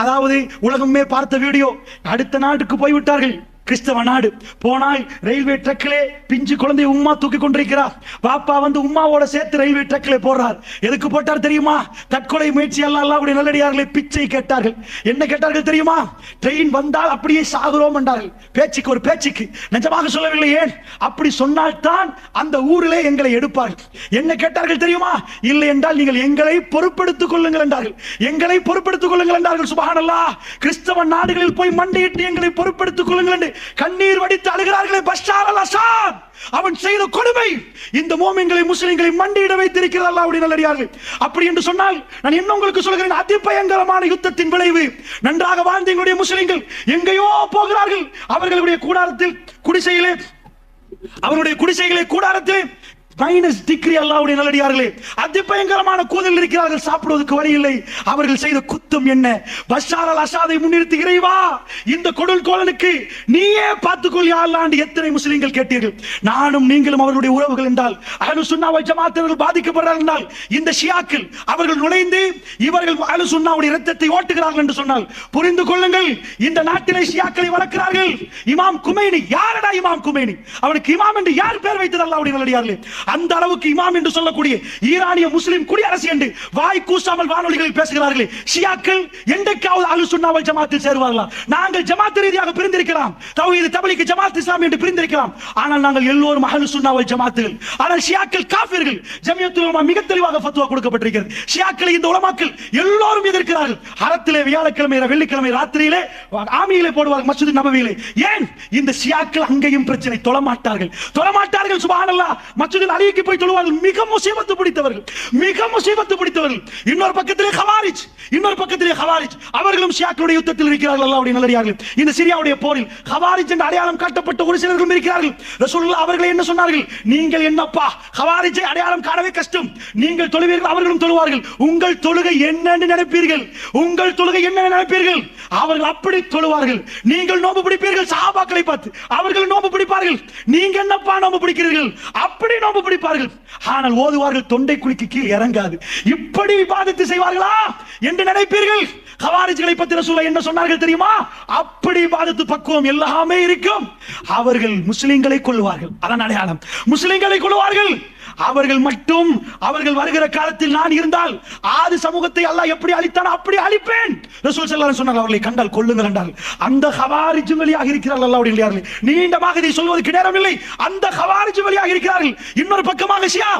அதாவது உலகமே பார்த்த வீடியோ. அடுத்த நாட்டுக்கு போய்விட்டார்கள், கிறிஸ்தவ நாடு. போனால் ரயில்வே ட்ரக்கிலே பிஞ்சு குழந்தை உம்மா தூக்கி கொண்டிருக்கிறார். பாப்பா வந்து உம்மாவோட சேர்த்து ரயில்வே ட்ரக்கிலே போடுறார். எதுக்கு போட்டார் தெரியுமா? தற்கொலை முயற்சி. அல்லாஹ்வுடைய நல்லடியார்களை பிச்சை கேட்டார்கள். என்ன கேட்டார்கள் தெரியுமா? ட்ரெயின் வந்தால் அப்படியே சாகுறோம் என்றார்கள். பேச்சுக்கு ஒரு பேச்சுக்கு, நிஜமாக சொல்லவில்லை. ஏன் அப்படி சொன்னால் தான் அந்த ஊரிலே எங்களை எடுப்பார்கள். என்ன கேட்டார்கள் தெரியுமா? இல்லை என்றால் நீங்கள் எங்களை பொறுப்பெடுத்துக் கொள்ளுங்கள் என்றார்கள். எங்களை பொறுப்பெடுத்துக் கொள்ளுங்கள் என்றார்கள். சுப்ஹானல்லாஹ். கிறிஸ்தவ நாடுகளில் போய் மண்டியிட்டு எங்களை பொறுப்பெடுத்துக் கொள்ளுங்கள் என்று கண்ணீர் வடித்து அழுகிறார்களே பஷார் அல் அசாத். அவன் செய்த கொடுமை இந்த மோமின்களை முஸ்லிம்களை மண்டியிட வைத்திருக்கிறது அல்லாஹ்வுடைய நல்லடியார்கள். அப்படி என்று சொன்னால் நான் என்ன உங்களுக்கு சொல்கிறேன், அதிபயங்கரமான யுத்தத்தின் விளைவு. நன்றாக வாழ்ந்த எங்களுடைய முஸ்லிம்கள் எங்கேயோ போகிறார்கள். அவர்களுடைய கூடாரத்தில் குடிசைகளே கூடாரத்தில் -டிகிரி. அல்லாஹ்வுடைய நல்லடியார்களே, அதிபயங்கரமான கூதல் இருக்கிறார்கள். சாப்பிடுவதற்கு வழி இல்லை. அவர்கள் செய்த குத்தம் என்ன? பஷார் அல் அசாதை முன்னிறுத்தி, இறைவா, இந்த கொடுங்கோலனுக்கு நீயே பார்த்துக்கொள் யா அல்லாஹ் என்று எத்தனை முஸ்லிம்கள் கேட்டீர்கள். நானும் நீங்களும் அவர்களுடைய உறவுகள் என்றால், அஹ்லுஸ் சுன்னா வல் ஜமாஅத்தினர்கள் பாதிக்கப்படுறார்கள் என்றால், இந்த ஷியாக்கள் அவர்கள் நுழைந்து இவர்கள் அஹ்லுஸ் சுன்னாவுடைய இரத்தத்தை ஓட்டுகிறார்கள் என்று சொன்னால் புரிந்து கொள்ளுங்கள். இந்த நாட்டிலே ஷியாக்களை வளர்க்கிறார்கள். இமாம் குமைனி, யாரடா இமாம் குமைனி? அவனுக்கு இமாம் என்று யார் பேர் வைத்தது? அல்லாஹ்வுடைய நல்லடியார்களே, அந்த அளவுக்கு இமாம் என்று சொல்லக்கூடிய ஈரானிய முஸ்லிம் குடியரசு என்று வாய் கூசாமல் வானொலிகளில் பேசுகிறார்களே. ஷியாக்கள் என்றைக்காவது அஹ்லுஸ் சுன்னா வல் ஜமாஅத்தில் சேருவார்களா? நாங்கள் ஜமாத் ரீதியாக பிரிந்திருக்கலாம், தௌஹீத் தப்லீக் ஜமாத் இஸ்லாமி என்று பிரிந்திருக்கலாம். ஆனால் நாங்கள் எல்லோரும் அஹ்லுஸ் சுன்னா வல் ஜமாத்துகள். ஆனால் ஷியாக்கள் காஃபிர்கள். ஜமியத்துல் உலமா மிக தெளிவாக ஃபத்வா கொடுக்கப்பட்டிருக்கிறது. ஷியாக்களை இந்த உலமாக்கள் எல்லோரும் எதிர்க்கிறார்கள். ஹரத்திலே வியாழக்கிழமை வெள்ளிக்கிழமை ராத்திரியிலே ஆமியிலே போடுவார்கள், மஸ்ஜித் நபவியிலே. ஏன்? இந்த ஷியாக்கள் அங்கேயும் பிரச்சனை. தொழமாட்டார்கள். சுப்ஹானல்லாஹ். மஸ்ஜித் அலிக்கு போய் தொழுவார்கள். மிக முசீபத்து பிடித்தவர்கள். இன்னொரு பக்கத்திலே ஹவாரிஜ். அவர்களும் ஷியாக்களுடைய யுத்தத்தில் இருக்கிறார்கள். அல்லாஹ்வுடைய நல்லடியார்கள், இந்த சிரியாவுடைய போரில் ஹவாரிஜ் என்ற அடையாளம் காட்டப்பட்ட ஒரு சிலர்களும் இருக்கிறார்கள். ரசூலுல்லாஹ் அவர்கள் என்ன சொன்னார்கள்? நீங்கள் என்னப்பா ஹவாரிஜை அடையாளம் காணவே கஷ்டம், நீங்கள் தொழுவீர்கள், அவர்களும் தொழுவார்கள். உங்கள் தொழுகை என்னன்னு நினைப்பீர்கள்? அவர்கள் அப்படி தொழுவார்கள். நீங்கள் நோன்பு பிடிப்பீர்கள் சஹாபாக்களை பார்த்து. அவர்கள் நோன்பு பிடிப்பார்கள். நீங்க என்னப்பா நோன்பு பிடிக்கிறீர்கள்? அப்படி நோன்பு பிடிப்பார்கள். ஆனால் ஓதுவார்கள் தொண்டை குழிக்கு கீழ் இறங்காது. இப்படி இபாதத்து செய்வார்களா என்று நினைப்பீர்கள். ஹவாரிஜ்களை பத்தி ரசூலுல்லாஹ் என்ன சொன்னார்கள் தெரியுமா? அப்படி இபாதத்து பக்குவம் எல்லாமே இருக்கும். அவர்கள் முஸ்லிம்களை கொல்லுவார்கள். அதான் அடையாளம். முஸ்லிம்களை கொல்லுவார்கள். அவர்கள் வருகிற காலத்தில் நான் இருந்தால் ஆதி சமூகத்தை அல்லாஹ் எப்படி அழித்தான் அப்படி அழிப்பேன். ரசூல் ஸல்லல்லாஹு அலைஹி வஸல்லம் அவர்களை கண்டால் கொல்லுங்கள் என்றால் அந்த ஹவாரிஜ் வழியாக இருக்கிறார்கள். அல்லாஹ்வுடைய நல்லடியார்களே, நீண்டமாக இதை சொல்வதற்கு நேரம் இல்லை. அந்த ஹவாரிஜ் வழியாக இருக்கிறார்கள். இன்னொரு பக்கமாக ஷியா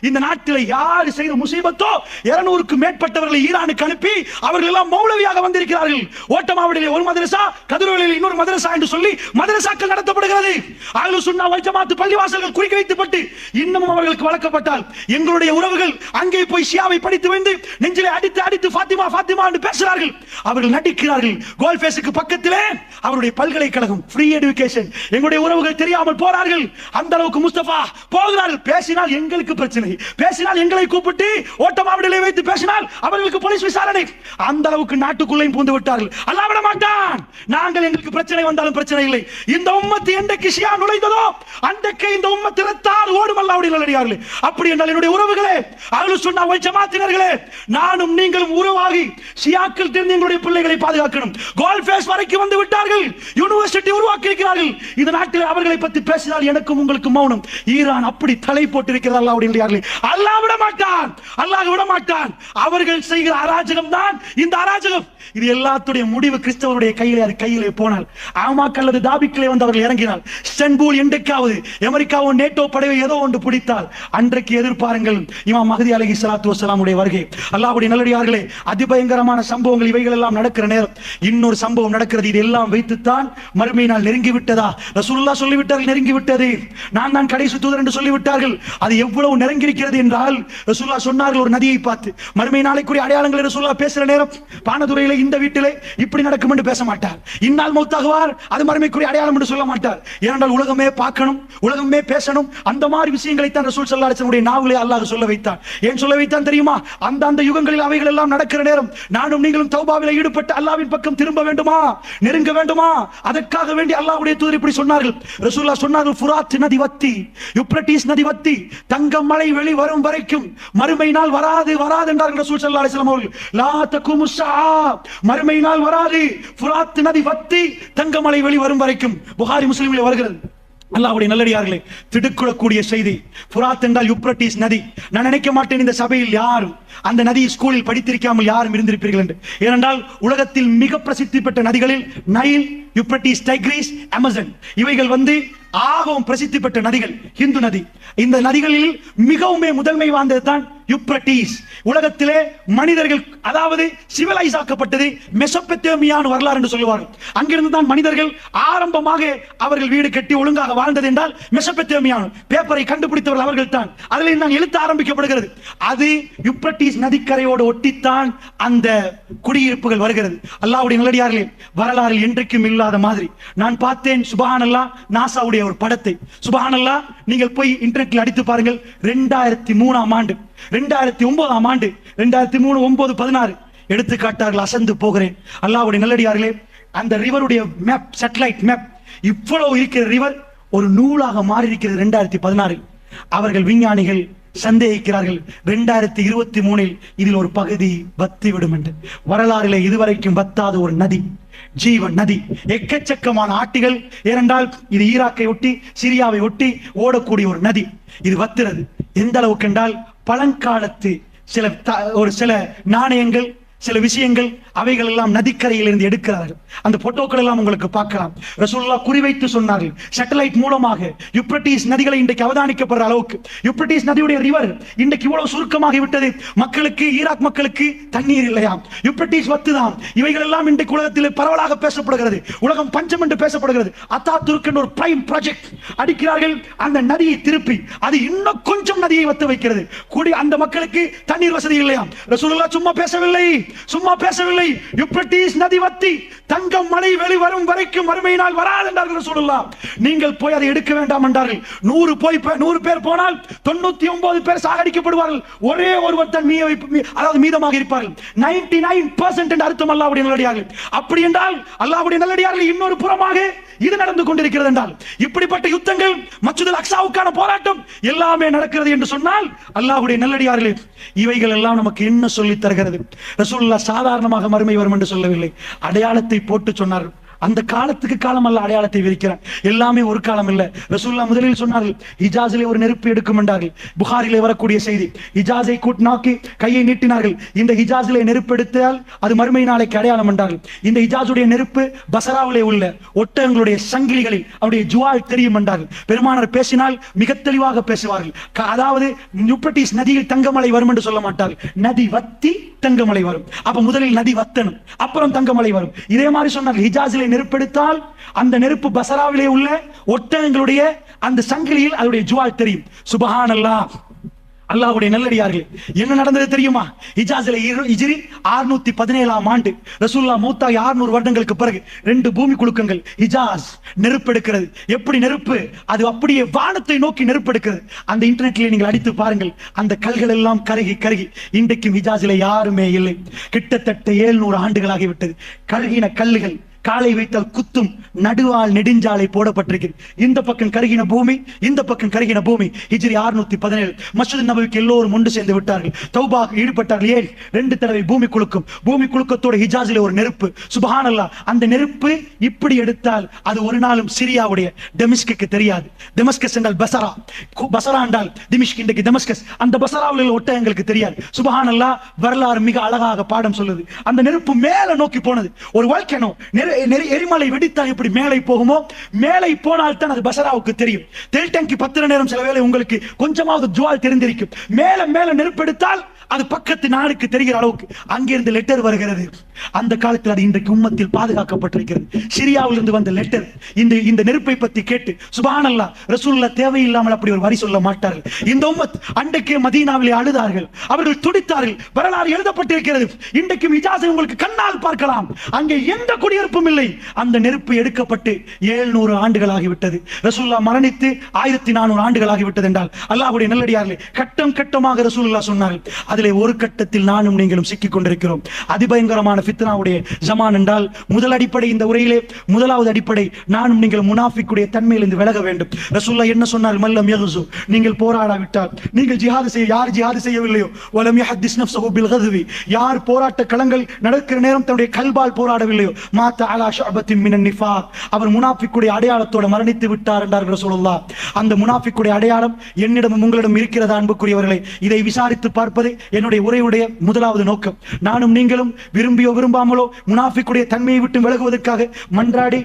இந்த நாட்டில் யார் செய்த முசீபத்தோ 200க்கு மேற்பட்டவர்களை ஈரானுக்கு அனுப்பி அவர்கள் எல்லாம் மௌலவியாக வந்திருக்கிறார்கள். ஓட்டமாவடியிலே ஒரு மதரசா, கதிரொலியில் இன்னொரு மதரசா என்று சொல்லி மதரசாக்கள் நடத்தப்படுகிறது. அஹ்லுஸ் சுன்னா வல் ஜமாத் பள்ளிவாசல்கள் குறிக்க வைக்கப்பட்டு இன்னமும் அவர்களுக்கு வளர்க்கப்பட்டால் எங்களுடைய உறவுகள் அங்கே போய் ஷியாவை படித்து வந்து நெஞ்சிலே அடித்து அடித்து ஃபாத்திமா ஃபாத்திமா என்று பேசுகிறார்கள். அவர்கள் நடிக்கிறார்கள். கோல்ஃபேஸுக்கு பக்கத்திலே அவருடைய பல்கலைக்கழகம், ஃப்ரீ எஜுகேஷன். எங்களுடைய உறவுகள் தெரியாமல் போறார்கள். அந்த அளவுக்கு முஸ்தபா போகிறார்கள். பேசினால் எங்களுக்கு பிரச்சனை, பேசினால் எங்களை கூப்பிட்டு ஓட்டமாவடியிலே வைத்து பேசினால் அவர்களுக்கு போலீஸ் விசாரணை. அந்த அளவுக்கு நாட்டுக்குள்ளேயும் புகுந்து விட்டார்கள். அல்லாஹ் விட மாட்டான். நாங்கள் எங்களுக்கு பிரச்சனை வந்தாலும் பிரச்சனை இல்லை. இந்த உம்மத்து என்றைக்கு ஷியா நுழைந்ததோ அன்றைக்கு இந்த உம்மத்து ரத்தார் ஓடும் அல்லாஹ்வுடைய நல்லடியார்களே. அப்படி என்றால் என்னுடைய உறவுகளே, அஹ்லுஸ் சுன்னா வல் ஜமாத்தினர்களே, நானும் நீங்களும் உருவாகி ஷியாக்கள் தெரிந்து எங்களுடைய பிள்ளைகளை பாதுகாக்கணும். கோல்ஃபேஸ் வரைக்கும் வந்து விட்டார்கள். யூனிவர்சிட்டி உருவாக்கி இருக்கிறார்கள். இந்த நாட்டில் அவர்களை பற்றி பேசினால் எனக்கும் உங்களுக்கு மௌனம். ஈரான் அப்படி தலை போட்டிருக்கிறது. அல்லாஹ்வுடைய நல்லடியார்களே, அல்லாஹ் விட மாட்டான். அல்லாஹ் விட மாட்டான். அவர்கள் செய்கிற அராஜகம் தான் இந்த அராஜகம். இது எல்லாத்துடைய முடிவு கிறிஸ்தவருடைய கையிலே, அது கையிலே போனால், ஆமாக்கள் அல்லது தாபிக்களே வந்து அவர்கள் இறங்கினால், ஸ்டன்பூல் என்றைக்காவது அமெரிக்காவோ நேட்டோ படையோ ஏதோ ஒன்று பிடித்தால் அன்றைக்கு எதிர்பாருங்கள் இமாம் மஹ்தி அலைஹிஸ்ஸலாத்து வஸ்ஸலாமுடைய வருகை. அல்லாஹ்வுடைய நல்லடியார்களே, அதிபயங்கரமான சம்பவங்கள் இவைகள் எல்லாம் நடக்கிற நேரம் இன்னொரு சம்பவம் நடக்கிறது. இது எல்லாம் வைத்துத்தான் மறுமை நாள் நெருங்கி விட்டதா? ரசூலுல்லாஹ் சொல்லிவிட்டார்கள், நெருங்கி விட்டது. நான் தான் கடைசி தூதர் என்று சொல்லிவிட்டார்கள். அது எவ்வளவு நெருங்கி இருக்கிறது என்றால், ரசூலுல்லாஹ் சொன்னார்கள் ஒரு நதியை பார்த்து, மறுமை நாளைக்குரிய அடையாளங்கள் ரசூலுல்லாஹ் பேசுற நேரம் பானதுரையிலே இந்த வீட்டிலே இப்படி நடக்கும் என்று பேச மாட்டார். இன்னால் மௌத்தாகுவார், அது மறுமைக்குரிய அடையாளம் என்று சொல்ல மாட்டார். ஏனென்றால் உலகமே பார்க்கணும், உலகமே பேசணும். அந்த மாதிரி விஷயங்களை தான் ரசூல் ஸல்லல்லாஹு அலைஹி வஸல்லம் நாவிலே அல்லாஹ் சொல்ல வைத்தான். ஏன் சொல்ல வைத்தான் தெரியுமா? அந்த யுகங்களில் அவைகள் எல்லாம் நடக்கிற நேரம் நானும் நீங்களும் தௌபாவிலே ஈடுபட்டு அல்லாஹ்வின் பக்கம் திரும்ப வேண்டுமா, நெருங்க வேண்டுமா? அதற்காக வேண்டி அல்லாஹ்வுடைய தூதர் இப்படி சொன்னார்கள். ரசூலுல்லாஹ் சொன்னார்கள், ஃபுராத் நதி வத்தி, யூப்ரட்டிஸ் நதி வத்தி, தங்கம் மலை வெளி வரும் வரைக்கும் மறுமை நாள் வராது வராது என்றார்கள் ரசூல் ஸல்லல்லாஹு அலைஹி வஸல்லம் அவர்கள். லா தகுமு ஸஆ, மறுமை நாள் வராது. ஃபுராத் நதி வத்தி, தங்கமலை வெளி வரும் வரைக்கும். புகாரி முஸ்லிமிலே வருகிறது. அல்லாஹ்வுடைய நல்லடியார்களே, திடுக்குறக்கூடிய செய்தி. ஃபுராத் என்றால் யூப்ரட்டிஸ் நதி. நான் நினைக்க மாட்டேன் இந்த சபையில் யாரும் அந்த நதி ஸ்கூலில் படித்திருக்காமல் யாரும் இருந்திருப்பீர்கள் என்று. ஏனென்றால் உலகத்தில் மிக பிரசித்தி பெற்ற நதிகளில் நைல், யூப்ரட்டிஸ், டைக்ரீஸ், அமேசான் இவைகள் வந்து ஆகவும் பிரசித்தி பெற்ற நதிகள். இந்து நதி. இந்த நதிகளில் மிகவும் முதன்மை வாய்ந்தது தான் யூப்ரட்டிஸ். உலகத்திலே மனிதர்கள், அதாவது சிவிலைஸ் ஆக்கப்பட்டது மெசொப்பொத்தேமியான் வரலாறு என்று சொல்லுவார்கள். அங்கிருந்து தான் மனிதர்கள் ஆரம்பமாக அவர்கள் வீடு கட்டி ஒழுங்காக வாழ்ந்தது என்றால் மெசொப்பொத்தேமியான். பேப்பரை கண்டுபிடித்தவர்கள் அவர்கள் தான். அதில் தான் எழுத்து ஆரம்பிக்கப்படுகிறது. அது யூப்ரட்டிஸ் நதிக்கரையோடு ஒட்டித்தான் அந்த குடியிருப்புகள் வருகிறது. அல்லாஹ்வுடைய நல்லடியார்களே, வரலாறு என்றைக்கும் இல்லாத மாதிரி நான் பார்த்தேன். சுப்ஹானல்லாஹ், நாசாவுடைய ஒரு படத்தை. சுப்ஹானல்லாஹ், நீங்கள் போய் இன்டர்நெட்ல அடித்து பாருங்கள். 2003ஆம் ஆண்டு, 2009ஆம் ஆண்டு, 2003, 9, 16 எடுத்து காட்டார்கள். அசந்து போகிறேன். அல்லாஹ்வுடைய நல்லடியார்களே, அந்த ரிவருடைய மேப், சேட்டலைட் மேப், இவ்வளவு இருக்கிற ரிவர் ஒரு நூலாக மாறி இருக்கிறது 2016. அவர்கள் விஞ்ஞானிகள் சந்தேகிக்கிறார்கள் 2023 இதில் ஒரு பகுதி வத்திவிடும் என்று. வரலாறிலே இதுவரைக்கும் வத்தாத ஒரு நதி, ஜீவன் நதி. எக்கச்சக்கமான ஆட்டிகள். ஏனென்றால் இது ஈராக்கை ஒட்டி, சிரியாவை ஒட்டி ஓடக்கூடிய ஒரு நதி. இது வத்துறது எந்த அளவுக்கு என்றால், பழங்காலத்து சில நாணயங்கள், சில விஷயங்கள் அவைகள் எல்லாம் நதிக்கரையில் இருந்து எடுக்கிறார்கள். அந்த போட்டோக்கள் எல்லாம் உங்களுக்கு பார்க்கலாம். ரசூலுல்லாஹ் குறிவைத்து சொன்னார்கள், சேட்டலைட் மூலமாக யூப்ரட்டிஸ் நதிகளை இன்றைக்கு அவதானிக்கப்படுற அளவுக்கு. யூப்ரட்டிஸ் நதியுடைய ரிவர் இன்றைக்கு இவ்வளவு சுருக்கமாகி விட்டது. மக்களுக்கு, ஈராக் மக்களுக்கு தண்ணீர் இல்லையாம். யூப்ரட்டிஸ் வத்துதான். இவைகள் எல்லாம் இன்றைக்கு உலகத்தில் பரவலாக பேசப்படுகிறது. உலகம் பஞ்சம் என்று பேசப்படுகிறது. அத்தாதுர்க் என்ற ஒரு பிரைம் ப்ராஜெக்ட் அடிக்கிறார்கள். அந்த நதியை திருப்பி அது இன்னும் கொஞ்சம் நதியை வத்த வைக்கிறது. கூடி அந்த மக்களுக்கு தண்ணீர் வசதி இல்லையாம். ரசூலுல்லாஹ் சும்மா பேசவில்லை. யூப்ரட்டிஸ் நதி வத்தி தங்கம் மலை வெளிவரும் வரைக்கும் மறுமை நாள் வராது என்றார்கள் ரசூலுல்லாஹ். நீங்கள் போய் அதை எடுக்க வேண்டாம் என்றார்கள். 100 பேர் போனால் 99 பேர் சாகடிக்கப்படுவார்கள். ஒரே ஒருவர் தான் அதாவது மீதமாக இருப்பார்கள். 99% என்று அர்த்தம் அல்லாஹ்வுடைய நல்லடியார்கள். அப்படி என்றால் அல்லாஹ்வுடைய நல்லடியார்கள் இன்னொரு புறமாக இது நடந்து கொண்டிருக்கிறது என்றால், இப்படிப்பட்ட யுத்தங்கள், மஸ்ஜிதுல் அக்ஸாவுக்கான போராட்டம் எல்லாமே நடக்கிறது என்று சொன்னால், அல்லாஹ்வுடைய நல்லடியார்களே, இவைகள் எல்லாம் நமக்கு என்ன சொல்லி தருகிறது? ரசூலுல்லாஹ் சாதாரணமாக மறுமை வரும் என்று சொல்லவில்லை. அடையாளத்தை போட்டு சொன்னார். அந்த காலத்துக்கு காலம் அல்ல அடையாளத்தை விரிக்கிறான். எல்லாமே ஒரு காலம் இல்ல. ரசூலுல்லாஹ் முதலில் சொன்னார்கள், ஹிஜாஸிலே ஒரு நெருப்பு எடுக்கும் என்றார்கள். புகாரிலே வரக்கூடிய செய்தி, ஹிஜாஸை கூட்டினாக்கி கையை நீட்டினார்கள். இந்த ஹிஜாஸிலே நெருப்பு எடுத்தால் அது மறுமை நாளைக்கு அடையாளம் என்றார்கள். இந்த ஹிஜாஸுடைய நெருப்பு பசராவிலே உள்ள ஒட்டகங்களுடைய சங்கிலிகளில் அவருடைய ஜுவால் தெரியும் என்றார்கள். பெருமானார் பேசினால் மிக தெளிவாக பேசுவார்கள். அதாவது யூப்ரட்டிஸ் நதியில் தங்கமலை வரும் என்று சொல்ல மாட்டார்கள். நதி வத்தி தங்கமலை வரும். அப்ப முதலில் நதி வத்தணும், அப்புறம் தங்கமலை வரும். இதே மாதிரி சொன்னார்கள், ஹிஜாஸிலே நெருப்பெடுத்தால் அந்த நெருப்பு பசராவிலே உள்ள ஒட்டகங்களுடைய அந்த சங்கிலியில் அதனுடைய ஜுவால் தெரியும். சுபஹானல்லாஹ். அல்லாஹ்வுடைய நல்லடியார்களே, என்ன நடந்தது தெரியுமா? ஹிஜாஸிலே ஹிஜ்ரி 617ஆம் ஆண்டு ரசூலுல்லாஹ் மௌத்தாகி 600 வருடங்களுக்கு பிறகு 2 பூமி குலுக்கங்கள் ஹிஜாஸ் நெருப்பெடுக்கிறது. எப்படி நெருப்பு? அது அப்படியே வானத்தை நோக்கி நெருப்பெடுக்கிறது. அந்த இன்டர்நெட்ல நீங்கள் அடித்து பாருங்கள், அந்த கல்கள் எல்லாம் கருகி கருகி இன்றைக்கும் ஹிஜாஸிலே யாருமே இல்லை. கிட்டத்தட்ட 700 ஆண்டுகளாகிவிட்டது. கருகின கல்லுகள் காலை வைத்தால் குத்தும் நடுவால் நெடுஞ்சாலை போடப்பட்டிருக்கிறது. இந்த பக்கம் கருகின பூமி, இந்த பக்கம் கருகின பூமி. ஹிஜ்ரி 617 மஸ்ஜித் நபவிக்கு எல்லோரும் ஒன்று சேர்ந்து விட்டார்கள். தௌபாக்கு ஈடுபட்டார்கள். ஏன்? 2 தடவை பூமி குலுக்கும். பூமி குலுக்கத்தோட ஹிஜாஸிலே ஒரு நெருப்பு. சுப்ஹானல்லாஹ். அந்த நெருப்பு இப்படி எடுத்தால் அது ஒரு நாளும் சிரியாவுடைய டெமிஸ்குக்கு தெரியாது. டெமஸ்கஸ் என்றால் பசரா, பசரா என்றால் திமிஷ்க், இன்றைக்கு டெமஸ்கஸ். அந்த பசராவில் உள்ள ஒட்டகங்களுக்கு தெரியாது. சுப்ஹானல்லாஹ். வரலாறு மிக அழகாக பாடம் சொல்லுது. அந்த நெருப்பு மேல நோக்கி போனது. ஒரு வால்கனோ எரிமலை வெடித்தா எப்படி மேலே போகுமோ, மேலே போனால் தான் அது பசராவுக்கு தெரியும். தெல் டேங்கி பத்திர நேரம் சில வேளை உங்களுக்கு கொஞ்சமாவது ஜுவால் தெரிந்திருக்கும். மேல மேல நெருப்பெடுத்தால் அது பக்கத்து நாடுக்கு தெரிகிற அளவுக்கு அங்கிருந்து லெட்டர் வருகிறது. அந்த காலத்தில் அது இன்றைக்கு உம்மத்தில் பாதுகாக்கப்பட்டிருக்கிறது. சிரியாவிலிருந்து வந்த லெட்டர் இந்த நெருப்பை பற்றி கேட்டு சுப்ஹானல்லாஹ். ரசூலுல்லாஹ் தேவையில்லாமல் அப்படி ஒரு வரி சொல்ல மாட்டார்கள். இந்த உம்மத் அன்றைக்கே மதீனாவிலே அழுதார்கள், அவர்கள் துடித்தார்கள். வரலாறு எழுதப்பட்டிருக்கிறது. இன்றைக்கும் ஹிஜாஸை உங்களுக்கு கண்ணால் பார்க்கலாம். அங்கே எந்த குடியிருப்பும் இல்லை. அந்த நெருப்பு எடுக்கப்பட்டு 700 ஆண்டுகள் ஆகிவிட்டது. ரசூலுல்லாஹ் மரணித்து 1400 ஆண்டுகள் ஆகிவிட்டது என்றால் அல்லாஹ்வுடைய நல்லடியார்களே, கட்டம் கட்டமாக ரசூலுல்லாஹ் சொன்னார்கள். அதிலே ஒரு கட்டத்தில் நானும் நீங்களும் சிக்கிக் கொண்டிருக்கிறோம். அதிபயங்கரமான ஃபித்னாவுடைய ஜமான் என்றால் முதல் அடிப்படை, இந்த உரையிலே முதலாவது அடிப்படை, நானும் நீங்கள் முனாஃபிக்குடைய தன்மையிலிருந்து விலக வேண்டும். ரசூலுல்லாஹ் என்ன சொன்னார்? மல்லம் யகுசு, நீங்கள் போராடாவிட்டால், நீங்கள் ஜிஹாது செய்ய, யார் ஜிஹாது செய்யவில்லையோ, வலம் யஹத்திஸ் நஃப்ஸஹு பில் கத்வி, யார் போராட்ட களங்கள் நடக்கிற நேரம் தன்னுடைய கல்பால் போராடவில்லையோ, மாத அலா ஷஅபத்தின் மினன் நிஃபாக், அவர் முனாஃபிக்குடைய அடையாளத்தோட மரணித்து விட்டார் என்றார் ரசூலுல்லாஹ். அந்த முனாஃபிக்குடைய அடையாளம் என்னிடமும் உங்களிடம் இருக்கிறதா அன்புக்குரியவர்களே? இதை விசாரித்து பார்ப்பது என்னுடைய உரையுடைய முதலாவது நோக்கம். நானும் நீங்களும் விரும்பியோ விரும்பாமலோ முனாஃபிக்குடைய தன்மையை விட்டு விலகுவதற்காக மன்றாடி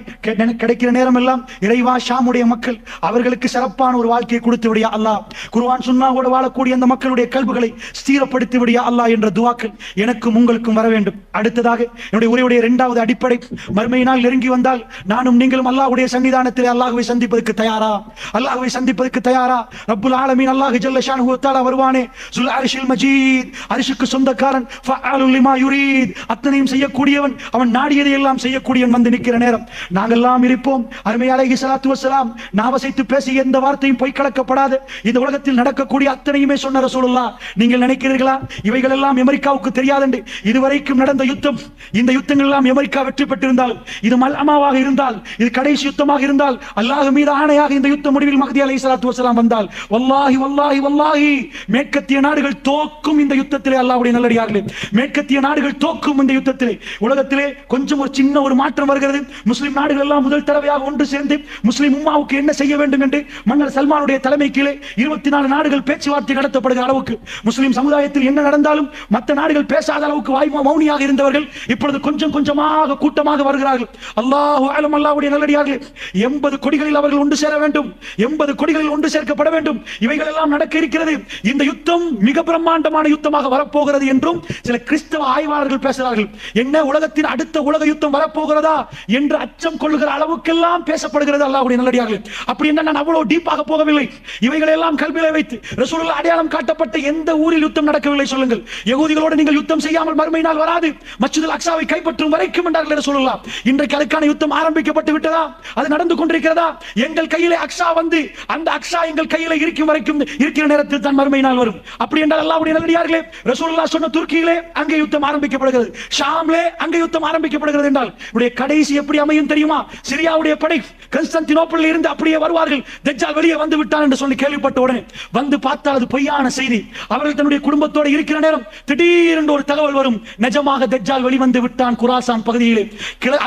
கிடைக்கிற நேரம் எல்லாம், இறைவா ஷாமுடைய மக்கள் அவர்களுக்கு சிறப்பான ஒரு வாழ்க்கையை கொடுத்து விடியா அல்லாஹ், குர்ஆன் சுன்னாவோடு வாழக்கூடிய அந்த மக்களுடைய கல்புகளை ஸ்திரப்படுத்தி விடியா அல்லாஹ் என்ற துஆக்கள் எனக்கும் உங்களுக்கும் வர வேண்டும். அடுத்ததாக என்னுடைய உரையுடைய இரண்டாவது அடிப்படை, மறுமையினால் நெருங்கி வந்தால் நானும் நீங்களும் அல்லாஹ்வுடைய சன்னிதானத்தில் அல்லாஹ்வை சந்திப்பதற்கு தயாரா? அல்லாஹ்வை சந்திப்பதற்கு தயாரா? ரப்புல் ஆலமீன் அல்லாஹ் ஜல்ல ஷானுஹு வ தஆலா வருவானே, சுல் அர்ஷில் மஜீத், அரிசுக்கு சொந்தக்காரன், ஃபஅலுல் லிமா யுரீத், அத்தனையும் செய்யக்கூடியவன், அவன் நாடியதை எல்லாம் செய்யக்கூடியவன் வந்து நிற்கிற நேரம் நாங்கள் எல்லாம் இருப்போம். அருமை அலைஹி ஸலாத்து வஸ்ஸலாம் நாவசைத்து பேசிய எந்த வார்த்தையும் பொய் கலக்கப்படாது. இந்த உலகத்தில் நடக்கக்கூடிய அத்தனையுமே சொன்ன ரசூலுல்லாஹ். நீங்கள் நினைக்கிறீர்களா இவைகள் எல்லாம் அமெரிக்காவுக்கு தெரியாதென்று? இதுவரைக்கும் நடந்த யுத்தம், இந்த யுத்தங்கள் எல்லாம் அமெரிக்கா வெற்றி பெற்றிருந்தால், இது மல்அமாவாக இருந்தால், இது கடைசி யுத்தமாக இருந்தால், அல்லாஹ் மீது ஆணையாக இந்த யுத்த முடிவில் மஹ்தி அலைஹிஸ்ஸலாத்து வஸ்ஸலாம் வந்தால், வல்லாஹி வல்லாஹி வல்லாஹி மேற்கத்திய நாடுகள் தோக்கும் இந்த யுத்தத்திலே. அல்லாஹ்வுடைய நல்லடியார்களே, மேற்கத்திய நாடுகள் தோக்கும் இந்த யுத்தத்திலே. உலகத்திலே கொஞ்சம் ஒரு சின்ன ஒரு மாற்றம் வருகிறது. முஸ்லிம் நாடுகள் எல்லாம் முதல் தடவையாக ஒன்று சேர்ந்து முஸ்லிம் உம்மாவுக்கு என்ன செய்ய வேண்டும் என்று மன்னர் சல்மானுடைய தலைமை கீழே 24 நாடுகள் பேச்சுவார்த்தை நடத்தப்படுகிற அளவுக்கு, முஸ்லிம் சமுதாயத்தில் என்ன நடந்தாலும் மற்ற நாடுகள் பேசாத அளவுக்கு மௌனியாக இருந்தவர்கள் இப்பொழுது கொஞ்சம் கொஞ்சமாக கூட்டமாக வருகிறார்கள். அல்லாஹு அலம். அல்லாஹ்வுடைய நல்லடியார்களே, 80 கொடிகளில் அவர்கள் ஒன்று சேர வேண்டும். 80 கொடிகளில் ஒன்று சேர்க்கப்பட வேண்டும். இவைகள் எல்லாம் நடக்க இருக்கிறது. இந்த யுத்தம் மிக பிரம்மாண்டமான யுத்தமாக வரப்போகிறது என்றும் சில கிறிஸ்தவ ஆய்வாளர்கள் பேசுகிறார்கள். என்ன, உலகத்தின் அடுத்த உலக யுத்தம் வரப்போகிறதா என்று அச்சம் கொள்ளுகிற அளவுக்கெல்லாம் பேசப்படுகிறது. அல்லாஹ்வுடைய நல்லடியார்களே, அப்படி என்ன, நான் அவ்வளவு டீப்பாக போகவில்லை. இவைகளை எல்லாம் கல்வியிலே வைத்து ரசூலுல்லாஹ் அடையாளம் காட்டப்பட்ட எந்த ஊரில் யுத்தம் நடக்கவில்லை சொல்லுங்கள். யகூதிகளோடு நீங்கள் யுத்தம் செய்யாமல் மறுமை நாள் வராது, மஸ்ஜிதுல் அக்ஸாவை கைப்பற்றும் வரைக்கும் என்றார்கள் ரசூலுல்லாஹ். இன்றைக்கு அதுக்கான யுத்தம் ஆரம்பிக்கப்பட்டு விட்டதா? அது நடந்து கொண்டிருக்கிறதா? எங்கள் கையிலே அக்ஸா வந்து அந்த அக்ஸா எங்கள் கையிலே இருக்கும் வரைக்கும் இருக்கிற நேரத்தில் தான் மறுமை நாள் வரும். அப்படி என்றால் அல்லாஹ்வுடைய நல்லடியார்களே, ரசூலுல்லாஹ் சொன்ன துர்க்கியிலே அங்கே யுத்தம் ஆரம்பிக்கப்படுகிறது, ஷாம்லே அங்கே யுத்தம் ஆரம்பிக்கப்படுகிறது என்றால் உடைய கடைசி எப்படி அமையும் தெரியுமா? சிரியாவுடைய படை கான்ஸ்டான்டினோப்பிளில் இருந்து அப்படியே வருவார்கள். தஜ்ஜால் வெளியே வந்து விட்டான் என்று சொல்லி கேள்விப்பட்ட உடனே வந்து பார்த்தால் அது பொய்யான செய்தி. அவர்கள் தன்னுடைய குடும்பத்தோடு இருக்கிற நேரம் திடீரென்று ஒரு தகவல் வரும், நிஜமாக தஜ்ஜால் வெளிவந்து விட்டான் குராசான் பகுதியிலே.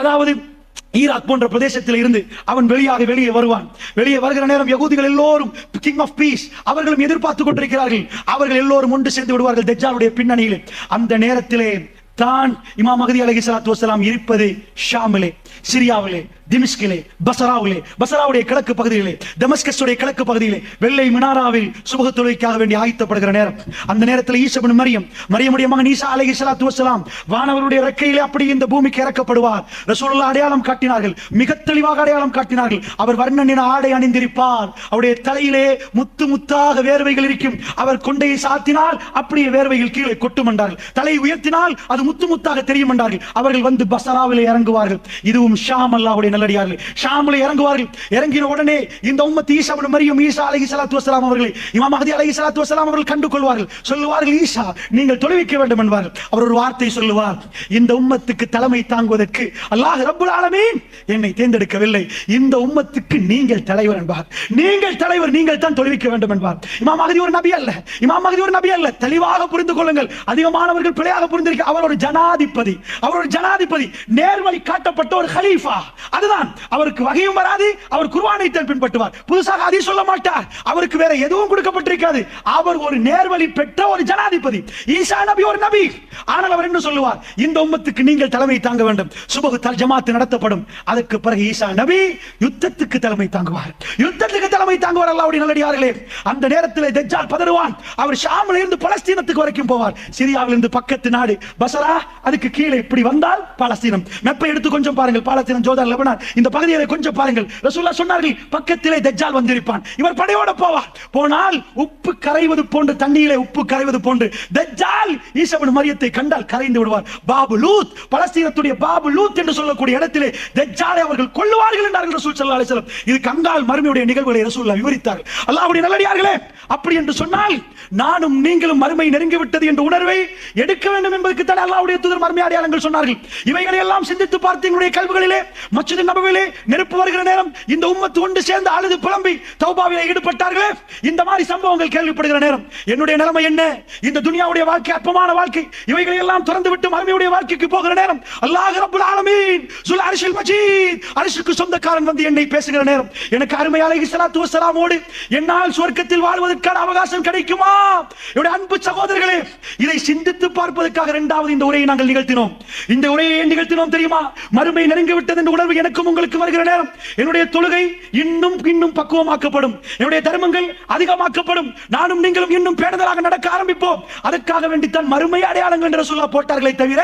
அதாவது ஈராக் போன்ற பிரதேசத்தில் இருந்து அவன் வெளியே வருவான். வெளியே வருகிற நேரம் யகூதிகள் எல்லோரும் கிங் ஆஃப் பீஸ் அவர்களும் எதிர்பார்த்துக் கொண்டிருக்கிறார்கள். அவர்கள் எல்லோரும் ஒன்று சேர்ந்து விடுவார்கள் தஜ்ஜாலுடைய பின்னணியில். அந்த நேரத்திலே தான் இமாம் மஹ்தி அலைஹிஸ்ஸலாத்து வஸ்ஸலாம் இருப்பது ஷாமிலே, சிரியாவிலே, திமிஷ்கிலே, பசராவுடைய கிழக்கு பகுதியிலே, டமஸ்கஸுடைய கிழக்கு பகுதியிலே வெள்ளை மினாராவில் சுபஹ் தொழுகைக்காக வேண்டி ஆயத்தப்படுகிற நேரம். அந்த நேரத்தில் ஈசா இப்னு மரியமுடைய மகன் ஈசா அலைஹிஸ்ஸலாத்து வஸ்ஸலாம் வானவருடைய ரெக்கையிலே அப்படி இந்த பூமிக்கு இறக்கப்படுவார். ரசூலுல்லாஹ் அடையாளம் காட்டினார்கள், மிக தெளிவாக அடையாளம் காட்டினார்கள். அவர் வர்ணனின் ஆடை அணிந்திருப்பார், அவருடைய தலையிலே முத்து முத்தாக வேர்வைகள் இருக்கும். அவர் கொண்டையை சாத்தினால் அப்படியே வேர்வைகள் கீழே கொட்டும் என்றார்கள். தலையை உயர்த்தினால் அது முத்து முத்தாக தெரியும் என்றார்கள். அவர்கள் வந்து பசராவிலே இறங்குவார்கள். இதுவும் ஷாம், அல்லாஹ்வுடைய நல்லடியார்கள் ஷாமிலே இறங்குவார்கள். இறங்கின உடனே இந்த உம்மத் ஈசா இப்னு மரியம் ஈசா அலைஹிஸ்ஸலாத்து வஸ்ஸலாம் அவர்களை இமாம் மஹ்தி அலைஹிஸ்ஸலாத்து வஸ்ஸலாம் அவர்கள் கண்டு கொள்வார்கள். சொல்லுவார்கள், ஈசா நீங்கள் தொழுவிக்க வேண்டும் என்பார்கள். அவர் ஒரு வார்த்தை சொல்லுவார், இந்த உம்மத்துக்கு தலைமை தாங்குவதற்கு அல்லாஹ் ரப்புல் ஆலமீன் என்னை தேர்ந்தெடுக்கவில்லை, இந்த உம்மத்துக்கு நீங்கள் தலைவர் என்பார். நீங்கள் தலைவர், நீங்கள் தான் தொழுவிக்க வேண்டும் என்பார். இமாம் மஹ்தி ஒரு நபி அல்ல, இமாம் மஹ்தி ஒரு நபி அல்ல. தெளிவாக புரிந்து கொள்ளுங்கள். அதிகமானவர்கள் பிழையாக புரிந்திருக்க அவர் ஒரு ஜனாதிபதி, அவர் ஒரு ஜனாதிபதி, நேர்வழி காட்டப்பட்ட ஒரு கலீஃபா. அதுதான், அவருக்கு வகையும் வராது, அவர் குர்ஆனை தான் பின்பற்றுவார், புதுசாக ஹதீஸ் சொல்ல மாட்டார், அவருக்கு வேற எதுவும் கொடுக்கப்பட்டிருக்காது. அவர் ஒரு நேர்வழி பெற்ற ஒரு ஜனாதிபதி. ஈசா நபி ஒரு நபி. ஆனால் அவர் என்ன சொல்லுவார், இந்த உம்மத்துக்கு நீங்கள் தலைமை தாங்க வேண்டும். சுபஹ் ஜமாத் நடத்தப்படும். அதற்கு பிறகு ஈசா நபி யுத்தத்துக்கு தலைமை தாங்குவார், யுத்தத்துக்கு தலைமை தாங்குவார். அல்லாஹ்வுடைய நல்லடியார்களே, அந்த நேரத்தில் தஜ்ஜால் பதறுவான். அவர் ஷாமில் இருந்து பலஸ்தீனத்துக்கு வரைக்கும் போவார். சிரியாவில் இருந்து பக்கத்து நாடு பசரா, அதுக்கு கீழே இப்படி வந்தால் பாலஸ்தீனம். மெப்பை எடுத்து கொஞ்சம் பாருங்கள், பாலஸ்தீனம், ஜோர்தான், லெபனான், இந்த பகுதியை கொஞ்சம் பாருங்கள். ரசூலுல்லாஹ் சொன்னார்கள், பக்கத்திலே தஜ்ஜால் வந்திருப்பான். இவர் படையோட போவார். போனால் உப்பு கரைவது போன்று, தண்ணீரிலே உப்பு கரைவது போன்று தஜ்ஜால் ஈசா இப்னு மரியத்தை கண்டால் கரைந்து விடுவார். பாபு லூத், பலஸ்தீனத்துடைய பாபு லூத் என்று சொல்லக்கூடிய இடத்திலே தஜ்ஜாலை அவர்கள் கொல்லுவார்கள் என்றார்கள் ரசூல் ஸல்லல்லாஹு அலைஹி வஸல்லம். இது கங்கால் மறுமையுடைய நிகழ்வுகளை ரசூலுல்லாஹ் விவரித்தார்கள். அல்லாஹ்வுடைய நல்லடியார்களே, அப்படி என்று சொன்னால் நானும் நீங்களும் மறுமை நெருங்கி விட்டது என்ற உணர்வை எடுக்க வேண்டும் என்பதற்கு தான் அல்லாஹ்வுடைய தூதர் மறுமை அடையாளங்கள் சொன்னார்கள். இவைகளை எல்லாம் சிந்தித்து பார்த்து எங்களுடைய கல்விகளிலே, மஸ்ஜித் நபவியிலே நெருப்பு வருகிற நேரம் இந்த உம்மத்து ஒன்று சேர்ந்து அழுது புலம்பி தௌபாவிலே ஈடுபட்டார்களே, இந்த மாதிரி சம்பவங்கள் கேள்விப்படுகிற நேரம் என்னுடைய நிலைமை என்ன? இந்த துனியாவுடைய வாழ்க்கை அற்பமான வாழ்க்கை. இவைகளை எல்லாம் திறந்து விட்டு மறுமையுடைய வாழ்க்கைக்கு போகிற நேரம் அல்லாஹ் ரப்புல் ஆலமீன் சுல் அர்ஷில் மஜீத், அர்ஷுக்கு சொந்தக்காரன் வந்து என்னை பேசுகிற நேரம், எனக்கு அருமை அலைஹிஸ்ஸலாத்து வஸ்ஸலாமோடு என்னால் சொர்க்கத்தில் வாழ்வதற்கான அவகாசம் கிடைக்குமா? என்னுடைய அன்பு சகோதரர்களே, இதை சிந்தித்து பார்ப்பதற்காக இரண்டாவது இந்த உரையை நாங்கள் நிகழ்த்தினோம். இந்த உரையை ஏன் நிகழ்த்தினோம் தெரியுமா? மறுமை நெருங்கி விட்டது என்ற உணர்வு எனக்கும் உங்களுக்கு வருகிற நேரம் என்னுடைய தொழுகை இன்னும் பக்குவமாக்கப்படும், என்னுடைய தர்மங்கள் அதிகமாக்கப்படும், நானும் நீங்களும் இன்னும் பேணுதலாக நடக்க ஆரம்பிப்போம். அதற்காக வேண்டித்தான் மறுமை அடையாளங்கள் என்று சொல்ல போட்டார்களே தவிர,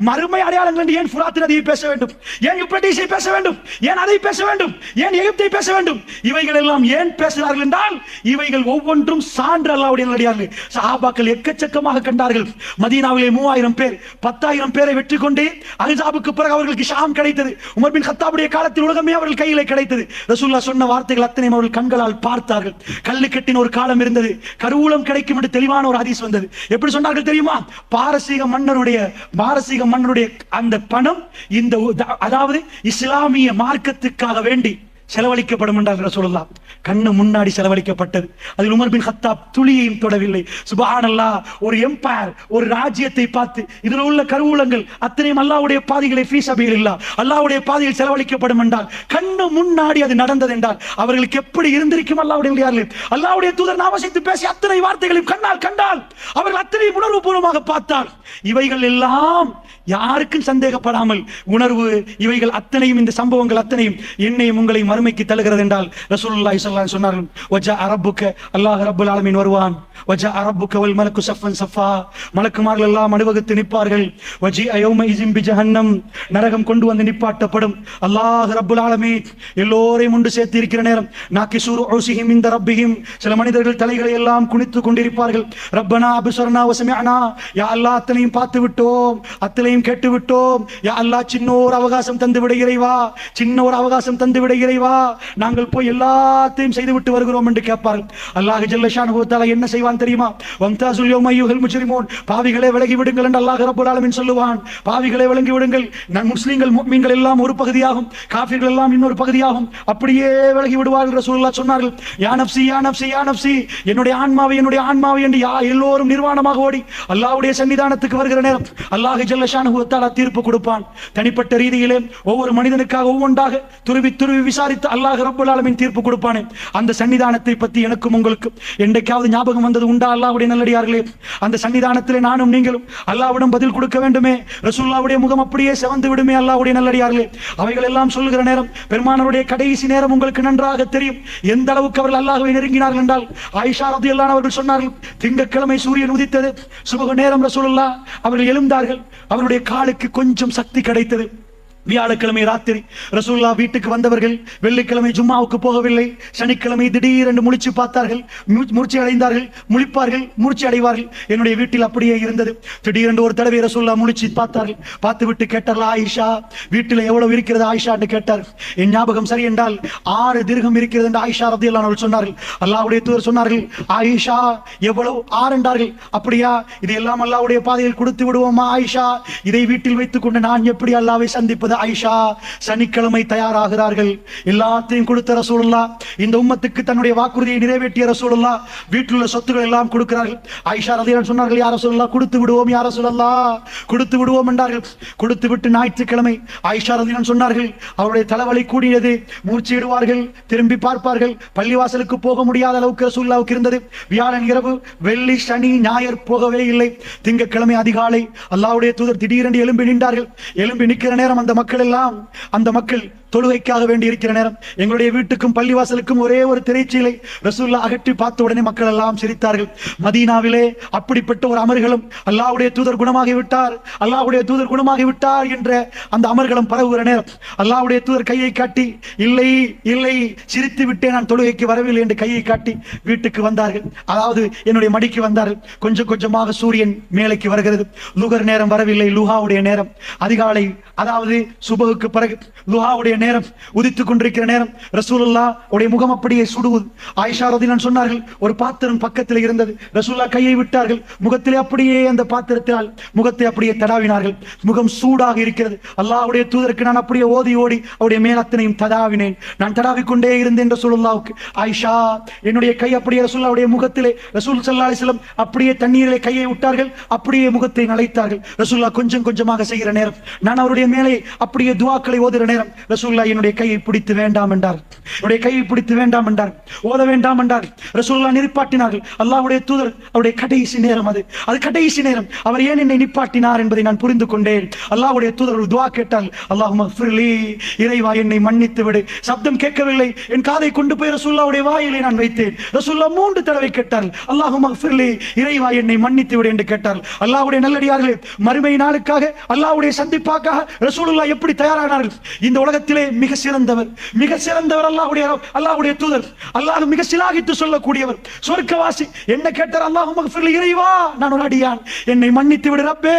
மறுமை அடையாளங்கள் என்று ஏன் ஃபுராத் நதியை பேச வேண்டும், ஏன் யூப்ரட்டீஸை பேச வேண்டும், ஏன் அதை பேச வேண்டும், ஏன் எகிப்தை பேச வேண்டும்? இவைகள் எல்லாம் ஏன் பேசுகிறார்கள் என்றால், இவைகள் ஒவ்வொன்றும் சான்று. அல்லாஹ்வுடைய நல்லடியார்களே, சஹாபாக்கள் எக்கச்சக்கமாக கண்டார்கள். மதீனாவிலே 3000 பேர் 10,000 பேரை வெற்றி கொண்டு அஹ்ஸாபுக்கு பிறகு அவர்களுக்கு ஷாம் கிடைத்தது. உமர் பின் கத்தாபுடைய காலத்தில் உலகமே அவர்கள் கையிலே கிடைத்தது. ரசூலுல்லாஹ் சொன்ன வார்த்தைகள் அத்தனையும் அவர்கள் கண்களால் பார்த்தார்கள். கல்லு கட்டின ஒரு காலம் இருந்தது, கருவூலம் கிடைக்கும் என்று தெளிவான ஒரு ஹதீஸ் வந்தது. எப்படி சொன்னார்கள் தெரியுமா? பாரசீக மன்னருடைய அந்த பணம் இந்த அதாவது இஸ்லாமிய மார்க்கத்துக்காக வேண்டி செலவழிக்கப்படும் என்றார் ரசூலுல்லாஹ். கண்ணு முன்னாடி செலவழிக்கப்பட்டது. அதில் உமர் பின் கத்தாப் துளியையும் தொடவில்லை. சுப்ஹானல்லாஹ், ஒரு எம்பயர், ஒரு ராஜ்யத்தை பார்த்து இதில் உள்ள கருவூலங்கள் அத்தனையும் அல்லாஹ்வுடைய பாதைகளை ஃபீ சபீலில்லாஹ், அல்லாஹ்வுடைய பாதையில் செலவழிக்கப்படும் என்றால், கண்ணு முன்னாடி அது நடந்தது என்றால் அவர்களுக்கு எப்படி இருந்திருக்கும்? அல்லாஹ்வுடைய தூதர் நாமசித்து பேசி அத்தனை வார்த்தைகளையும் கண்ணால் கண்டால், அவர்கள் அத்தனை உணர்வு பூர்வமாக பார்த்தால், இவைகள் எல்லாம் யாருக்கும் சந்தேகப்படாமல் உணர்வு, இவைகள் அத்தனையும், இந்த சம்பவங்கள் அத்தனையும் என்னையும் உங்களையும் மறுமைக்கு தள்ளுகிறது என்றால் ரசூலுல்லாஹி ஸல்லல்லாஹு அலைஹி வஸல்லம் சொன்னார்கள், வஜா ரப்புக, அல்லாஹ் ரப்புல் ஆலமீன் வருவான், வஜா ரப்புக வல் மலக்கு ஸஃபன் ஸஃபா, மலக்குமார்கள் எல்லாம் அணிவகுத்து நிற்பார்கள். வஜி யௌமஇஸின் பிஜஹன்னம், நரகம் கொண்டு வந்து நிப்பாட்டப்படும். அல்லாஹ் ரப்புல் ஆலமீன் எல்லோரையும் ஒன்று சேர்த்து இருக்கிற நேரம், நாகிசூரு உஸிஹிம் இன்த ரப்பிஹிம், சில மனிதர்கள் தலைகளை எல்லாம் குனித்து கொண்டிருப்பார்கள். ரப்பனா அப்ஸர்னா வ சமிஅனா, யா அல்லாஹ் அத்தனையும் பார்த்து விட்டோம், அத்தனையும் கேட்டு விட்டோம், யா அல்லாஹ் சின்ன ஒரு அவகாசம் தந்து விட இறைவா, சின்ன ஒரு அவகாசம் தந்து விட இறைவா, நாங்கள் போய் எல்லாத்தையும் செய்து விட்டு வருகிறோம் என்று கேட்பார்கள். அல்லாஹ் ஜல்ல ஷானஹு வ தஆலா என்ன செய்வான் தெரியுமா? வம்தாசுல் யௌம அய்யுஹல் முஜ்ரிமூன், பாவிகளே விலகி விடுங்கள் என்று அல்லாஹ் ரப்புல் ஆலமீன் சொல்லுவான். பாவிகளே விலகி விடுங்கள். முஸ்லிம்கள் முஃமின்கள் எல்லாம் ஒரு பகுதியாகும், காஃபிர்கள் எல்லாம் இன்னொரு பகுதியாகும். அப்படியே விலகி விடுவார்கள். ரசூலுல்லாஹ் சொன்னார்கள், யா நஃப்ஸி யா நஃப்ஸி யா நஃப்ஸி, என்னுடைய ஆன்மாவை என்னுடைய ஆன்மாவை என்று எல்லோரும் நிர்வாணமாக ஓடி அல்லாஹ்வுடைய சன்னிதானத்துக்கு வீட்டுக்கு வருகிற நேரம் அல்லாஹ் ஜல்ல ஷானஹு வ தஆலா தீர்ப்பு கொடுப்பான். தனிப்பட்ட ரீதியிலே ஒவ்வொரு மனிதனுக்காக ஒவ்வொன்றாக துருவி துருவி விசாரித்து அல்லாஹ் ரப்பல் ஆலமீன் தீர்ப்பு கொடுப்பானே, அந்த சன்னிதானத்தை பற்றி எனக்கும் உங்களுக்கும் என்றைக்காவது ஞாபகம் வந்தது உண்டா? அல்லாஹ்வுடைய நல்லடியார்களே, அந்த சன்னிதானத்திலே நானும் நீங்களும் அல்லாஹ்விடம் பதில் கொடுக்க வேண்டுமே. ரசூலுல்லாஹ்வுடைய முகம் அப்படியே சிவந்து விடுமே. அல்லாஹ்வுடைய நல்லடியார்களே, அவைகள் எல்லாம் சொல்லுகிற நேரம், பெருமானாருடைய கடைசி நேரம் உங்களுக்கு நன்றாக தெரியும். எந்த அளவுக்கு அவர்கள் அல்லாஹ்வை நெருங்கினார்கள் என்றால், ஆயிஷா ரலியல்லாஹு அன்ஹா அவர்கள் சொன்னார்கள், திங்கட்கிழமை சூரியன் உதித்தது, சுபஹ் நேரம் ரசூலுல்லாஹ் அவர்கள் எழுந்தார்கள். அவருடைய காலுக்கு கொஞ்சம் சக்தி கிடைத்தது. வியாழக்கிழமை ராத்திரி ரசூலுல்லாஹ் வீட்டுக்கு வந்தவர்கள் வெள்ளிக்கிழமை ஜும்மாவுக்கு போகவில்லை. சனிக்கிழமை திடீரென்று முழிச்சு பார்த்தார்கள், மூர்ச்சி அடைந்தார்கள், முழிப்பார்கள், மூர்ச்சி அடைவார்கள். என்னுடைய வீட்டில் அப்படியே இருந்தது. திடீரென்று ஒரு தடவை ரசூலுல்லாஹ் முழிச்சு பார்த்தார்கள். பார்த்து விட்டு கேட்டார்கள், ஆயிஷா வீட்டில் எவ்வளவு இருக்கிறது ஆயிஷா என்று கேட்டார்கள். என் ஞாபகம் சரி என்றால் 6 திர்ஹம் இருக்கிறது என்று ஆயிஷா ரலியல்லாஹு அன்ஹா சொன்னார்கள். அல்லாஹ்வுடைய தூதர் சொன்னார்கள், ஆயிஷா எவ்வளவு? 6 என்றார்கள். அப்படியா, இதையெல்லாம் அல்லாஹ்வுடைய பாதையில் கொடுத்து விடுவோமா ஆயிஷா? இதை வீட்டில் வைத்துக் கொண்டு நான் எப்படி அல்லாஹ்வை சந்திப்பது? ஆயிஷா சனிக்கிழமை தயாராகிறார்கள். எல்லாத்தையும் கொடுத்த ரசூலுல்லாஹ், இந்த உம்மத்துக்கு தன்னுடைய வாக்குறுதியை நிறைவேற்றிய ரசூலுல்லாஹ் வீட்டில் உள்ள சொத்துக்கள் எல்லாம் கொடுக்கிறார்கள். ஆயிஷா ரலியல்லாஹு அன்ஹா சொன்னார்கள், யா ரசூலுல்லாஹ் கொடுத்து விடுவோம், யா ரசூலுல்லாஹ் கொடுத்து விடுவோம் என்றார்கள். கொடுத்து விட்டு ஞாயிற்றுக்கிழமை ஆயிஷா ரலியல்லாஹு அன்ஹா சொன்னார்கள், அவருடைய தலைவலி கூடியது, மூர்ச்சிடுவார்கள், திரும்பி பார்ப்பார்கள். பள்ளிவாசலுக்கு போக முடியாத அளவுக்கு ரசூலுல்லாஹ்வுக்கு இருந்தது. வியாழன் இரவு, வெள்ளி, சனி, ஞாயிறு போகவே இல்லை. திங்கட்கிழமை அதிகாலை அல்லாஹ்வுடைய தூதர் திடீரென்று எழும்பி நின்றார்கள். எழும்பி நிற்கிற நேரம் அந்த மக்கள் தொழுகைக்காக வேண்டி இருக்கிற நேரம், எங்களுடைய வீட்டுக்கும் பள்ளிவாசலுக்கும் ஒரே ஒரு திரைச்சீலை ரசூலுல்லாஹ் அகற்றி பார்த்த உடனே மக்கள் எல்லாம் சிரித்தார்கள். மதீனாவிலே அப்படிப்பட்ட ஒரு அமர்கலம், அல்லாஹ்வுடைய தூதர் குணமாகி விட்டார், அல்லாஹ்வுடைய தூதர் குணமாகி விட்டார் என்ற அந்த அமர்கலம் பரவுகிற நேரம் அல்லாஹ்வுடைய தூதர் கையை காட்டி, இல்லை இல்லை சிரித்து விட்டே நான் தொழுகைக்கு வரவில்லை என்று கையை காட்டி வீட்டுக்கு வந்தார்கள். அதாவது என்னுடைய மடிக்கு வந்தார்கள். கொஞ்சம் கொஞ்சமாக சூரியன் மேலைக்கு வருகிறது. லுகர் நேரம் வரவில்லை, லுஹாவுடைய நேரம் அதிகாலை, அதாவது சுபகுக்கு பிறகு லுஹாவுடைய நேரம் உதித்துக் கொண்டிருக்கிற நேரம் ரசூலுல்லாஹ் உடைய முகம் அப்படியே சுடுவது. ஆயிஷா ரலியல்லாஹு அன்ஹா சொன்னார்கள், ஒரு பாத்திரம் பக்கத்தில் இருந்தது. ரசூலுல்லாஹ் கையை விட்டார்கள், முகத்திலே அப்படியே அந்த பாத்திரத்தால் முகத்தை அப்படியே தடாவினார்கள். முகம் சூடாக இருக்கிறது. அல்லாஹ்வுடைய தூதருக்கு நான் அப்படியே ஓடி ஓடி அவருடைய மேல் அத்தனையும் தடாவினேன். நான் தடாவிக்கொண்டே இருந்தேன் ரசூலுல்லாஹ்வுக்கு. ஆயிஷா என்னுடைய கை அப்படியே ரசூலுல்லாஹ்வுடைய முகத்திலே, ரசூல் ஸல்லல்லாஹு அலைஹி வஸல்லம் அப்படியே தண்ணீரிலே கையை விட்டார்கள், அப்படியே முகத்தை நனைத்தார்கள். ரசூலுல்லாஹ் கொஞ்சம் கொஞ்சமாக செய்கிற நேரம், நான் அவருடைய மேலே அப்படியே துஆக்களை ஓதுகிற நேரம் ரசூலுல்லாஹ் என்னுடைய கையை பிடித்து வேண்டாம் என்றார். என்னுடைய கையை பிடித்து வேண்டாம் என்றார், ஓத வேண்டாம் என்றார். ரசூலுல்லாஹ் நிப்பாட்டினார்கள். அல்லாஹ்வுடைய தூதர் அவருடைய கடைசி நேரம், அது கடைசி நேரம். அவர் ஏன் என்னை நிப்பாட்டினார் என்பதை நான் புரிந்து கொண்டேன். அல்லாஹ்வுடைய தூதர் ஒரு துஆ கேட்டால், அல்லாஹும்ம ஃபிர்லி, இறைவா என்னை மன்னித்து விடு. சப்தம் கேட்கவில்லை, என் காதை கொண்டு போய் ரசூலுல்லாஹ்வுடைய வாயிலே நான் வைத்தேன். ரசூலுல்லாஹ் 3 தடவை கேட்டார்கள், அல்லாஹும்ம ஃபிர்லி, இறைவா என்னை மன்னித்து விடு என்று கேட்டார்கள். அல்லாஹ்வுடைய நல்லடியார்களே, மறுமை நாளுக்காக அல்லாஹ்வுடைய சந்திப்பாக ரசூலுல்லாஹ் எப்படி தயாரானார்கள்? இந்த உலகத்திலே மிக சிறந்தவர் அல்லாஹ்வுடைய தூதர். அல்லாஹ் மிக சிலாகித்து சொல்லக்கூடியவர், சொர்க்கவாசி. என்ன கேட்டார்? அல்லாஹும்ம ஃபிர்லி, இறைவா நான் ஒரு அடியான், என்னை மன்னித்து விடு ரப்பே,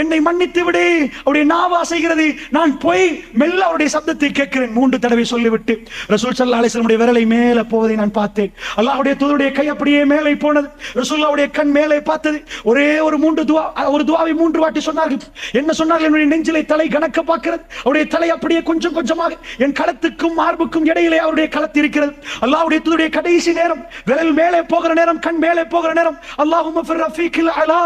என்னை மன்னித்து விடு. அவருடைய நாவா செய்கிறது, நான் போய் மெல்ல அவருடைய சப்தத்தை கேட்கிறேன். 3 தடவை சொல்லிவிட்டு ரசூல் ஸல்லல்லாஹு அலைஹி வஸல்லம் விரலை மேலே போவதை நான் பார்த்தேன். அல்லாஹ்வுடைய தூதருடைய கை அப்படியே மேலே போனது. ரசூலுல்லாஹ்வுடைய கண் மேலே பார்த்தது. ஒரே ஒரு துஆவை 3 வாட்டி சொன்னார்கள். என்ன சொன்னார்கள்? என்னுடைய நெஞ்சிலே தலை கணக்க பார்க்கிறது. அவருடைய தலை அப்படியே கொஞ்சம் கொஞ்சமாக என் களத்துக்கும் மார்புக்கும் இடையிலே அவருடைய களத்து இருக்கிறது. அல்லாஹ்வுடைய தூதருடைய கடைசி நேரம், விரல் மேலே போகிற நேரம், கண் மேலே போகிற நேரம், அல்லாஹும்ம ஃபிர் ரஃபீகில் அலா,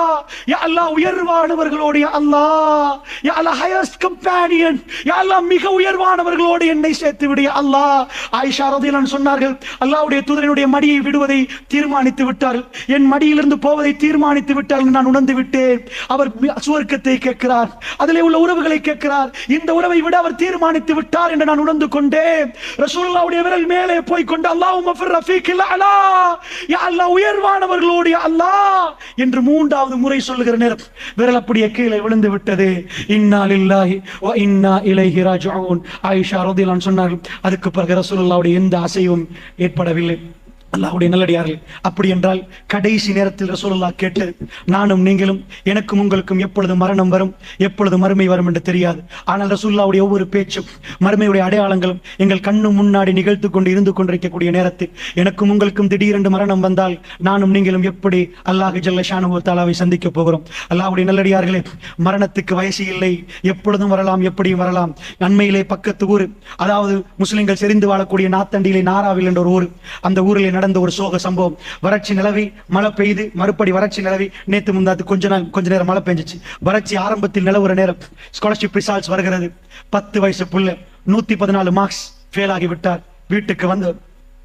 யா அல்லாஹ் உயர்வானவர்களோடு, யா அல்லாஹ், யா அல்லாஹ் ஹையஸ்ட் கம்பேனியன், யா அல்லாஹ் மிக உயர்வானவர்களோடு என்னை சேர்த்து விடு யா அல்லாஹ். ஆயிஷா ரலியல்லாஹு அன்ஹா சொன்னார்கள், அல்லாஹ்வுடைய தூதரினுடைய மடியை விடுவதை தீர்மானித்து விட்டார்கள், என் மடியிலிருந்து போவதை தீர்மானித்து விட்டார்கள். நான் உணர்ந்து விட்டேன். அவர் சுவர்க்கத்தை கேட்கிறார், அதிலே உள்ள உறவுகளை கேட்கிறார். இந்த உறவை விட அவர் தீர்மானித்து விட்டார் என்று நான் உணர்ந்து கொண்டேன். ரசூலுல்லாஹ்வுடைய விரல் மேலே போய் கொண்டு, அல்லாஹும்ம ஃபிர் ரஃபீகில் அலா, யா அல்லாஹ் உயர்வானவர்களோடு யா அல்லாஹ் என்று 3வது முறை சொல்லுகிற நேரம் விரல் அப்படியே கீழே விழுந்து விட்டது. இன்னா லில்லாஹி வ இன்னா இலைஹி ராஜிஊன். ஆயிஷா ரலியல்லாஹு அன்ஹா சொன்னார்கள், அதுக்கு பிறகு ரசூலுல்லாஹ்வுடைய எந்த அசைவும் ஏற்படவில்லை. அல்லாஹ்வுடைய நல்லடியார்கள், அப்படி என்றால் கடைசி நேரத்தில் ரசூலுல்லாஹ் கேட்டது, நானும் நீங்களும், எனக்கும் உங்களுக்கும் எப்பொழுது மரணம் வரும், எப்பொழுது மறுமை வரும் என்று தெரியாது. ஆனால் ரசூலுல்லாஹ்வுடைய ஒவ்வொரு பேச்சும் மறுமையுடைய அடையாளங்களும் எங்கள் கண்ணு முன்னாடி நிகழ்த்து கொண்டு இருந்து கொண்டிருக்கக்கூடிய நேரத்தில் எனக்கும் உங்களுக்கும் திடீரென்று மரணம் வந்தால் நானும் நீங்களும் எப்படி அல்லாஹ் ஜல்ல ஷானஹு வ தஆலாவை சந்திக்க போகிறோம்? அல்லாஹ்வுடைய நல்லடியார்களே, மரணத்துக்கு வயசு இல்லை, எப்பொழுதும் வரலாம், எப்படியும் வரலாம். நன்மையிலே பக்கத்து ஊர், அதாவது முஸ்லிம்கள் செறிந்து வாழக்கூடிய நாத்தண்டியிலே நாராவில் என்ற ஒரு ஊர், அந்த ஊரிலே நடந்த ஒரு சோக சம்பவம். வறட்சி நிலவி, மழை பெய்து, மறுபடி வறட்சி நிலவி, நேத்து முந்தாத்து கொஞ்ச நேரம் மழை பெஞ்சிச்சு. வறட்சி ஆரம்பத்தில் நிலவுற நேரம் ஸ்காலர்ஷிப் ரிசல்ட்ஸ் வருகிறது. 10 வயசு புள்ள 114 மார்க்ஸ் ஃபெயில் ஆகி விட்டார். வீட்டுக்கு வந்து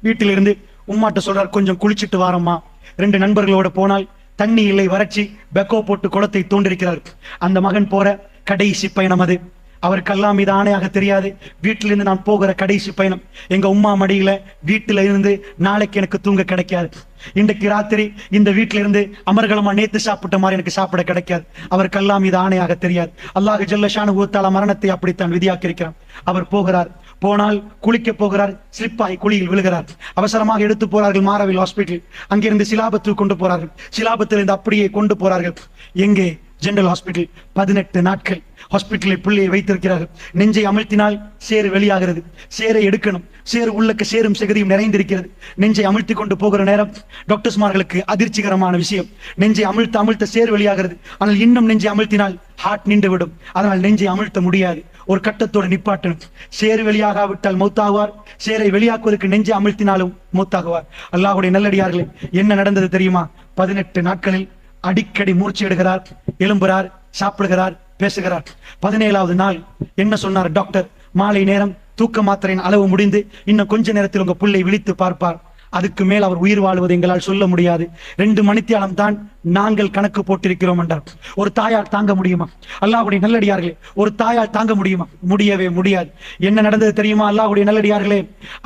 வீட்டிலிருந்து உம்மாட்ட சொல்றார், கொஞ்சம் குளிச்சுட்டு வாரம்மா. 2 நண்பர்களோட போனால் தண்ணி இல்லை, வறட்சி. பெக்கோ போட்டு குளத்தை தோண்டிருக்கிறார். அந்த மகன் போற கடைசி பயணம் அது. அவருக்கெல்லாம் இது ஆணையாக தெரியாது. வீட்டிலிருந்து நான் போகிற கடைசி பயணம். எங்க உம்மா மடியில வீட்டில இருந்து நாளைக்கு எனக்கு தூங்க கிடைக்காது. இன்றைக்கு ராத்திரி இந்த வீட்டில இருந்து அமர்கலமா நேத்து சாப்பிட்ட மாதிரி எனக்கு சாப்பிட கிடைக்காது. அவருக்கெல்லாம் இது ஆணையாக தெரியாது. அல்லாஹ் ஜல்ல ஷானுஹு தஆலா மரணத்தை அப்படித்தான் விதியாக்கி இருக்கிறான். அவர் போகிறார். போனால் குளிக்க போகிறார். ஸ்லிப்பாகி குழியில் விழுகிறார். அவசரமாக எடுத்து போறார்கள் மாரவில் ஹாஸ்பிட்டல். அங்கிருந்து சிலாபத்துக்கு கொண்டு போறார்கள். சிலாபத்திலிருந்து அப்படியே கொண்டு போறார்கள். எங்கே? General hospital. 18 நாட்கள் ஹாஸ்பிட்டலில் பிள்ளையை வைத்திருக்கிறார்கள். நெஞ்சை அமிழ்த்தினால் சேறு வெளியாகிறது. சேரை எடுக்கணும். சேறு உள்ளக்கு சேரும் செகதியும் நிறைந்திருக்கிறது. நெஞ்சை அமிழ்த்தி கொண்டு போகிற நேரம் டாக்டர்ஸ்மார்களுக்கு அதிர்ச்சிகரமான விஷயம். நெஞ்சை அமிழ்த்த சேறு வெளியாகிறது. ஆனால் இன்னும் நெஞ்சை அமிழ்த்தினால் ஹார்ட் நின்று விடும். அதனால் நெஞ்சை அமிழ்த்த முடியாது. ஒரு கட்டத்தோடு நிப்பாட்டணும். சேறு வெளியாகாவிட்டால் மௌத்தாகுவார். சேரை வெளியாக்குவதற்கு நெஞ்சை அமிழ்த்தினாலும் மௌத்தாகுவார். அல்லாஹ்வுடைய நல்லடியார்களே, என்ன நடந்தது தெரியுமா? 18 நாட்களில் அடிக்கடி மூர்ச்சி எடுக்கிறார், எழும்புறார், சாப்பிடுகிறார், பேசுகிறார். 17வது நாள் என்ன சொன்னார் டாக்டர்? மாலை நேரம் தூக்க மாத்திரையின் அளவு முடிந்து இன்னும் கொஞ்ச நேரத்தில் உங்க பிள்ளை விழித்து பார்ப்பார். அதுக்கு மேல் அவர் உயிர் வாழ்வது எங்களால் சொல்ல முடியாது. 2 மணித்தியாலம் தான் நாங்கள் கணக்கு போட்டிருக்கிறோம் என்றார். ஒரு தாயால் தாங்க முடியுமா? அல்லாஹ்வுடைய நல்லடியார்களே, ஒரு தாயால் தாங்க முடியுமா? முடியவே முடியாது. என்ன நடந்தது தெரியுமா? அல்லாஹ்வுடைய நல்லடியார்களே,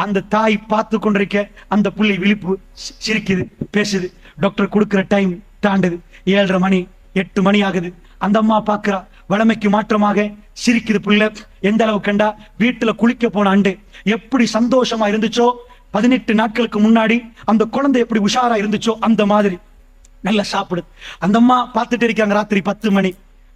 அந்த தாய் பார்த்து கொண்டிருக்க அந்த பிள்ளை விழிப்பு, சிரிக்குது, பேசுது. டாக்டர் கொடுக்கிற டைம் தாண்டுது. 7:30 மணி, 8 மணி ஆகுது. அந்த அம்மா பாக்குறா. வளமைக்கு மாற்றமாக சிரிக்குது பிள்ளை. எந்த அளவு கண்டா, வீட்டுல குளிக்க போன அண்டு எப்படி சந்தோஷமா இருந்துச்சோ, 18 நாட்களுக்கு முன்னாடி அந்த குழந்தை எப்படி உஷாரா இருந்துச்சோ அந்த மாதிரி நல்லா சாப்பிடுது. அந்த அம்மா பார்த்துட்டு இருக்காங்க. ராத்திரி 10 மணி.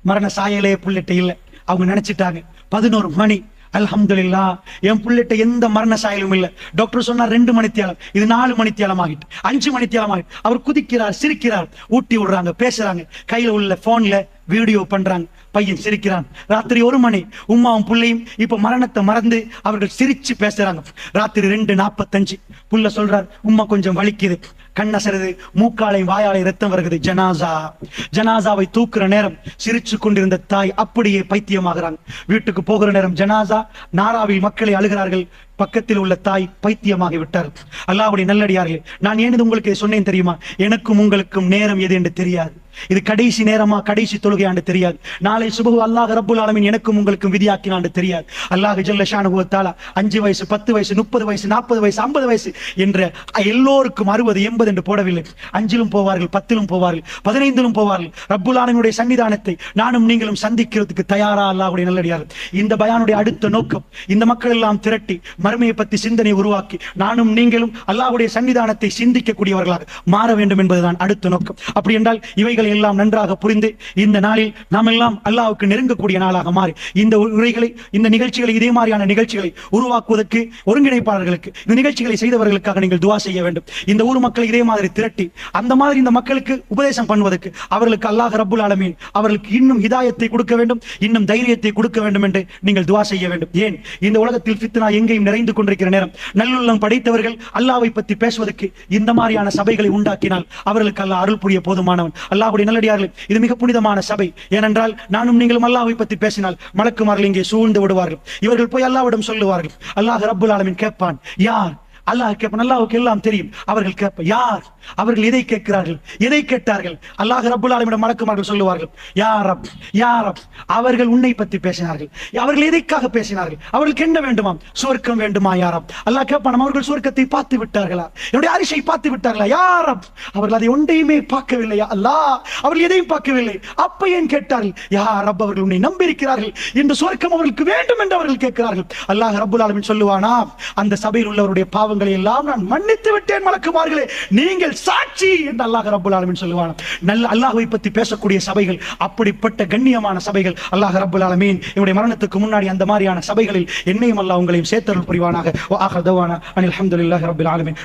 மரண சாயலே புள்ளிட்ட இல்ல. அவங்க நினைச்சிட்டாங்க 11 மணி. அல்ஹம்துலில்லாஹ், என் புள்ளிட்ட எந்த மரண சாயலும் இல்ல. டாக்டர் சொன்னார் 2 மணித்தியாலம். இது 4 மணித்தியாலம் ஆகிட்டு, 5 மணித்தியாலம் ஆகிட்டு. அவர் குதிக்கிறார், சிரிக்கிறார், ஊட்டி விடுறாங்க, பேசுறாங்க, கையில உள்ள போன்ல வீடியோ பண்றாங்க. பையன் சிரிக்கிறான். ராத்திரி 1 மணி. உம்மாவும் புள்ளையும் இப்ப மரணத்தை மறந்து அவர்கள் சிரிச்சு பேசுறாங்க. ராத்திரி 2:45 புள்ள சொல்றார், உம்மா கொஞ்சம் வலிக்குது, கண்ணசருது, மூக்காலை வாயாலை ரத்தம் வருகிறது. ஜனாசாவை தூக்குற நேரம் சிரிச்சு கொண்டிருந்த தாய் அப்படியே பைத்தியமாகிறாங்க. வீட்டுக்கு போகிற நேரம் ஜனாசா நாராவில் மக்களை அழுகிறார்கள். பக்கத்தில் உள்ள தாய் பைத்தியமாகி விட்டார். அல்லாஹ்வுடைய நல்லடியார்களே, நான் ஏன் இது உங்களுக்கு சொன்னேன் தெரியுமா? எனக்கும் உங்களுக்கும் நேரம் எது என்று தெரியாது. இது கடைசி நேரமா, கடைசி தொழுகையாண்டு தெரியாது. நாளை சுபஹு அல்லாஹ் ரப்புல் ஆலமீன் எனக்கும் உங்களுக்கும் விதியாக்கினாண்டு தெரியாது. அல்லாஹ் ஜல்ல ஷானுஹு தஆலா 5 வயசு, 10 வயசு, 30 வயசு, 40 வயசு, 50 வயசு என்ற எல்லோருக்கும் 60, 80 என்று போடவில்லை. 5லும் போவார்கள், 10லும் போவார்கள், 15லும் போவார்கள். ரப்புல் ஆலமீனுடைய சன்னிதானத்தை நானும் நீங்களும் சந்திக்கிறதுக்கு தயாரா? அல்லாஹ்வுடைய நல்லடியார்கள், இந்த பயானுடைய அடுத்த நோக்கம் இந்த மக்கள் எல்லாம் திரட்டி மறுமையை பற்றி சிந்தனை உருவாக்கி நானும் நீங்களும் அல்லாஹ்வுடைய சன்னிதானத்தை சிந்திக்கக்கூடியவர்களாக மாற வேண்டும் என்பதுதான் அடுத்த நோக்கம். அப்படி என்றால் இவைகள் எல்லாம் நன்றாக புரிந்து இந்த நாளில் நாம் எல்லாம் அல்லாஹ்வுக்கு நெருங்கக்கூடிய நாளாக மாறி இந்த உரைகளை, இந்த நிகழ்ச்சிகளை, இதே மாதிரியான நிகழ்ச்சிகளை உருவாக்குவதற்கு ஒருங்கிணைப்பாளர்களுக்கு, இந்த நிகழ்ச்சிகளை செய்தவர்களுக்காக நீங்கள் துஆ செய்ய வேண்டும். இந்த ஊர் மக்களை இதே மாதிரி திரட்டி அந்த மாதிரி இந்த மக்களுக்கு உபதேசம் பண்ணுவதற்கு அவர்களுக்கு அல்லாஹ் ரப்புல் ஆலமீன் அவர்களுக்கு இன்னும் ஹிதாயத்தை கொடுக்க வேண்டும், இன்னும் தைரியத்தை கொடுக்க வேண்டும் என்று நீங்கள் துஆ செய்ய வேண்டும். ஏன் இந்த உலகத்தில் ஃபித்னா எங்கேயும் நிறைந்து கொண்டிருக்கிற நேரம் நல்லுள்ளம் படைத்தவர்கள் அல்லாஹ்வை பற்றி பேசுவதற்கு இந்த மாதிரியான சபைகளை உண்டாக்கினால் அவர்களுக்கு அல்லாஹ் அருள் புரிய போதுமானவன். அல்லாஹ்வுடைய நல்லடியார்களே, இது மிக புனிதமான சபை. ஏனென்றால் நானும் நீங்களும் அல்லாஹ்வை பற்றி பேசினால் மலக்குமார்கள் இங்கே சூழ்ந்து விடுவார்கள். இவர்கள் போய் அல்லாஹ்விடம் சொல்லுவார்கள். அல்லாஹ் ரப்புல் ஆலமீன் கேட்பான். யார்? அல்லாஹ் கேட்பான். அல்லாஹ்வுக்கு எல்லாம் தெரியும். அவர்கள் கேட்ப யார்? அவர்கள் எதை கேட்கிறார்கள்? எதை கேட்டார்கள்? அல்லாஹ் ரப்புல் ஆலமீன் மலக்குமார்கள் சொல்லுவார்கள், யா ரப், யா ரப், அவர்கள் உன்னை பற்றி பேசினார்கள். அவர்கள் எதைக்காக பேசினார்கள்? அவர்களுக்கு என்ன வேண்டுமாம்? சொர்க்கம் வேண்டுமா யா ரப்? அல்லாஹ் கேட்பான், அவர்கள் சொர்க்கத்தை பார்த்து விட்டார்களா? என்னுடைய அரிசை பார்த்து விட்டார்களா? யா ரப், அவர்கள் அதை ஒன்றையுமே பார்க்கவில்லையா? அல்லாஹ், அவர்கள் எதையும் பார்க்கவில்லை. அப்ப ஏன் கேட்டார்கள்? யா ரப், அவர்கள் உன்னை நம்பியிருக்கிறார்கள், இந்த சொர்க்கம் அவர்களுக்கு வேண்டும் என்று அவர்கள் கேட்கிறார்கள். அல்லாஹ் ரப்புல் ஆலமீன் சொல்லுவானா, அந்த சபையில் உள்ளவருடைய பாவங்களை எல்லாம் நான் மன்னித்து விட்டேன் மலக்குமார்களே, நீங்கள் சாட்சி என்று அல்லாஹ் ரப்புல் ஆலமீன் சொல்லுவான். நல்ல அல்லாஹ்வை பற்றி பேசக்கூடிய சபைகள், அப்படிப்பட்ட கண்ணியமான சபைகள். அல்லாஹ் ரப்புல் ஆலமீன் என்னுடைய மரணத்துக்கு முன்னாடி அந்த மாதிரியான சபைகளில் என்னையும் அல்லாஹ் உங்களையும் சேர்த்தருள் புரிவானாக. வ ஆகிரு தஅவானா அனில் ஹம்துலில்லாஹி ரப்பில் ஆலமீன்.